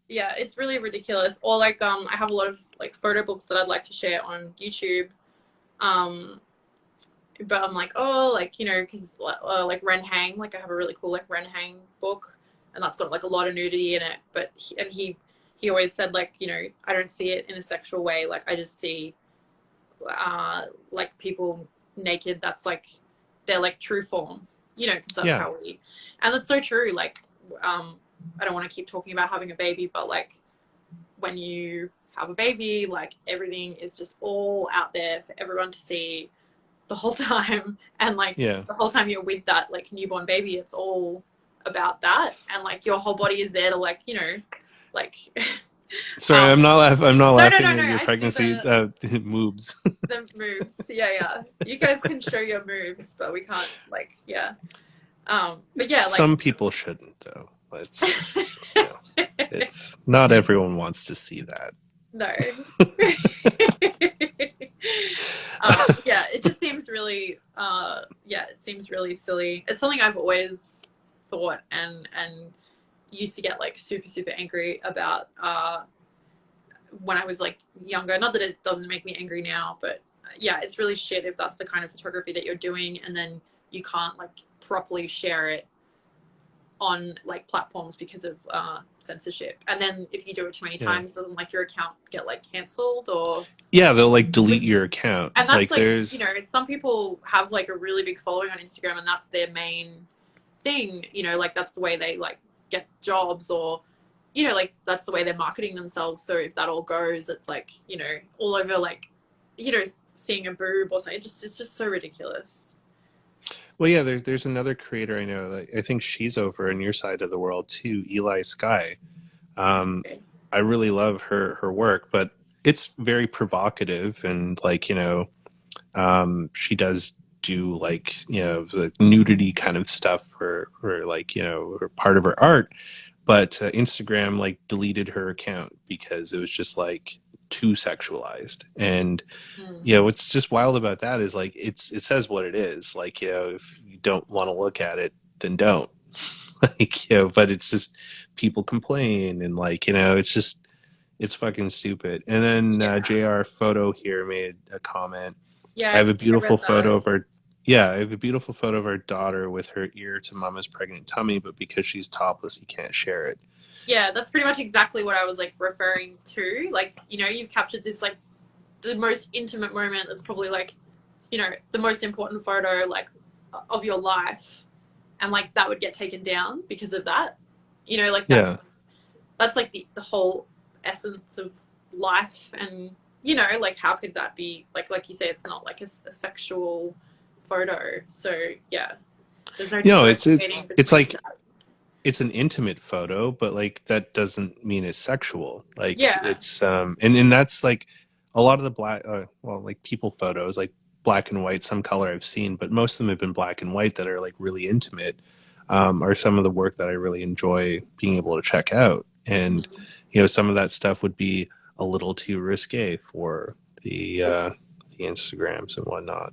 yeah, it's really ridiculous. Or like I have a lot of like photo books that I'd like to share on YouTube. Um but I'm like, oh, like because like Ren Hang, like I have a really cool like Ren Hang book, and that's got like a lot of nudity in it. But he always said like I don't see it in a sexual way. Like I just see like people naked. That's like their like true form, because that's Yeah. how and that's so true. Like I don't want to keep talking about having a baby, but like when you have a baby, like everything is just all out there for everyone to see. The the whole time, and like Yeah. the whole time you're with that like newborn baby, it's all about that, and like your whole body is there to like, you know, like Sorry, I'm not no, no, no, laughing no, at your I see pregnancy moves. the moves. Yeah, yeah. You guys can show your moves, but we can't like, yeah. But yeah, like Some people shouldn't, though. It's just, you know, it's not everyone wants to see that. no. Yeah, it just seems really yeah, it seems really silly. It's something I've always thought and used to get like super super angry about when I was like younger. Not that it doesn't make me angry now, but yeah, it's really shit if that's the kind of photography that you're doing and then you can't like properly share it on like platforms because of censorship. And then if you do it too many Yeah. times, doesn't like your account get like cancelled or Yeah, they'll like delete your account. and that's like there's you know, some people have like a really big following on Instagram and that's their main thing, you know, like that's the way they like get jobs or you know, like that's the way they're marketing themselves. So if that all goes, it's like, you know, all over like, you know, seeing a boob or something. It's just so ridiculous. Well, yeah, there's another creator I know. Like, I think she's over on your side of the world too, Eli Sky. Okay. I really love her work, but it's very provocative and like she does do like the nudity kind of stuff for like or part of her art, but Instagram like deleted her account because it was just like too sexualized. And what's just wild about that is like it says what it is. Like if you don't want to look at it, then don't. Like but it's just people complain and like it's fucking stupid. And then Yeah. JR Photo here made a comment. Yeah, I have a I beautiful read photo that. of our yeah, I have a beautiful photo of our daughter with her ear to mama's pregnant tummy, but because she's topless, he can't share it. Yeah, that's pretty much exactly what I was like referring to. Like, you know, you've captured this like the most intimate moment that's probably like, you know, the most important photo like of your life, and like that would get taken down because of that. You know, like Yeah. that's like the whole essence of life, and you know, like how could that be like you say, it's not like a sexual photo. So yeah, there's no No, differentiating it's between like that. it's an intimate photo, but like that doesn't mean it's sexual. Like Yeah, it's and that's like a lot of the black well like people photos like black and white, some color I've seen, but most of them have been black and white that are like really intimate, are some of the work that I really enjoy being able to check out. And some of that stuff would be a little too risque for the Instagrams and whatnot.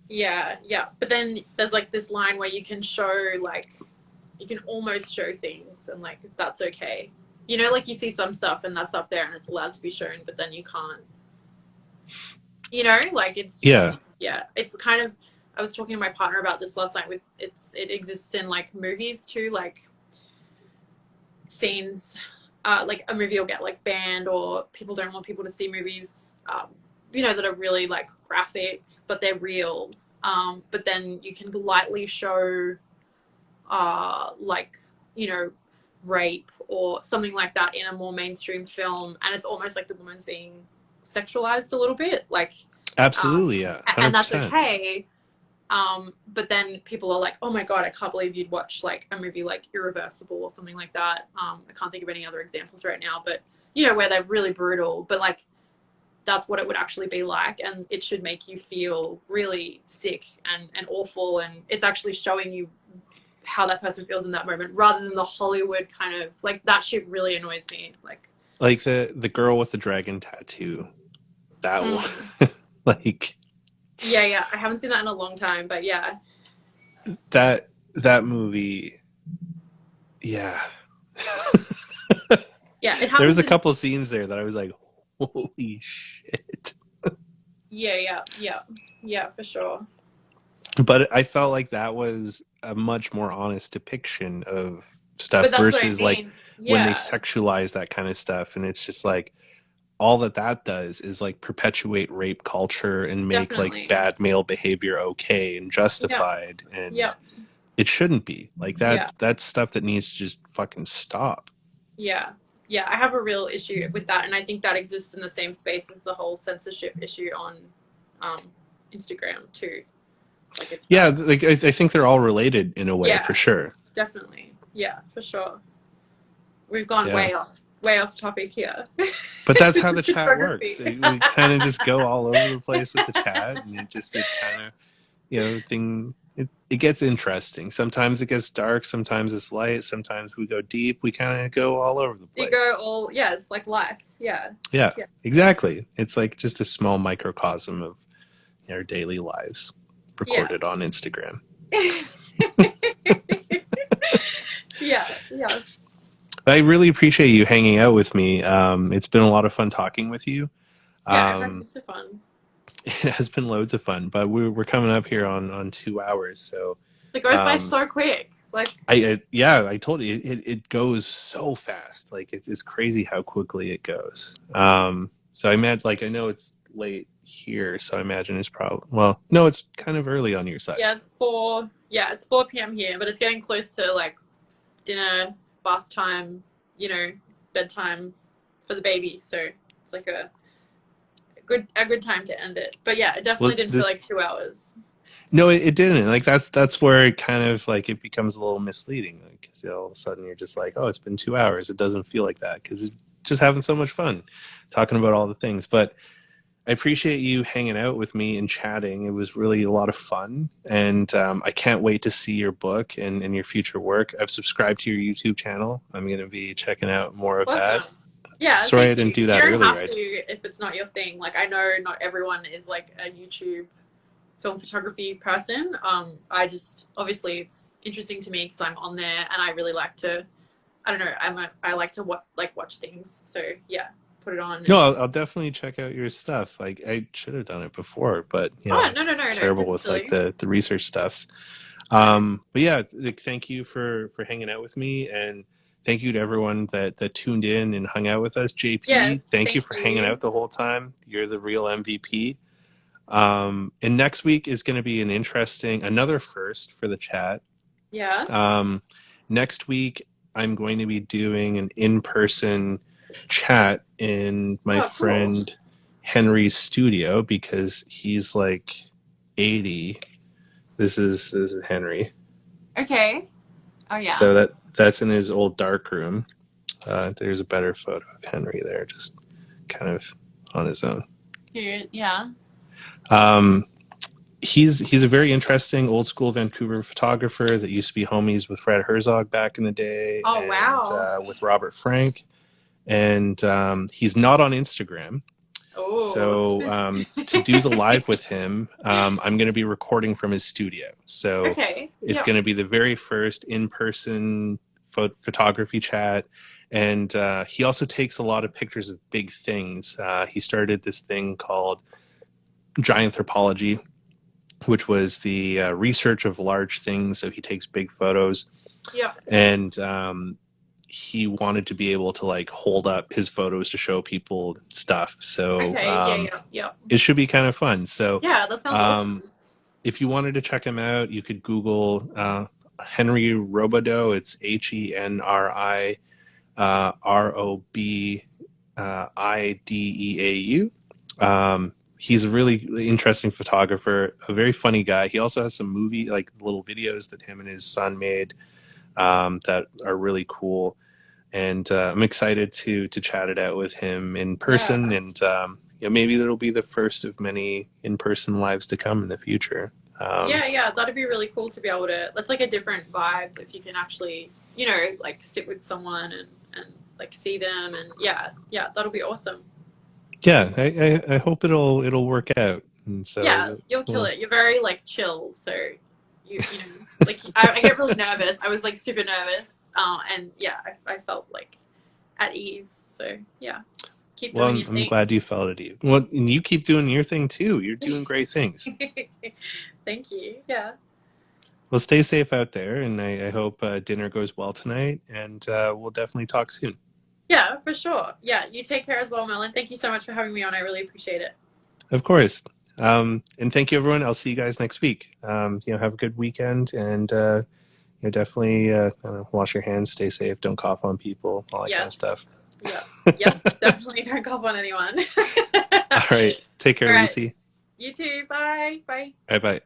yeah, yeah. But then there's like this line where you can show like you can almost show things, and like that's okay. You know, like you see some stuff and that's up there and it's allowed to be shown, but then you can't. You know, like it's Yeah. just yeah, it's kind of. I was talking to my partner about this last night. With it exists in like movies too, like scenes. Like a movie will get like banned, or people don't want people to see movies. You know, that are really like graphic, but they're real. But then you can lightly show, like you know, rape or something like that in a more mainstream film, and it's almost like the woman's being sexualized a little bit, like Absolutely, yeah. and that's 100%. okay. But then people are like, oh my god, I can't believe you'd watch like a movie like Irreversible or something like that. I can't think of any other examples right now, but you know, where they're really brutal, but like that's what it would actually be like, and it should make you feel really sick and awful, and it's actually showing you how that person feels in that moment rather than the Hollywood kind of like that shit really annoys me. Like the girl with the dragon tattoo. That Mm. one. Like Yeah, I haven't seen that in a long time, but yeah. that movie, yeah. Yeah, it There was happens a in couple scenes there that I was like, holy shit. yeah, for sure. But I felt like that was a much more honest depiction of stuff But that's what I versus like mean. when they Yeah, sexualize that kind of stuff, and it's just like all that does is like perpetuate rape culture and make like definitely. bad male behavior okay and Yeah, justified, and yeah, it shouldn't be like yeah, that. That's stuff that needs to just fucking stop. yeah, yeah. I have a real issue with that, and I think that exists in the same space as the whole censorship issue on um, Instagram too. Like it's Yeah, like I think they're all related in a way, yeah, for sure. definitely. Yeah, for sure. We've gone Yeah. way off topic here. But that's how the chat works. Photography. We kind of just go all over the place with the chat, and it kind of, it gets interesting. Sometimes it gets dark, sometimes it's light, sometimes we go deep. We kind of go all over the You place. go all yeah, it's like life. Yeah. Yeah, Yeah. exactly. It's like just a small microcosm of our daily lives recorded on Instagram. Yeah, yeah. I really appreciate you hanging out with me. It's been a lot of fun talking with you. Yeah, it has been so fun. It has been loads of fun, but we're coming up here on 2 hours, so It goes by so quick. Like I told you it goes so fast. Like it's crazy how quickly it goes. So I imagine, like, I know it's late here, so I imagine it's probably, well, no, it's kind of early on your side. yeah, it's 4 p.m. here, but it's getting close to like dinner, bath time, bedtime for the baby. So it's like a good time to end it. But yeah, it definitely didn't feel like 2 hours. No, it didn't. Like that's where it kind of like it becomes a little misleading, because all of a sudden you're just like, oh, it's been 2 hours. It doesn't feel like that because it's just having so much fun talking about all the things. But I appreciate you hanging out with me and chatting. It was really a lot of fun, and I can't wait to see your book and your future work. I've subscribed to your YouTube channel. I'm going to be checking out more of that. Yeah, sorry I didn't do that earlier. You don't have to if it's not your thing. Like, I know not everyone is like a YouTube film photography person. I just, obviously it's interesting to me because I'm on there and I really like to, I don't know, I like to watch things. So yeah, put it on. No, I'll definitely check out your stuff. Like, I should have done it before, but no, terrible with like the research stuffs. But yeah, like, thank you for hanging out with me, and thank you to everyone that tuned in and hung out with us. JP, thank you for hanging out the whole time. You're the real MVP. And next week is going to be another first for the chat. Yeah. Next week, I'm going to be doing an in-person chat in my friend Henry's studio, because he's like 80. This is Henry. Okay. Oh yeah. So that's in his old dark room. There's a better photo of Henry there, just kind of on his own. Yeah. He's a very interesting old school Vancouver photographer that used to be homies with Fred Herzog back in the day. Oh, wow. With Robert Frank. And he's not on Instagram. Oh. So to do the live with him, I'm going to be recording from his studio. So it's going to be the very first in-person photography chat. And he also takes a lot of pictures of big things. He started this thing called Gianthropology, which was the research of large things. So he takes big photos. Yeah. And he wanted to be able to like hold up his photos to show people stuff. So it should be kind of fun. So yeah, that sounds awesome. If you wanted to check him out, you could Google Henry Robideau. It's HenryRobideau. He's a really interesting photographer, a very funny guy. He also has some like little videos that him and his son made that are really cool. And I'm excited to chat it out with him in person. And maybe that'll be the first of many in-person lives to come in the future. That'd be really cool to be able to, that's like a different vibe if you can actually, like sit with someone and like see them, and that'll be awesome. Yeah, I hope it'll work out. And so you'll kill it. You're very like chill, so you know like I get really nervous. I was like super nervous, and I felt like at ease. So keep doing your thing. I'm glad you felt at ease. Well, and you keep doing your thing too. You're doing great things. Thank you. Yeah. Well, stay safe out there, and I hope dinner goes well tonight. And we'll definitely talk soon. Yeah, for sure. Yeah, you take care as well, Melon. Thank you so much for having me on. I really appreciate it. Of course. And thank you, everyone. I'll see you guys next week. Have a good weekend, and definitely wash your hands, stay safe, don't cough on people, all that kind of stuff. Yeah. Yes, definitely don't cough on anyone. All right. Take care, Lucy. You too. Bye. Bye. Bye bye.